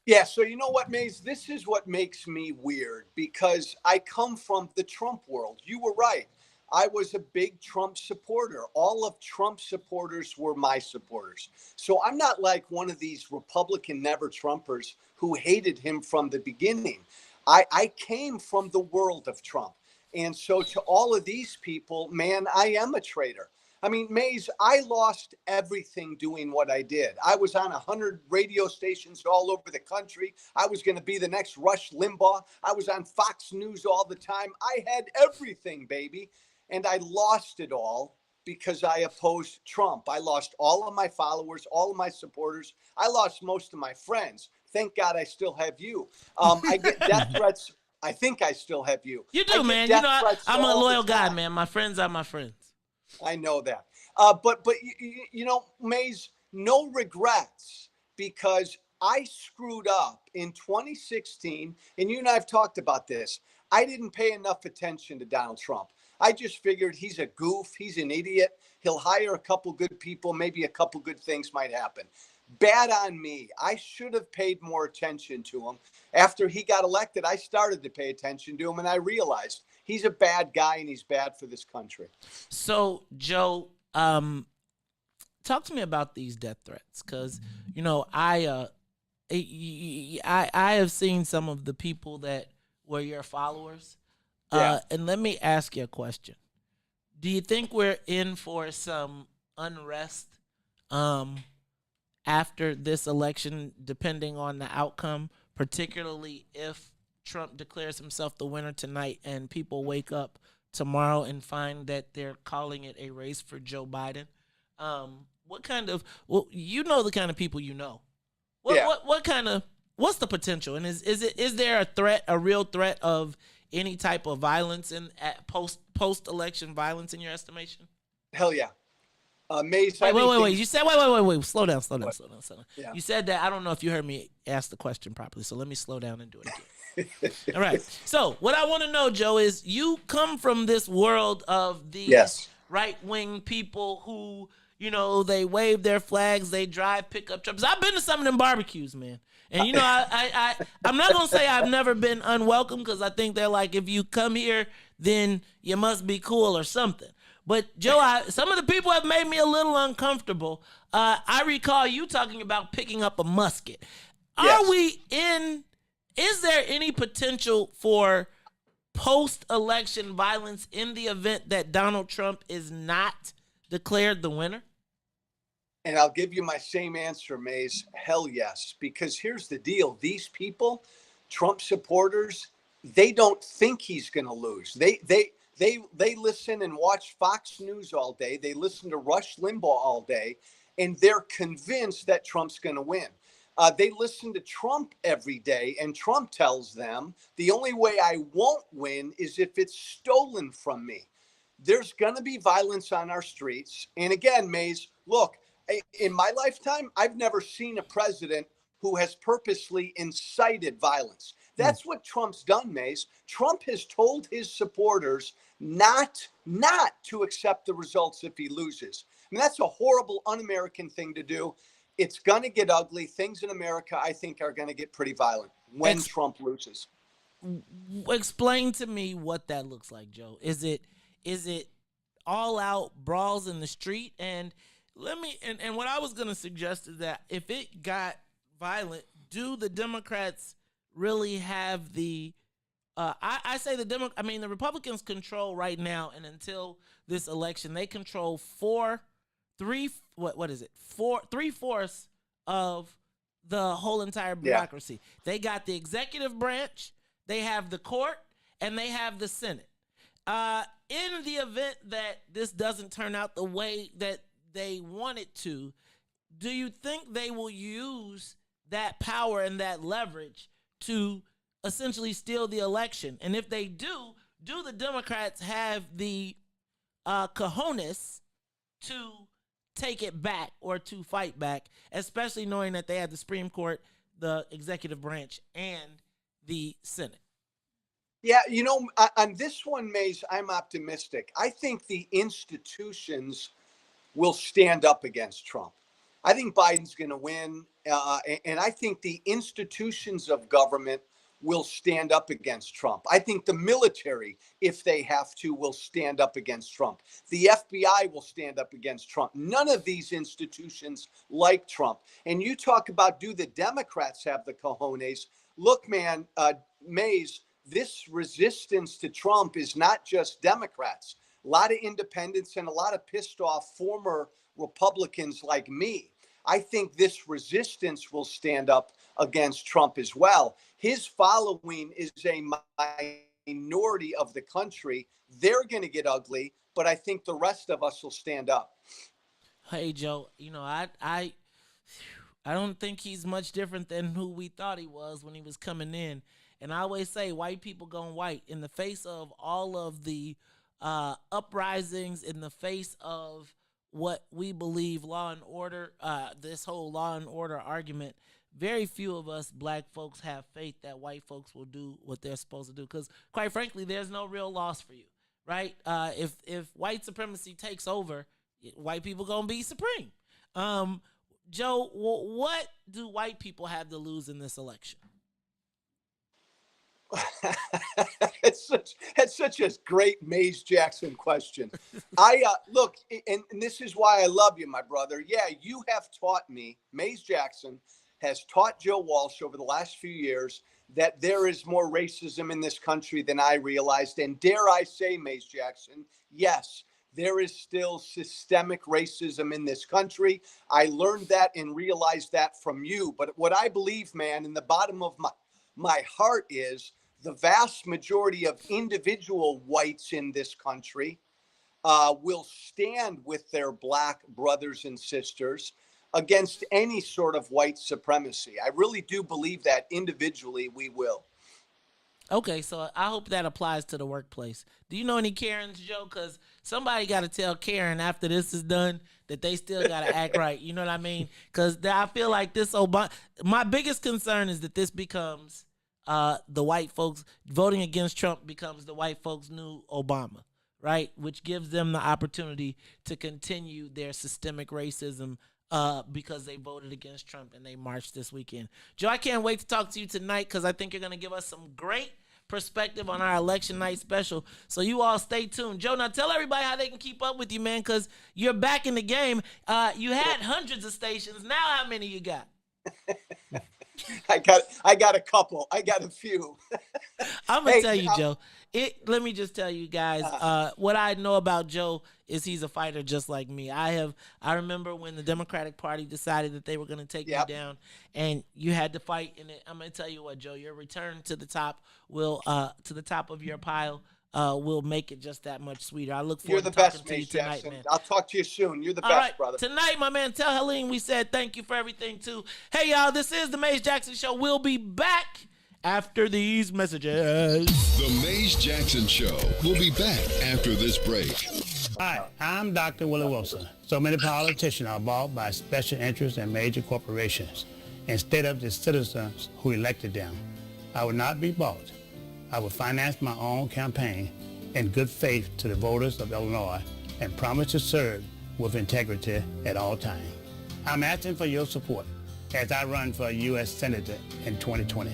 Yeah, so you know what, Maze? This is what makes me weird because I come from the Trump world. You were right. I was a big Trump supporter. All of Trump's supporters were my supporters. So I'm not like one of these Republican never-Trumpers who hated him from the beginning. I came from the world of Trump. And so to all of these people, man, I am a traitor. I mean, Maze, I lost everything doing what I did. I was on 100 radio stations all over the country. I was going to be the next Rush Limbaugh. I was on Fox News all the time. I had everything, baby. And I lost it all because I opposed Trump. I lost all of my followers, all of my supporters. I lost most of my friends. Thank God I still have you. I get death threats. I think I still have you. You do, man. You know, I'm a loyal guy, man. My friends are my friends. I know that. But you know, Maze, no regrets because I screwed up in 2016. And you and I have talked about this. I didn't pay enough attention to Donald Trump. I just figured he's a goof. He's an idiot. He'll hire a couple good people. Maybe a couple good things might happen. Bad on me. I should have paid more attention to him. After he got elected, I started to pay attention to him, and I realized he's a bad guy and he's bad for this country. So, Joe, talk to me about these death threats, because I have seen some of the people that were your followers. And let me ask you a question. Do you think we're in for some unrest after this election, depending on the outcome, particularly if Trump declares himself the winner tonight and people wake up tomorrow and find that they're calling it a race for Joe Biden? What kind of, the kind of people you know. What's the potential? And is there a threat, a real threat of any type of violence post-election violence in your estimation? Hell yeah. Mace, wait. You said, wait. Slow down. Yeah. You said that. I don't know if you heard me ask the question properly, so let me slow down and do it again. All right. So what I want to know, Joe, is you come from this world of these right-wing people who, they wave their flags, they drive pickup trucks. I've been to some of them barbecues, man. And, I'm not going to say I've never been unwelcome, because I think they're like, if you come here, then you must be cool or something. But, Joe, some of the people have made me a little uncomfortable. I recall you talking about picking up a musket. Is there any potential for post-election violence in the event that Donald Trump is not declared the winner? And I'll give you my same answer, Maze. Hell yes. Because here's the deal. These people, Trump supporters, they don't think he's going to lose. They listen and watch Fox News all day. They listen to Rush Limbaugh all day, and they're convinced that Trump's going to win. They listen to Trump every day, and Trump tells them the only way I won't win is if it's stolen from me. There's going to be violence on our streets. And again, Maze, look, in my lifetime, I've never seen a president who has purposely incited violence. That's what Trump's done, Maze. Trump has told his supporters not to accept the results if he loses. I mean, that's a horrible, un-American thing to do. It's going to get ugly. Things in America, I think, are going to get pretty violent when Trump loses. Explain to me what that looks like, Joe. Is it all out brawls in the street? And and what I was going to suggest is that if it got violent, do the Democrats really have the the Republicans control right now, and until this election, they control three-fourths of the whole entire bureaucracy. Yeah. They got the executive branch, they have the court, and they have the Senate. In the event that this doesn't turn out the way that they want it to, do you think they will use that power and that leverage to essentially steal the election? And if they do the Democrats have the cojones to take it back or to fight back, especially knowing that they have the Supreme Court, the executive branch, and the Senate? Yeah, on this one, Maze, I'm optimistic. I think the institutions will stand up against Trump. I think Biden's going to win, and I think the institutions of government will stand up against Trump. I think the military, if they have to, will stand up against Trump. The FBI will stand up against Trump. None of these institutions like Trump. And you talk about, do the Democrats have the cojones? Look, man, Maze, this resistance to Trump is not just Democrats. A lot of independents and a lot of pissed off former Republicans like me. I think this resistance will stand up against Trump as well. His following is a minority of the country. They're going to get ugly, but I think the rest of us will stand up. Hey, Joe, I don't think he's much different than who we thought he was when he was coming in. And I always say white people going white in the face of all of the uprisings, in the face of what we believe law and order, this whole law and order argument. Very few of us black folks have faith that white folks will do what they're supposed to do, because quite frankly, there's no real loss for you, right? If white supremacy takes over, white people gonna be supreme. Joe, what do white people have to lose in this election? It's such a great Mays Jackson question. Look, and this is why I love you, my brother. Yeah, you have taught me, Mays Jackson has taught Joe Walsh over the last few years that there is more racism in this country than I realized. And dare I say, Mays Jackson, yes, there is still systemic racism in this country. I learned that and realized that from you. But what I believe, man, in the bottom of my heart is the vast majority of individual whites in this country will stand with their black brothers and sisters against any sort of white supremacy. I really do believe that individually we will. Okay, so I hope that applies to the workplace. Do you know any Karens, Joe? Because somebody got to tell Karen after this is done that they still got to act right. You know what I mean? Because I feel like this Obama. My biggest concern is that this becomes the white folks voting against Trump becomes the white folks' new Obama, right? Which gives them the opportunity to continue their systemic racism because they voted against Trump and they marched this weekend. Joe, I can't wait to talk to you tonight because I think you're going to give us some great perspective on our election night special. So you all stay tuned. Joe, now tell everybody how they can keep up with you, man, because you're back in the game. You had hundreds of stations. Now how many you got? I got a couple. I got a few. I'm going to tell you, Joe. Let me just tell you guys, what I know about Joe is he's a fighter just like me. I remember when the Democratic Party decided that they were going to take you down and you had to fight in it. I'm going to tell you what, Joe, your return to the top to the top of your pile will make it just that much sweeter. I look forward to talking to you tonight, man. I'll talk to you soon. You're the best, brother. Tonight, my man, tell Helene we said thank you for everything, too. Hey, y'all, this is the Mays Jackson Show. We'll be back after these messages. The Mays Jackson Show. We'll be back after this break. Hi, I'm Dr. Willie Wilson. So many politicians are bought by special interests and major corporations instead of the citizens who elected them. I would not be bought. I would finance my own campaign in good faith to the voters of Illinois and promise to serve with integrity at all times. I'm asking for your support as I run for U.S. Senator in 2020.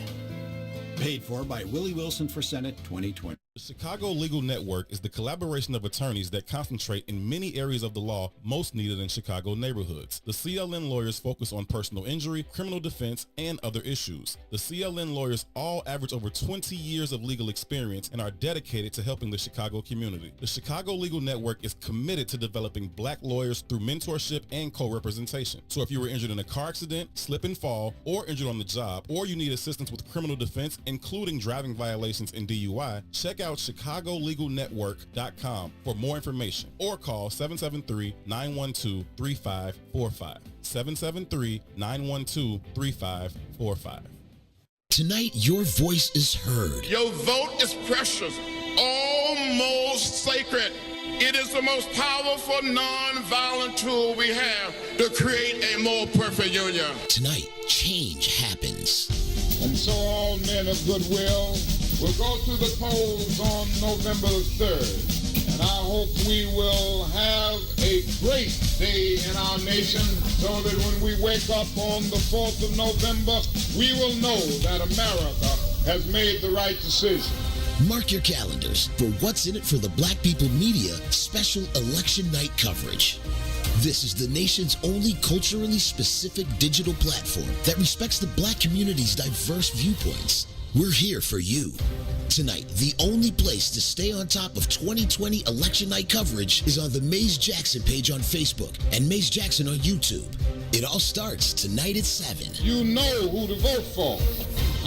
Paid for by Willie Wilson for Senate 2020. The Chicago Legal Network is the collaboration of attorneys that concentrate in many areas of the law most needed in Chicago neighborhoods. The CLN lawyers focus on personal injury, criminal defense, and other issues. The CLN lawyers all average over 20 years of legal experience and are dedicated to helping the Chicago community. The Chicago Legal Network is committed to developing black lawyers through mentorship and co-representation. So if you were injured in a car accident, slip and fall, or injured on the job, or you need assistance with criminal defense, including driving violations and DUI, check out chicagolegalnetwork.com for more information or call 773-912-3545. 773-912-3545. Tonight, your voice is heard. Your vote is precious, almost sacred. It is the most powerful non-violent tool we have to create a more perfect union. Tonight, change happens. And so all men of goodwill will go to the polls on November 3rd. And I hope we will have a great day in our nation so that when we wake up on the 4th of November, we will know that America has made the right decision. Mark your calendars for What's in It for the Black People Media special election night coverage. This is the nation's only culturally specific digital platform that respects the black community's diverse viewpoints. We're here for you. Tonight, the only place to stay on top of 2020 election night coverage is on the Mays Jackson page on Facebook and Mays Jackson on YouTube. It all starts tonight at 7. You know who to vote for.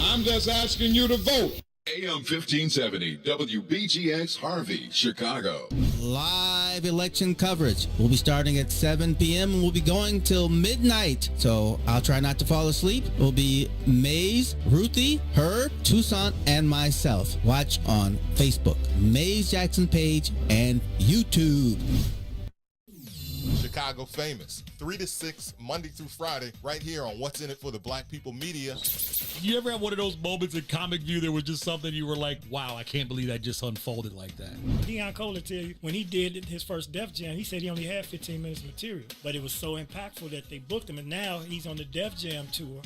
I'm just asking you to vote. AM 1570, WBGX Harvey, Chicago. Live election coverage. We'll be starting at 7 p.m. and we'll be going till midnight. So I'll try not to fall asleep. It'll be Mays, Ruthie, her, Toussaint, and myself. Watch on Facebook, Mays Jackson page, and YouTube. Chicago Famous, 3 to 6, Monday through Friday, right here on What's in It for the Black People Media. You ever have one of those moments in Comic View that was just something you were like, wow, I can't believe that just unfolded like that? Deion Cole will tell you, when he did his first Def Jam, he said he only had 15 minutes of material, but it was so impactful that they booked him, and now he's on the Def Jam tour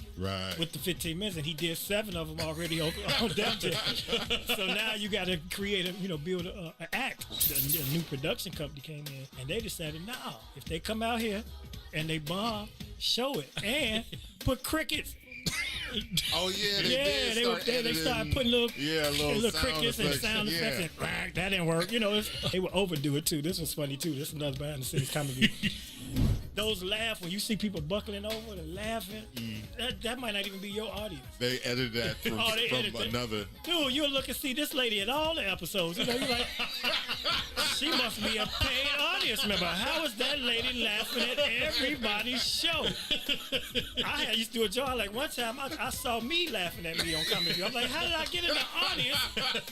with the 15 minutes, and he did 7 of them already on Def Jam. So now you got to create build an act. A new production company came in, and they decided, no, if they come out here and they bomb, show it, and put crickets. Oh yeah, they started putting little crickets and sound effects, and that didn't work. They would overdo it too. This was funny too. This is another behind the scenes comedy. Those laugh when you see people buckling over and laughing. That might not even be your audience. They edited that from another. Dude, you'll look and see this lady at all the episodes. You're like, she must be a paid audience member. How is that lady laughing at everybody's show? I used to do a job like one time. I saw me laughing at me on Comedy View. I'm like, how did I get in the audience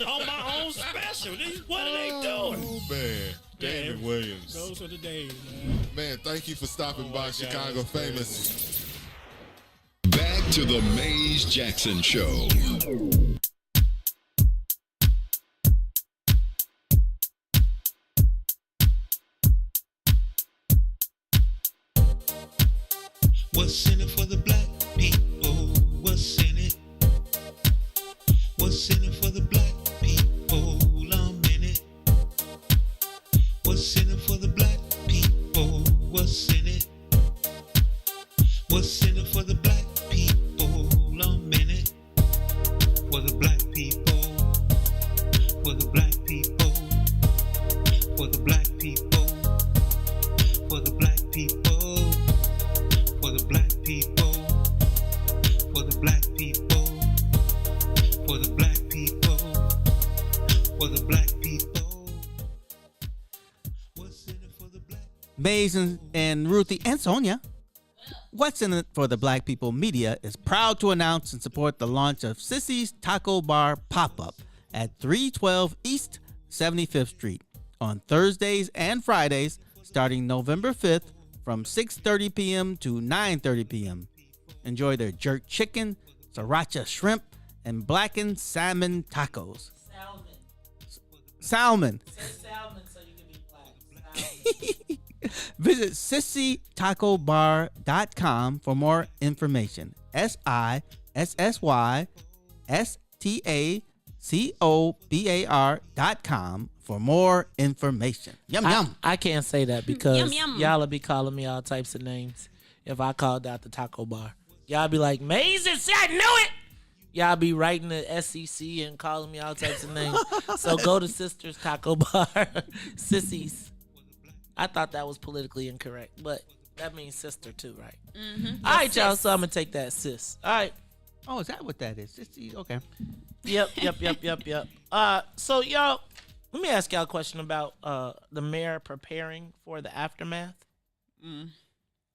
on my own special? What are they doing? Oh man. David Williams. Those are the days, man. Man, thank you for stopping by Chicago Famous. Back to the Maze Jackson Show. What's in it for the black people? What's in it? What's in it for the black people? I'm in it. What's in it for the black people? What's in it? What's in it for the black people? I'm in it. For the black people. For the black people. For the black people. For the black people. For the black people. For the black people. For the black people. For the black people. Maze and Ruthie and Sonia. What's in it for the Black People Media is proud to announce and support the launch of Sissy's Taco Bar Pop-Up at 312 East 75th Street on Thursdays and Fridays starting November 5th from 6:30 p.m. to 9:30 p.m. Enjoy their jerk chicken, sriracha shrimp, and blackened salmon tacos. Salmon. Say salmon so you can be black. Visit sissytacobar.com for more information. SISSYSTACOBAR.com for more information. Yum, yum. I can't say that because Yum, yum. y'all will be calling me all types of names if I called out the taco bar. Y'all be like, Mason, see, I knew it. Y'all be writing the SEC and calling me all types of names. So go to Sisters Taco Bar. Sissies. I thought that was politically incorrect, but that means sister too, right? Mm-hmm. All right, y'all. So I'm going to take that, sis. All right. Oh, is that what that is? Sissy, okay. Yep. So, y'all, let me ask y'all a question about the mayor preparing for the aftermath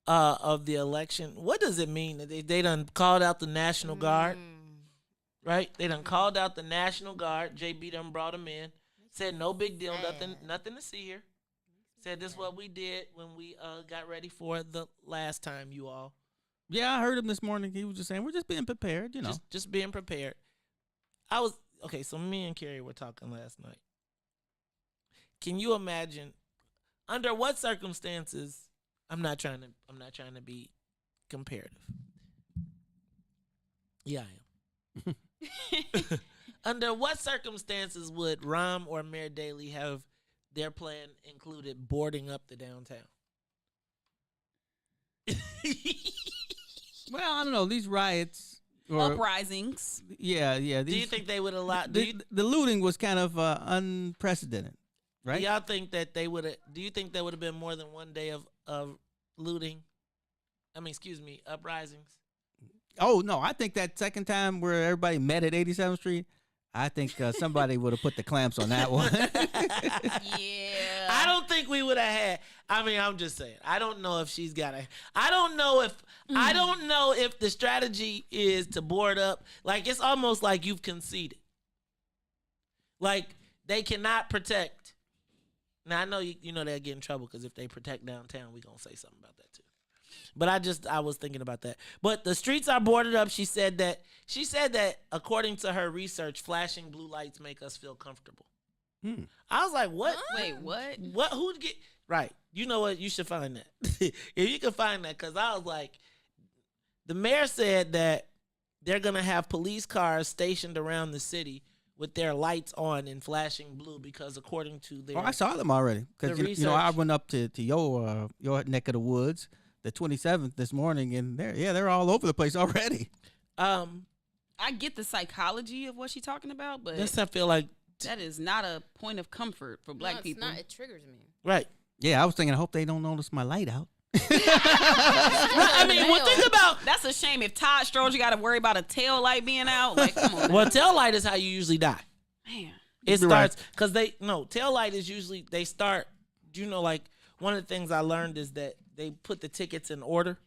of the election. What does it mean that they done called out the National Guard, right? They done called out the National Guard. JB done brought them in. Said no big deal, nothing to see here. Said this is what we did when we got ready for the last time, you all. Yeah, I heard him this morning. He was just saying, we're just being prepared, Just being prepared. So me and Carrie were talking last night. Can you imagine under what circumstances? I'm not trying to be comparative. Yeah, I am. Under what circumstances would Rahm or Mayor Daley have their plan included boarding up the downtown? Well, I don't know. These riots uprisings. Yeah. Do you think they would allow? The looting was kind of unprecedented, right? Do y'all think that they would? Do you think there would have been more than one day of looting? Uprisings. Oh no, I think that second time where everybody met at 87th Street, I think somebody would have put the clamps on that one. Yeah. I don't think we would have had. I'm just saying. I don't know if she's got a. I don't know if the strategy is to board up. Like, it's almost like you've conceded. Like, they cannot protect Now I know you know they'll get in trouble because if they protect downtown, we gonna say something about that too. But I was thinking about that. But the streets are boarded up. She said that according to her research, flashing blue lights make us feel comfortable. I was like, what? Wait, what? What? Who'd get right? You know what? You should find that. If you can find that, because I was like, the mayor said that they're gonna have police cars stationed around the city with their lights on and flashing blue because according to their I saw them already because you know I went up to your neck of the woods, the 27th this morning, and they're all over the place already. I get the psychology of what she's talking about, but I feel like that is not a point of comfort for black people. Not. It triggers me. Right. Yeah, I was thinking, I hope they don't notice my light out. I mean, well, think about that's a shame if Todd Stroger got to worry about a tail light being out. Like, come on. Well, tail light is how you usually die. Man, it starts because tail light is usually they start. You know, like one of the things I learned is that they put the tickets in order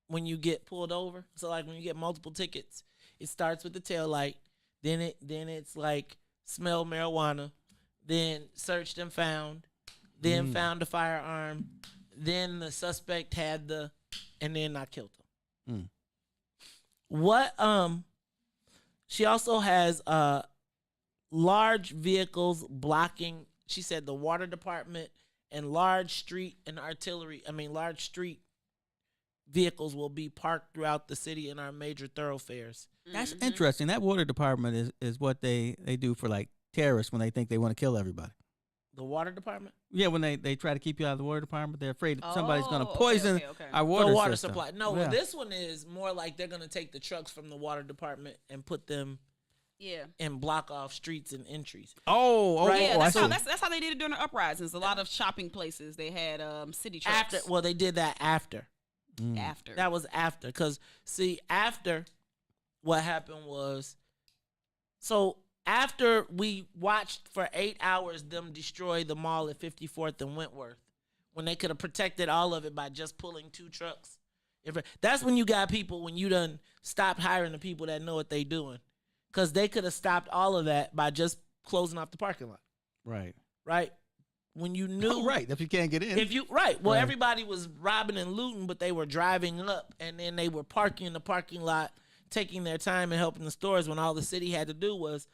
when you get pulled over. So like when you get multiple tickets, it starts with the tail light, then it's like smell marijuana, then searched and found, then found a firearm. Then the suspect had and then I killed him. What, she also has, large vehicles blocking, she said the water department and large street vehicles will be parked throughout the city in our major thoroughfares. That's interesting. That water department is what they do for like terrorists when they think they want to kill everybody. The water department? Yeah, when they try to keep you out of the water department, they're afraid somebody's going to poison our water system. Supply. No, well, this one is more like they're going to take the trucks from the water department and put them and block off streets and entries. Right? Yeah, that's how they did it during the uprisings. A lot of shopping places, they had city trucks. They did that after. After. That was after. Because, see, after what happened was, after we watched for 8 hours them destroy the mall at 54th and Wentworth, when they could have protected all of it by just pulling 2 trucks. That's when you got people, when you done stopped hiring the people that know what they doing. Because they could have stopped all of that by just closing off the parking lot. Right. Right? When you knew. Right, if you can't get in. Everybody was robbing and looting, but they were driving up, and then they were parking in the parking lot, taking their time and helping the stores when all the city had to do was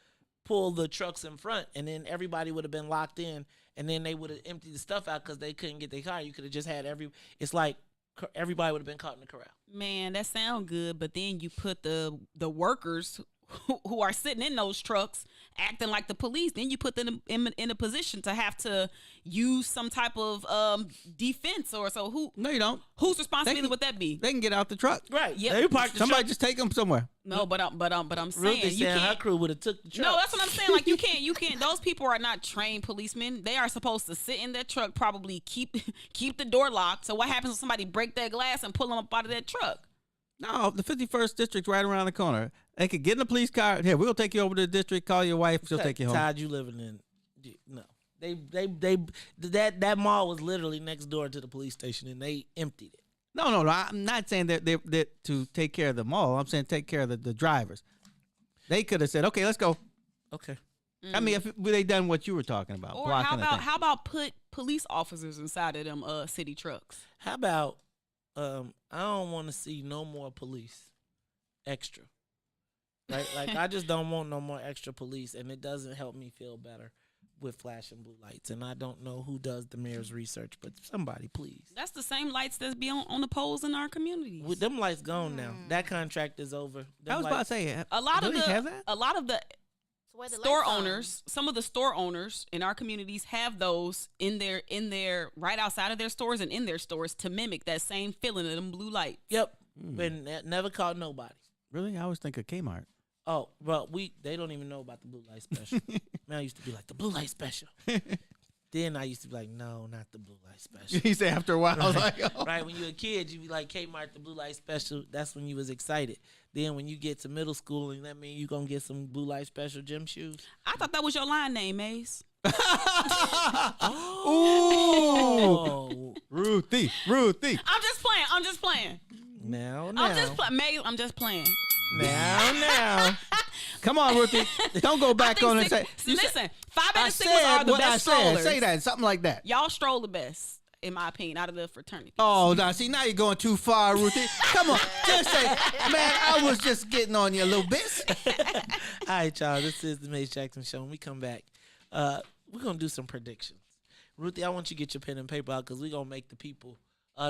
pull the trucks in front, and then everybody would have been locked in, and then they would have emptied the stuff out because they couldn't get their car. You could have just had it's like everybody would have been caught in the corral. Man, that sound good, but then you put the workers who are sitting in those trucks acting like the police, then you put them in a position to have to use some type of defense or so. No, you don't. Whose responsibility would that be? They can get out the truck. Right. Yeah. Somebody just take them somewhere. No, but I'm saying Ruthie you can't. Her crew would have took the truck. No, that's what I'm saying. Like you can't. Those people are not trained policemen. They are supposed to sit in their truck, probably keep the door locked. So what happens if somebody break that glass and pull them up out of that truck? No, the 51st district's right around the corner. They could get in the police car. Here, we'll take you over to the district. Call your wife. She'll take you home. Todd, you living in? No, that mall was literally next door to the police station, and they emptied it. No. I'm not saying that they're to take care of the mall. I'm saying take care of the drivers. They could have said, "Okay, let's go." Okay. I mean, if they done what you were talking about, or how about put police officers inside of them city trucks? How about I don't want to see no more police extra. Right? Like I just don't want no more extra police, and it doesn't help me feel better with flashing blue lights. And I don't know who does the mayor's research, but somebody, please. That's the same lights that's be on the poles in our communities. With them lights gone now. That contract is over. I was about to say a lot of the store owners, some of the store owners in our communities have those in their right outside of their stores and in their stores to mimic that same feeling of them blue lights. Yep. But never caught nobody. Really? I always think of Kmart. Oh, well, they don't even know about the blue light special. Man, I used to be like, the blue light special. Then I used to be like, no, not the blue light special. You say after a while, right. I was like, oh. Right, when you were a kid, you'd be like, Kmart, the blue light special. That's when you was excited. Then when you get to middle school, and that means you going to get some blue light special gym shoes. I thought that was your line name, Maze. Oh. Ruthie. I'm just playing. Now. I'm just playing. Come on, Ruthie. Don't go back on and say. Listen, 5 and 6 are the best strollers. Say that, something like that. Y'all stroll the best, in my opinion, out of the fraternity. Oh, now see, now you're going too far, Ruthie. Come on, just say, man, I was just getting on you a little bit. All right, y'all. This is the Maze Jackson Show. When we come back, we're gonna do some predictions. Ruthie, I want you to get your pen and paper out because we're gonna make the people.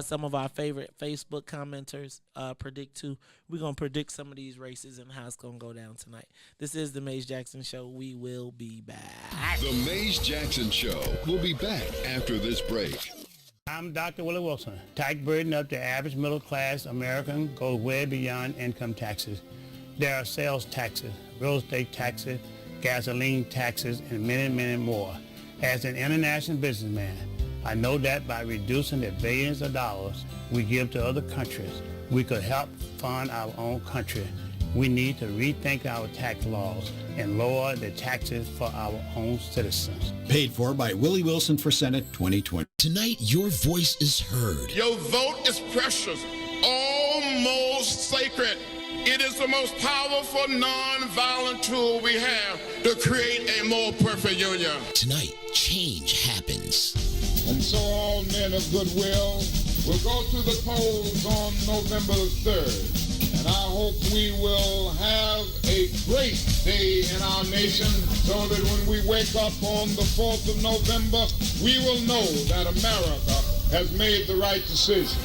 Some of our favorite Facebook commenters predict too. We're going to predict some of these races and how it's going to go down tonight. This is the Maze Jackson Show. We will be back. The Maze Jackson Show will be back after this break. I'm Dr. Willie Wilson. Tax burden up to average middle class American goes way beyond income taxes. There are sales taxes, real estate taxes, gasoline taxes, and many, many more. As an international businessman, I know that by reducing the billions of dollars we give to other countries, we could help fund our own country. We need to rethink our tax laws and lower the taxes for our own citizens. Paid for by Willie Wilson for Senate 2020. Tonight, your voice is heard. Your vote is precious, almost sacred. It is the most powerful non-violent tool we have to create a more perfect union. Tonight, change happens. And so all men of goodwill will go to the polls on November the 3rd. And I hope we will have a great day in our nation so that when we wake up on the 4th of November, we will know that America has made the right decision.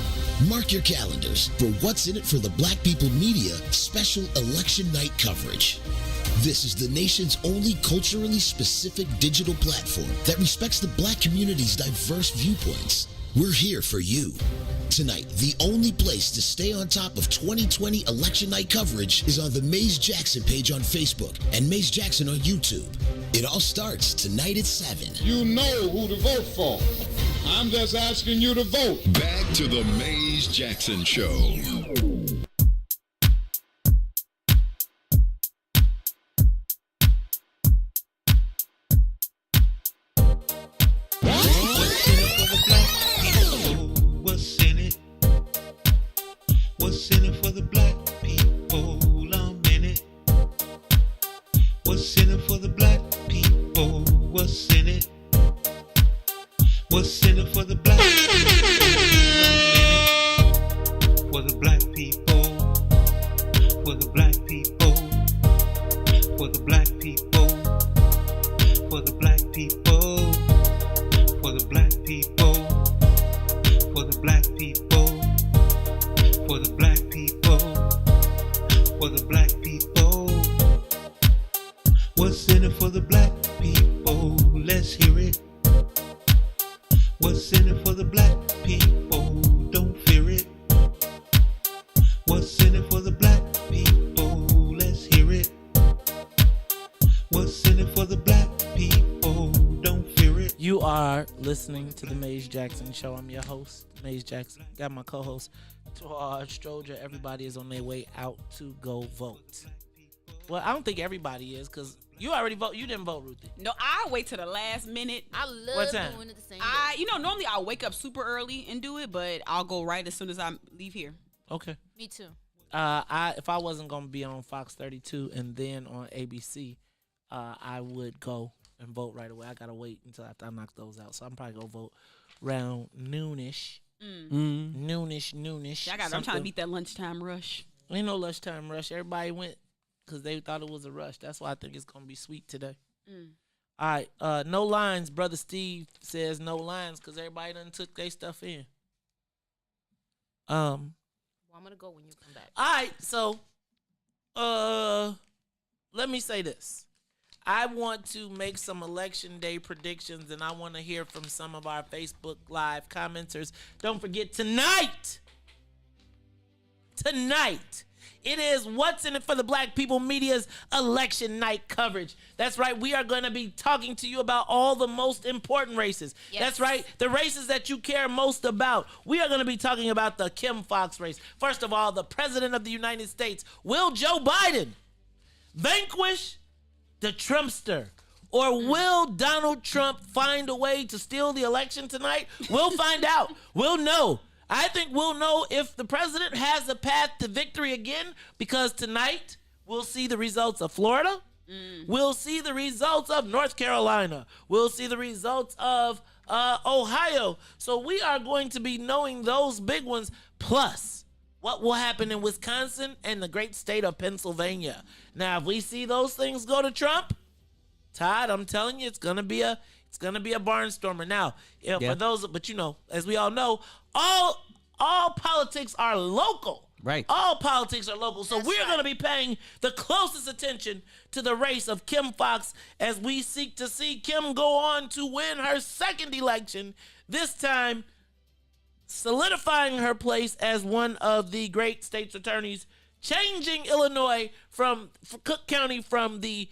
Mark your calendars for What's in It for the Black People Media special election night coverage. This is the nation's only culturally specific digital platform that respects the Black community's diverse viewpoints. We're here for you. Tonight, the only place to stay on top of 2020 election night coverage is on the Maze Jackson page on Facebook and Maze Jackson on YouTube. It all starts tonight at 7. You know who to vote for. I'm just asking you to vote. Back to the Maze Jackson Show. What's in it for the black people? I'm in it. What's in it for the black people? What's in it? What's in it for the black people? I'm in it. For the black people. For the black people. For the black people. For the black people. For the black people. For the black people. For the black people, for the black people. What's in it for the black people? Let's hear it. What's in it for the black people? Don't fear it. What's in it for the black people? Let's hear it. What's in it for the black people? Don't fear it. You are listening to the Maze Jackson Show. I'm your host, Maze Jackson. Got my co-host, Todd, Stroger. Everybody is on their way out to go vote. Well, I don't think everybody is because you already vote. You didn't vote, Ruthie. No, I wait to the last minute. I love doing it the same day. Normally I'll wake up super early and do it, but I'll go right as soon as I leave here. Okay. Me too. If I wasn't gonna be on Fox 32 and then on ABC, I would go and vote right away. I gotta wait until after I knock those out, so I'm probably gonna vote around noonish. Noonish. I'm trying to beat that lunchtime rush. Ain't no lunchtime rush. Everybody went because they thought it was a rush. That's why I think it's gonna be sweet today. All right, no lines. Brother Steve says no lines because everybody done took their stuff in. Well, I'm gonna go when you come back. All right, so let me say this. I want to make some election day predictions, and I want to hear from some of our Facebook Live commenters. Don't forget, tonight, it is What's in It for the Black People Media's election night coverage. That's right. We are going to be talking to you about all the most important races. Yes. That's right. The races that you care most about. We are going to be talking about the Kim Foxx race. First of all, the President of the United States. Will Joe Biden vanquish the Trumpster? Or will Donald Trump find a way to steal the election tonight? We'll find out. We'll know. I think we'll know if the president has a path to victory again, because tonight We'll see the results of Florida. We'll see the results of North Carolina. We'll see the results of Ohio. So we are going to be knowing those big ones, plus what will happen in Wisconsin and the great state of Pennsylvania. Now, if we see those things go to Trump, Todd, I'm telling you, it's gonna be a barnstormer. Now, for those, but as we all know, all politics are local. Right. All politics are local. So we're going to be paying the closest attention to the race of Kim Foxx as we seek to see Kim go on to win her second election, this time solidifying her place as one of the great state's attorneys, changing Illinois from Cook County from the,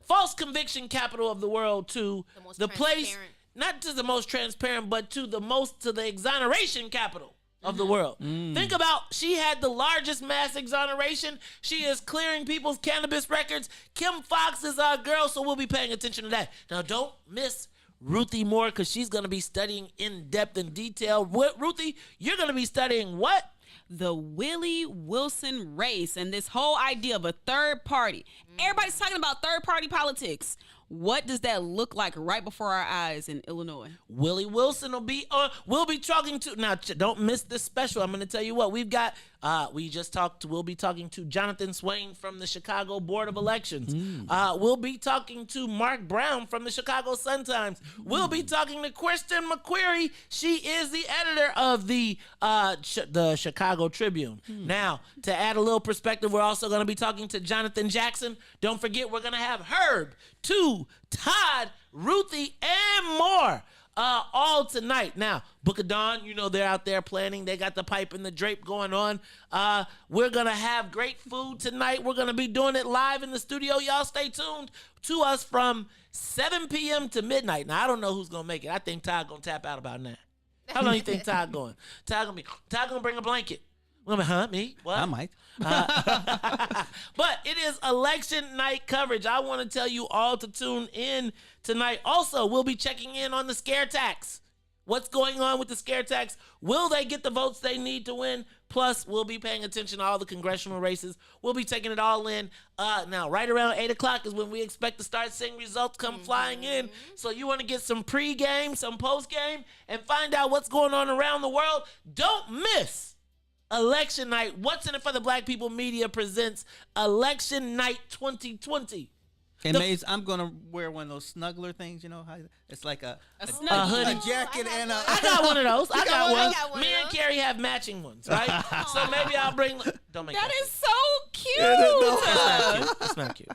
false conviction capital of the world to the place, not to the most transparent, but to the exoneration capital of the world. Think about, she had the largest mass exoneration. She is clearing people's cannabis records. Kim Foxx is our girl, so we'll be paying attention to that. Now, don't miss Ruthie Moore, because she's going to be studying in depth and detail. Ruthie, you're going to be studying what? The Willie Wilson race and this whole idea of a third party. Everybody's talking about third party politics. What does that look like right before our eyes in Illinois? Willie Wilson will be on. We'll be talking to, now don't miss this special. I'm going to tell you what we've got. We'll be talking to Jonathan Swain from the Chicago Board of Elections. We'll be talking to Mark Brown from the Chicago Sun-Times. We'll be talking to Kristen McQuarrie. She is the editor of the Chicago Tribune. Now, to add a little perspective, we're also going to be talking to Jonathan Jackson. Don't forget, we're going to have Herb, Todd, Ruthie, and more. All tonight. Now, Book of Dawn, they're out there planning. They got the pipe and the drape going on. We're going to have great food tonight. We're going to be doing it live in the studio. Y'all stay tuned to us from 7 p.m. to midnight. Now, I don't know who's going to make it. I think Todd going to tap out about now. How long you think Todd going? Todd going to bring a blanket. Me? What? I might. But it is election night coverage. I want to tell you all to tune in tonight. Also, we'll be checking in on the scare tax. What's going on with the scare tax? Will they get the votes they need to win? Plus, we'll be paying attention to all the congressional races. We'll be taking it all in. Now, right around 8 o'clock is when we expect to start seeing results come flying in. So you want to get some pre-game, some post-game, and find out what's going on around the world? Don't miss Election Night. What's in it for the Black People Media presents Election Night 2020. Hey, Maze, I'm going to wear one of those snuggler things, how it's like a hoodie, a jacket, and a... I got one of those. I got one. Me and Carrie have matching ones, right? So maybe I'll bring... Don't make that. That is so cute. It's not cute.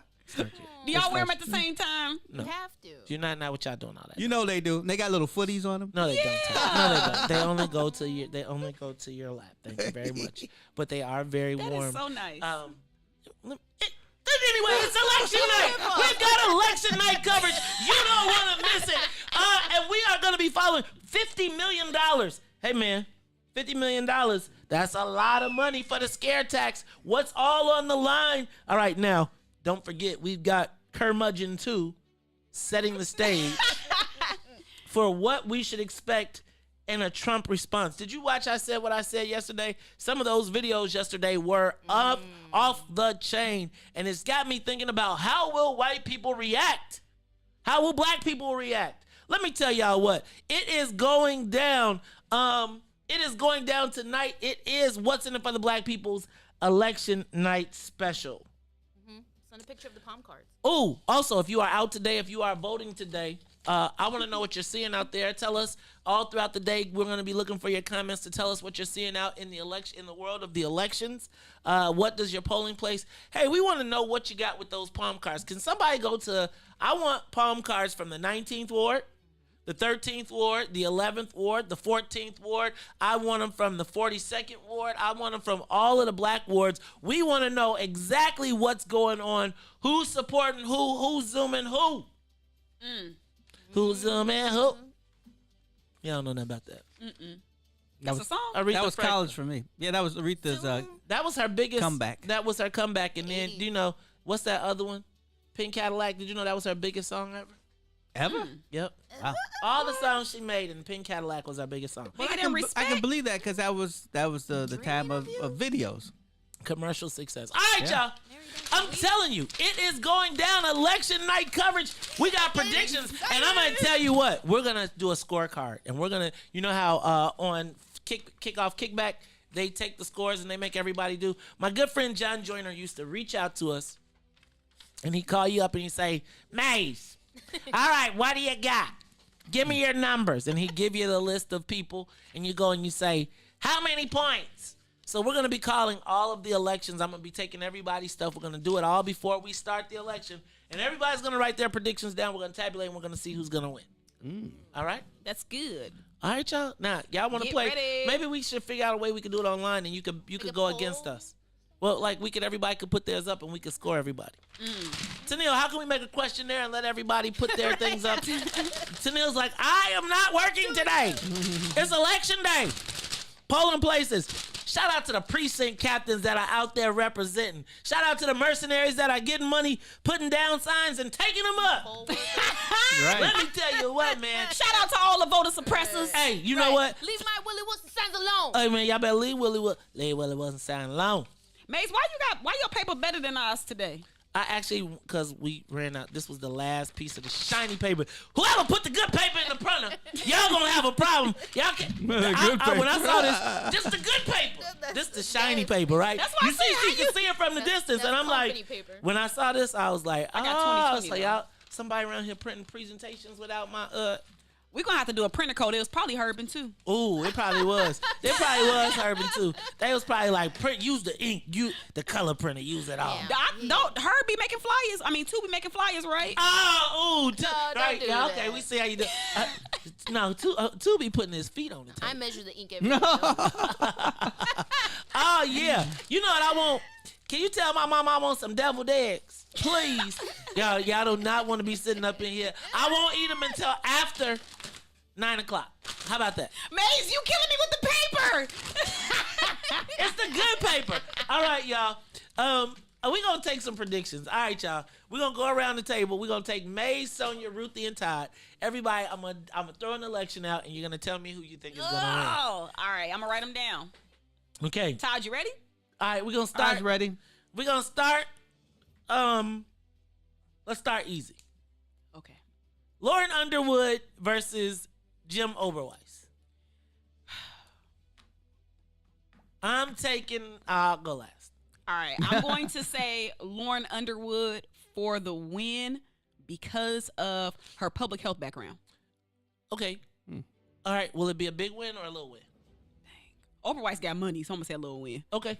Do y'all wear them at the same time? No. You have to. You're not what y'all doing all that. They do. They got little footies on them. No, they don't. No, they don't. They only go to your lap. Thank you very much. But they are very warm. That is so nice. Anyway, it's election night. We've got election night coverage. You don't want to miss it. And we are going to be following $50 million. Hey, man, $50 million. That's a lot of money for the scare tax. What's all on the line? All right, now, don't forget, we've got Curmudgeon 2 setting the stage for what we should expect in a Trump response. Did you watch I Said What I Said yesterday? Some of those videos yesterday were off the chain. And it's got me thinking about, how will white people react? How will black people react? Let me tell y'all what. It is going down. It is going down tonight. It is What's in it for the Black People's Election Night Special. Send a picture of the palm cards. Oh, also, if you are out today, if you are voting today, I want to know what you're seeing out there. Tell us all throughout the day. We're going to be looking for your comments to tell us what you're seeing out in the election, in the world of the elections. What does your polling place? Hey, we want to know what you got with those palm cards. Can somebody go to? I want palm cards from the 19th ward, the 13th ward, the 11th ward, the 14th ward. I want them from the 42nd ward. I want them from all of the black wards. We want to know exactly what's going on. Who's supporting who? Who's zooming who? Who's zooming who? Y'all don't know nothing about that. That's a song. That was college for me. Yeah, that was Aretha's that was her biggest comeback. That was her comeback. And then, what's that other one? Pink Cadillac. Did you know that was her biggest song ever? Ever? Yep. Wow. All the songs she made in Pink Cadillac was our biggest song. Well, I can believe that because that was the time of videos. Commercial success. All right, y'all. I'm telling you, it is going down election night coverage. We got predictions, and I'm going to tell you what. We're going to do a scorecard, and we're going to, you know how on kickoff, kickback, they take the scores and they make everybody do. My good friend John Joyner used to reach out to us, and he'd call you up and he'd say, Maze, all right, what do you got? Give me your numbers. And he'd give you the list of people, and you go and you say, how many points? So we're going to be calling all of the elections. I'm going to be taking everybody's stuff. We're going to do it all before we start the election. And everybody's going to write their predictions down. We're going to tabulate, and we're going to see who's going to win. All right? That's good. All right, y'all. Now, y'all want to play? Ready. Maybe we should figure out a way we could do it online, and you could go against us. Well, like everybody could put theirs up, and we could score everybody. Tennille, how can we make a questionnaire and let everybody put their things up? Tennille's like, I am not working today. It's election day. Polling places. Shout out to the precinct captains that are out there representing. Shout out to the mercenaries that are getting money, putting down signs, and taking them up. Right. Let me tell you what, man. Shout out to all the voter suppressors. Hey, you know what? Leave my Willie Wilson signs alone. Hey, man, y'all better leave Willie Wilson sign alone. Mace, why your paper better than ours today? I actually, because we ran out, this was the last piece of the shiny paper. Whoever put the good paper in the printer, y'all gonna have a problem. Y'all can, when I saw this, just the good paper. This the shiny paper, right? That's why you can see it from the distance, and I'm like, paper. when I saw this, I was like, I got 20/20 so y'all, somebody around here printing presentations without my We're going to have to do a printer code. It was probably Herbin, too. Ooh, it probably was. It probably was Herbin, too. They was probably like, use the ink, the color printer, use it all. Don't Herb be making flyers. I mean, two be making flyers, right? Oh, ooh. Don't do that. Okay, we see how you do. No, two be putting his feet on the table. I measure the ink every day. Oh, yeah. You know what I want? Can you tell my mom I want some deviled eggs? Please. Y'all do not want to be sitting up in here. I won't eat them until after 9 o'clock. How about that? Maze, you killing me with the paper. It's the good paper. All right, y'all. We're going to take some predictions. All right, y'all. We're going to go around the table. We're going to take Maze, Sonia, Ruthie, and Todd. Everybody, I'm going to throw an election out, and you're going to tell me who you think is going to win. Oh, all right. I'm going to write them down. Okay. Todd, you ready? All right, we're going to start. Todd's ready. We're going to start. Let's start easy. Okay. Lauren Underwood versus Jim Oberweis. I'll go last. All right. I'm going to say Lauren Underwood for the win because of her public health background. Okay. All right. Will it be a big win or a little win? Oberweis got money, so I'm gonna say a little win. Okay.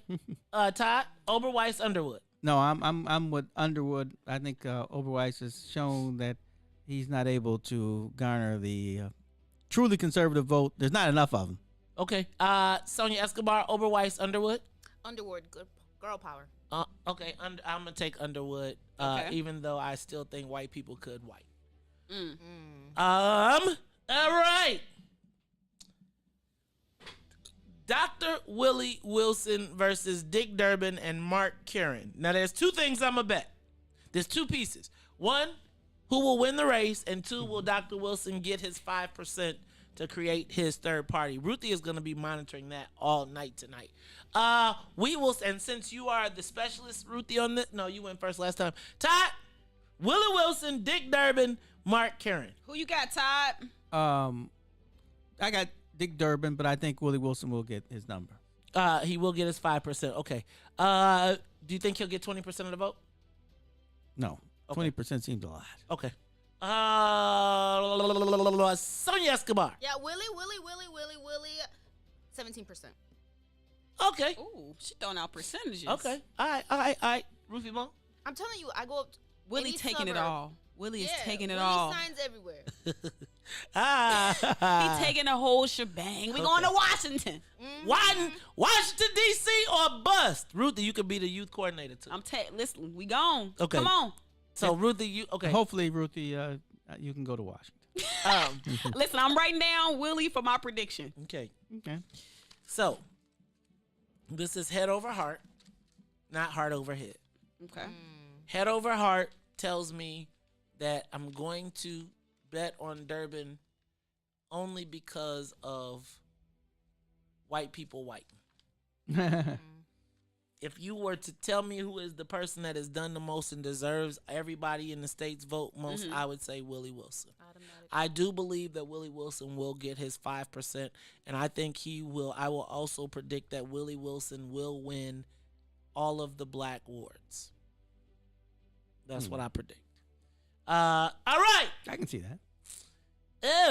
Todd, Oberweis, Underwood. No, I'm with Underwood. I think Oberweis has shown that he's not able to garner the truly conservative vote. There's not enough of them. Okay. Sonia Escobar, Oberweis, Underwood. Underwood, good girl power. Okay. I'm gonna take Underwood, Okay. even though I still think white people could white. All right. Dr. Willie Wilson versus Dick Durbin and Mark Curran. Now, there's two things I'm going to bet. There's two pieces. One, who will win the race? And two, will Dr. Wilson get his 5% to create his third party? Ruthie is going to be monitoring that all night tonight. We will, and since you are the specialist, Ruthie, on this, no, you went first last time. Todd, Willie Wilson, Dick Durbin, Mark Curran. Who you got, Todd? I got Dick Durbin, but I think Willie Wilson will get his number. He will get his 5%. Okay. Do you think he'll get 20% of the vote? No. Okay. 20% seems a lot. Okay. Sonia Escobar. Yeah, Willie, 17%. Okay. Ooh, she throwing out percentages. Okay. All right. Ruthie Mo. I'm telling you, I go up. Willie taking it all. Willie is taking it Willie all. signs everywhere. He taking the whole shebang. We going to Washington. Washington, D.C. or bust? Ruthie, you could be the youth coordinator, too. Listen, we gone. Okay. Come on. So, Ruthie, okay. Hopefully, Ruthie, you can go to Washington. Listen, I'm writing down Willie for my prediction. Okay. So, this is head over heart, not heart over head. Okay. Head over heart tells me that I'm going to bet on Durbin only because of white people whiting. If you were to tell me who is the person that has done the most and deserves everybody in the state's vote most, I would say Willie Wilson. I do believe that Willie Wilson will get his 5%, and I think he will. I will also predict that Willie Wilson will win all of the black wards. That's what I predict. All right. I can see that.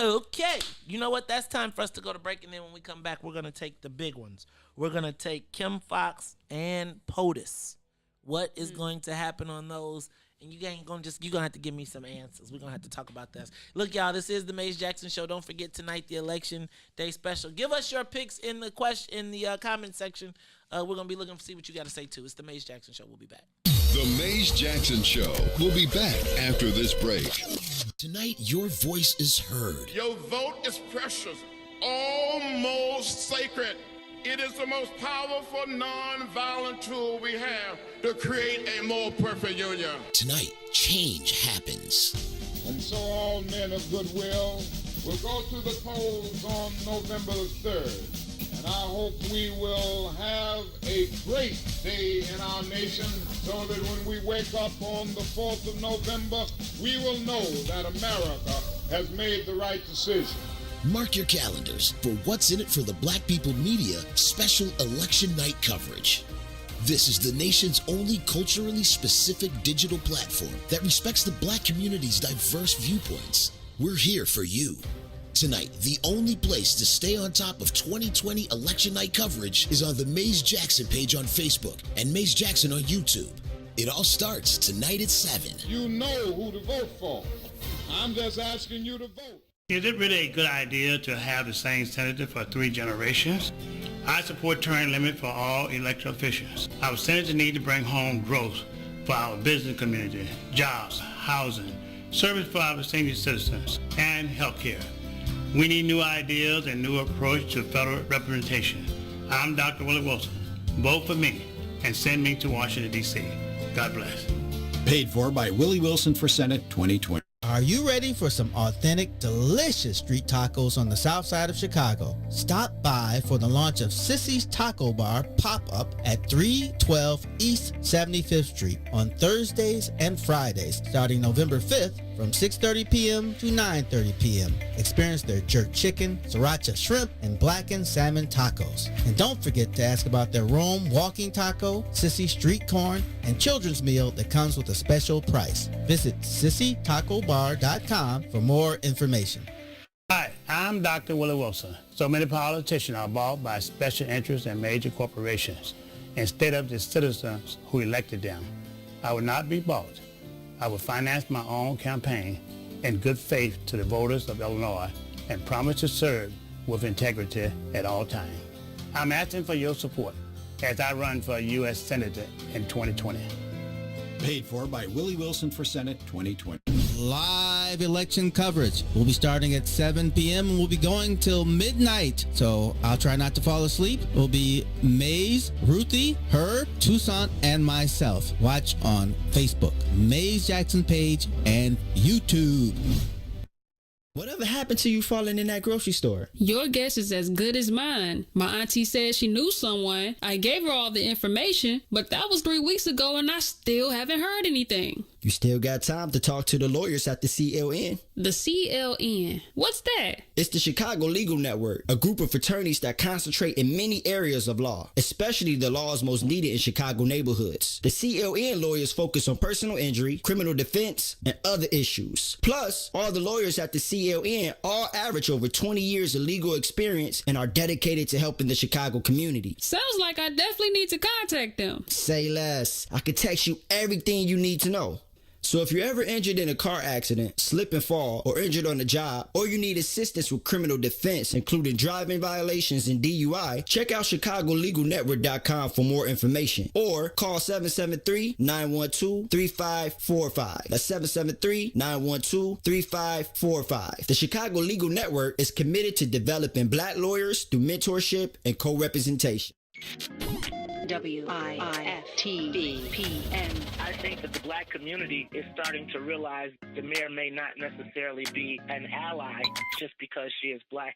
Okay. You know what? That's time for us to go to break, and then when we come back, we're going to take the big ones. We're going to take Kim Foxx and POTUS. What is going to happen on those? And you're going to have to give me some answers. We're going to have to talk about this. Look, y'all, this is the Maze Jackson Show. Don't forget tonight, the Election Day special. Give us your picks in the comment section. We're going to be looking to see what you got to say, too. It's the Maze Jackson Show. We'll be back. The Maze Jackson Show will be back after this break. Tonight, your voice is heard. Your vote is precious, almost sacred. It is the most powerful non-violent tool we have to create a more perfect union. Tonight, change happens. And so all men of goodwill will go to the polls on November the 3rd. And I hope we will have a great day in our nation so that when we wake up on the 4th of November, we will know that America has made the right decision. Mark your calendars for What's in It for the Black People Media special election night coverage. This is the nation's only culturally specific digital platform that respects the black community's diverse viewpoints. We're here for you. Tonight, the only place to stay on top of 2020 election night coverage is on the Maze Jackson page on Facebook and Maze Jackson on YouTube. It all starts tonight at 7. You know who to vote for. I'm just asking you to vote. Is it really a good idea to have the same senator for 3 generations? I support term limit for all elected officials. Our senators need to bring home growth for our business community, jobs, housing, service for our senior citizens, and health care. We need new ideas and new approach to federal representation. I'm Dr. Willie Wilson. Vote for me and send me to Washington, D.C. God bless. Paid for by Willie Wilson for Senate 2020. Are you ready for some authentic, delicious street tacos on the south side of Chicago? Stop by for the launch of Sissy's Taco Bar pop-up at 312 East 75th Street on Thursdays and Fridays, starting November 5th from 6:30 p.m. to 9:30 p.m. Experience their jerk chicken, sriracha shrimp, and blackened salmon tacos. And don't forget to ask about their Rome walking taco, Sissy street corn, and children's meal that comes with a special price. Visit sissytacobar.com for more information. Hi, I'm Dr. Willie Wilson. So many politicians are bought by special interests and major corporations instead of the citizens who elected them. I would not be bought. I will finance my own campaign in good faith to the voters of Illinois and promise to serve with integrity at all times. I'm asking for your support as I run for U.S. Senator in 2020. Paid for by Willie Wilson for Senate 2020. Live election coverage. We'll be starting at 7 p.m. and we'll be going till midnight. So I'll try not to fall asleep. It will be Maze, Ruthie, Herb, Toussaint, and myself. Watch on Facebook, Maze Jackson page, and YouTube. Whatever happened to you falling in that grocery store? Your guess is as good as mine. My auntie said she knew someone. I gave her all the information, but that was 3 weeks ago and I still haven't heard anything. You still got time to talk to the lawyers at the CLN. The CLN? What's that? It's the Chicago Legal Network, a group of attorneys that concentrate in many areas of law, especially the laws most needed in Chicago neighborhoods. The CLN lawyers focus on personal injury, criminal defense, and other issues. Plus, all the lawyers at the CLN all average over 20 years of legal experience and are dedicated to helping the Chicago community. Sounds like I definitely need to contact them. Say less. I can text you everything you need to know. So if you're ever injured in a car accident, slip and fall, or injured on the job, or you need assistance with criminal defense, including driving violations and DUI, check out ChicagoLegalNetwork.com for more information, or call 773-912-3545. That's 773-912-3545. The Chicago Legal Network is committed to developing black lawyers through mentorship and co-representation. WIFTV-PM. think that the black community is starting to realize the mayor may not necessarily be an ally just because she is black.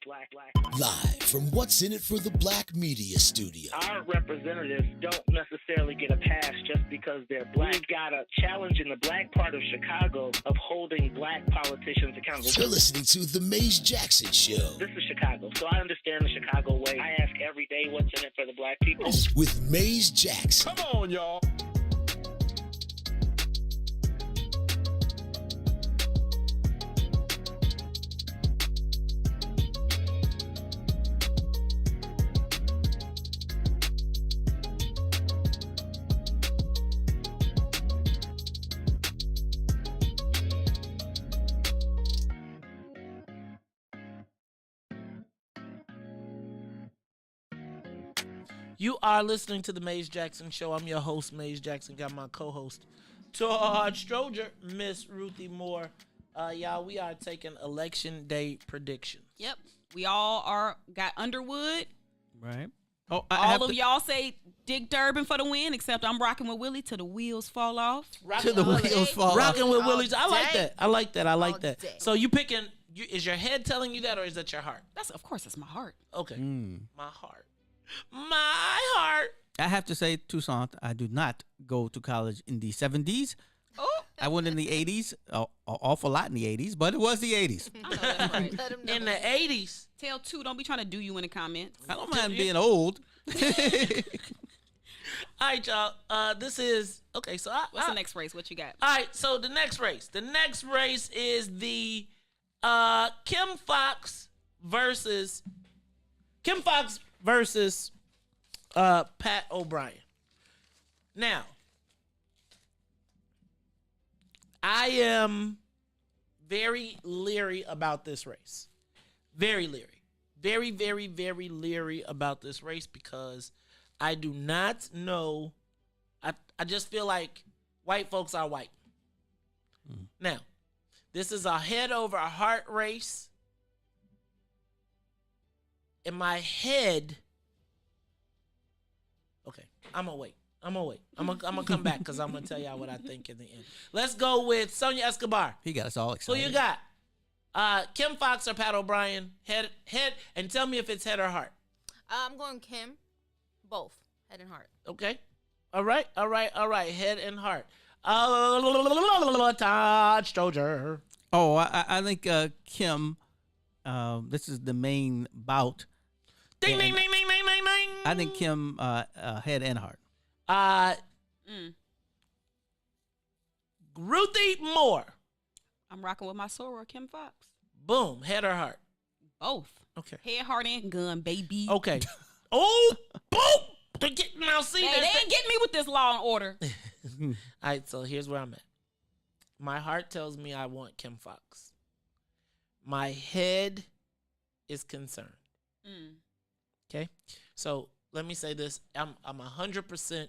Live from What's in It for the Black Media Studio. Our representatives don't necessarily get a pass just because they're black. We've got a challenge in the black part of Chicago of holding black politicians accountable. You're listening to The Maze Jackson Show. This is Chicago, so I understand the Chicago way. I ask every day what's in it for the black people. With Maze Jackson. Come on, y'all. You are listening to the Maze Jackson Show. I'm your host, Maze Jackson. Got my co-host, Todd Stroger, Miss Ruthie Moore. Y'all, we are taking election day predictions. Yep. We all got Underwood. Right. Oh, all of y'all say Dick Durbin for the win, except I'm rocking with Willie till the wheels fall off. Rocking with Willie. I like that. So you picking? Is your head telling you that, or is that your heart? Of course, it's my heart. Okay. My heart. My heart. I have to say, Toussaint, I do not go to college in the 70s. Oh. I went in the 80s, an awful lot in the 80s, but it was the 80s. I know that's right. In the 80s. Tell two, don't be trying to do you in the comments. I don't mind being old. All right, y'all. This is okay. So what's the next race? What you got? All right. So the next race. The next race is the Kim Foxx versus Pat O'Brien. Now, I am very leery about this race. Very leery. Very, very, very leery about this race because I do not know. I just feel like white folks are white. Now, this is a head over heart race. In my head, okay, I'm gonna wait. I'm gonna come back because I'm gonna tell y'all what I think in the end. Let's go with Sonia Escobar. He got us all excited. Who you got? Kim Foxx or Pat O'Brien? Head, and tell me if it's head or heart. I'm going Kim. Both head and heart. Okay. All right. Head and heart. Todd Stroger. Oh, I think Kim. This is the main bout. Ding, ding, ding, ding, ding, ding, ding. I think Kim head and heart. Ruthie Moore. I'm rocking with my soror, Kim Foxx. Boom. Head or heart? Both. Okay. Head, heart, and gun, baby. Okay. Oh, boom. Now see, they ain't getting me with this Law and Order. All right, so here's where I'm at. My heart tells me I want Kim Foxx. My head is concerned. Okay, so let me say this: I'm 100%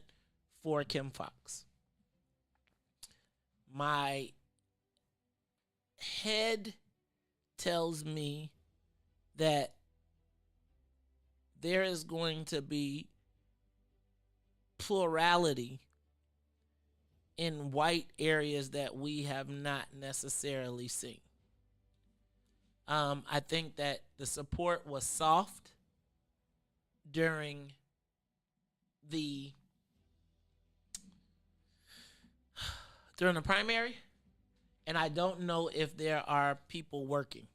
for Kim Foxx. My head tells me that there is going to be plurality in white areas that we have not necessarily seen. I think that the support was soft during the primary, and I don't know if there are people working,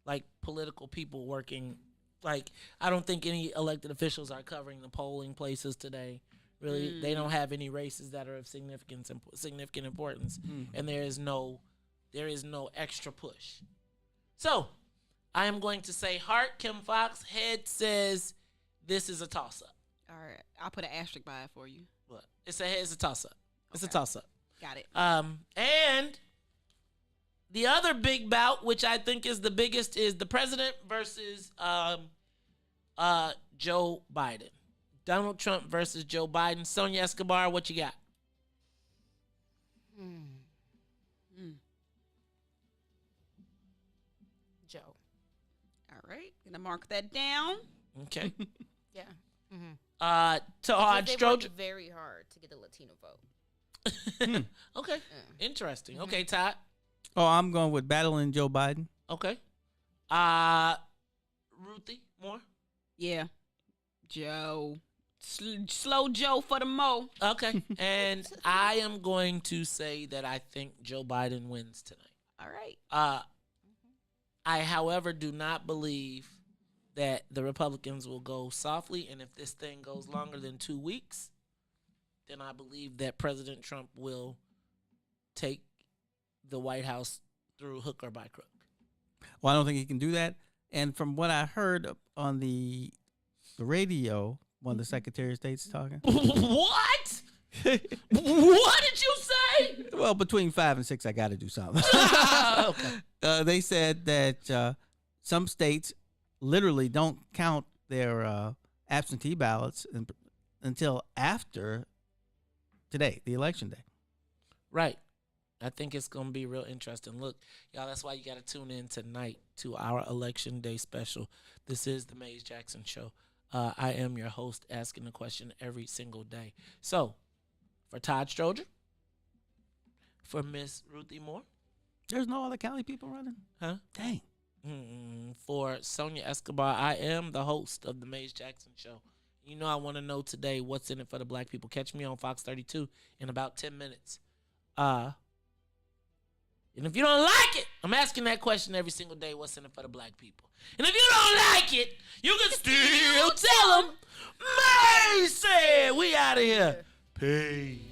like political people working. Like, I don't think any elected officials are covering the polling places today. Really, they don't have any races that are of significant importance, and there is no extra push. So, I am going to say heart, Kim Foxx. Head says this is a toss-up. All right. I'll put an asterisk by it for you. What? It's a toss-up. It's a toss-up. Got it. And the other big bout, which I think is the biggest, is the president versus Joe Biden. Donald Trump versus Joe Biden. Sonia Escobar, what you got? Joe. All right. Gonna mark that down. Okay. Yeah. Todd They Stroger. worked very hard to get the Latino vote. Okay. Interesting. Okay, Todd. Oh, I'm going with battling Joe Biden. Okay. Ruthie, more? Yeah. Joe. Slow Joe for the mo. Okay. And I am going to say that I think Joe Biden wins tonight. All right. I, however, do not believe that the Republicans will go softly. And if this thing goes longer than 2 weeks, then I believe that President Trump will take the White House through hook or by crook. Well, I don't think he can do that. And from what I heard on the radio, one of the Secretary of State's talking. What? What did you say? Well, between 5 and 6, I got to do something. Okay. They said that some states literally don't count their absentee ballots until after today, the election day. Right. I think it's going to be real interesting. Look, y'all, that's why you got to tune in tonight to our Election Day special. This is the Maze Jackson Show. I am your host, asking the question every single day. So, for Todd Stroger, for Miss Ruthie Moore. There's no other county people running? Huh? Dang. For Sonia Escobar, I am the host of the Maze Jackson Show. You know I want to know today what's in it for the black people. Catch me on Fox 32 in about 10 minutes. And if you don't like it, I'm asking that question every single day, what's in it for the black people? And if you don't like it, you can still tell them, Maze said, we out of here. Peace.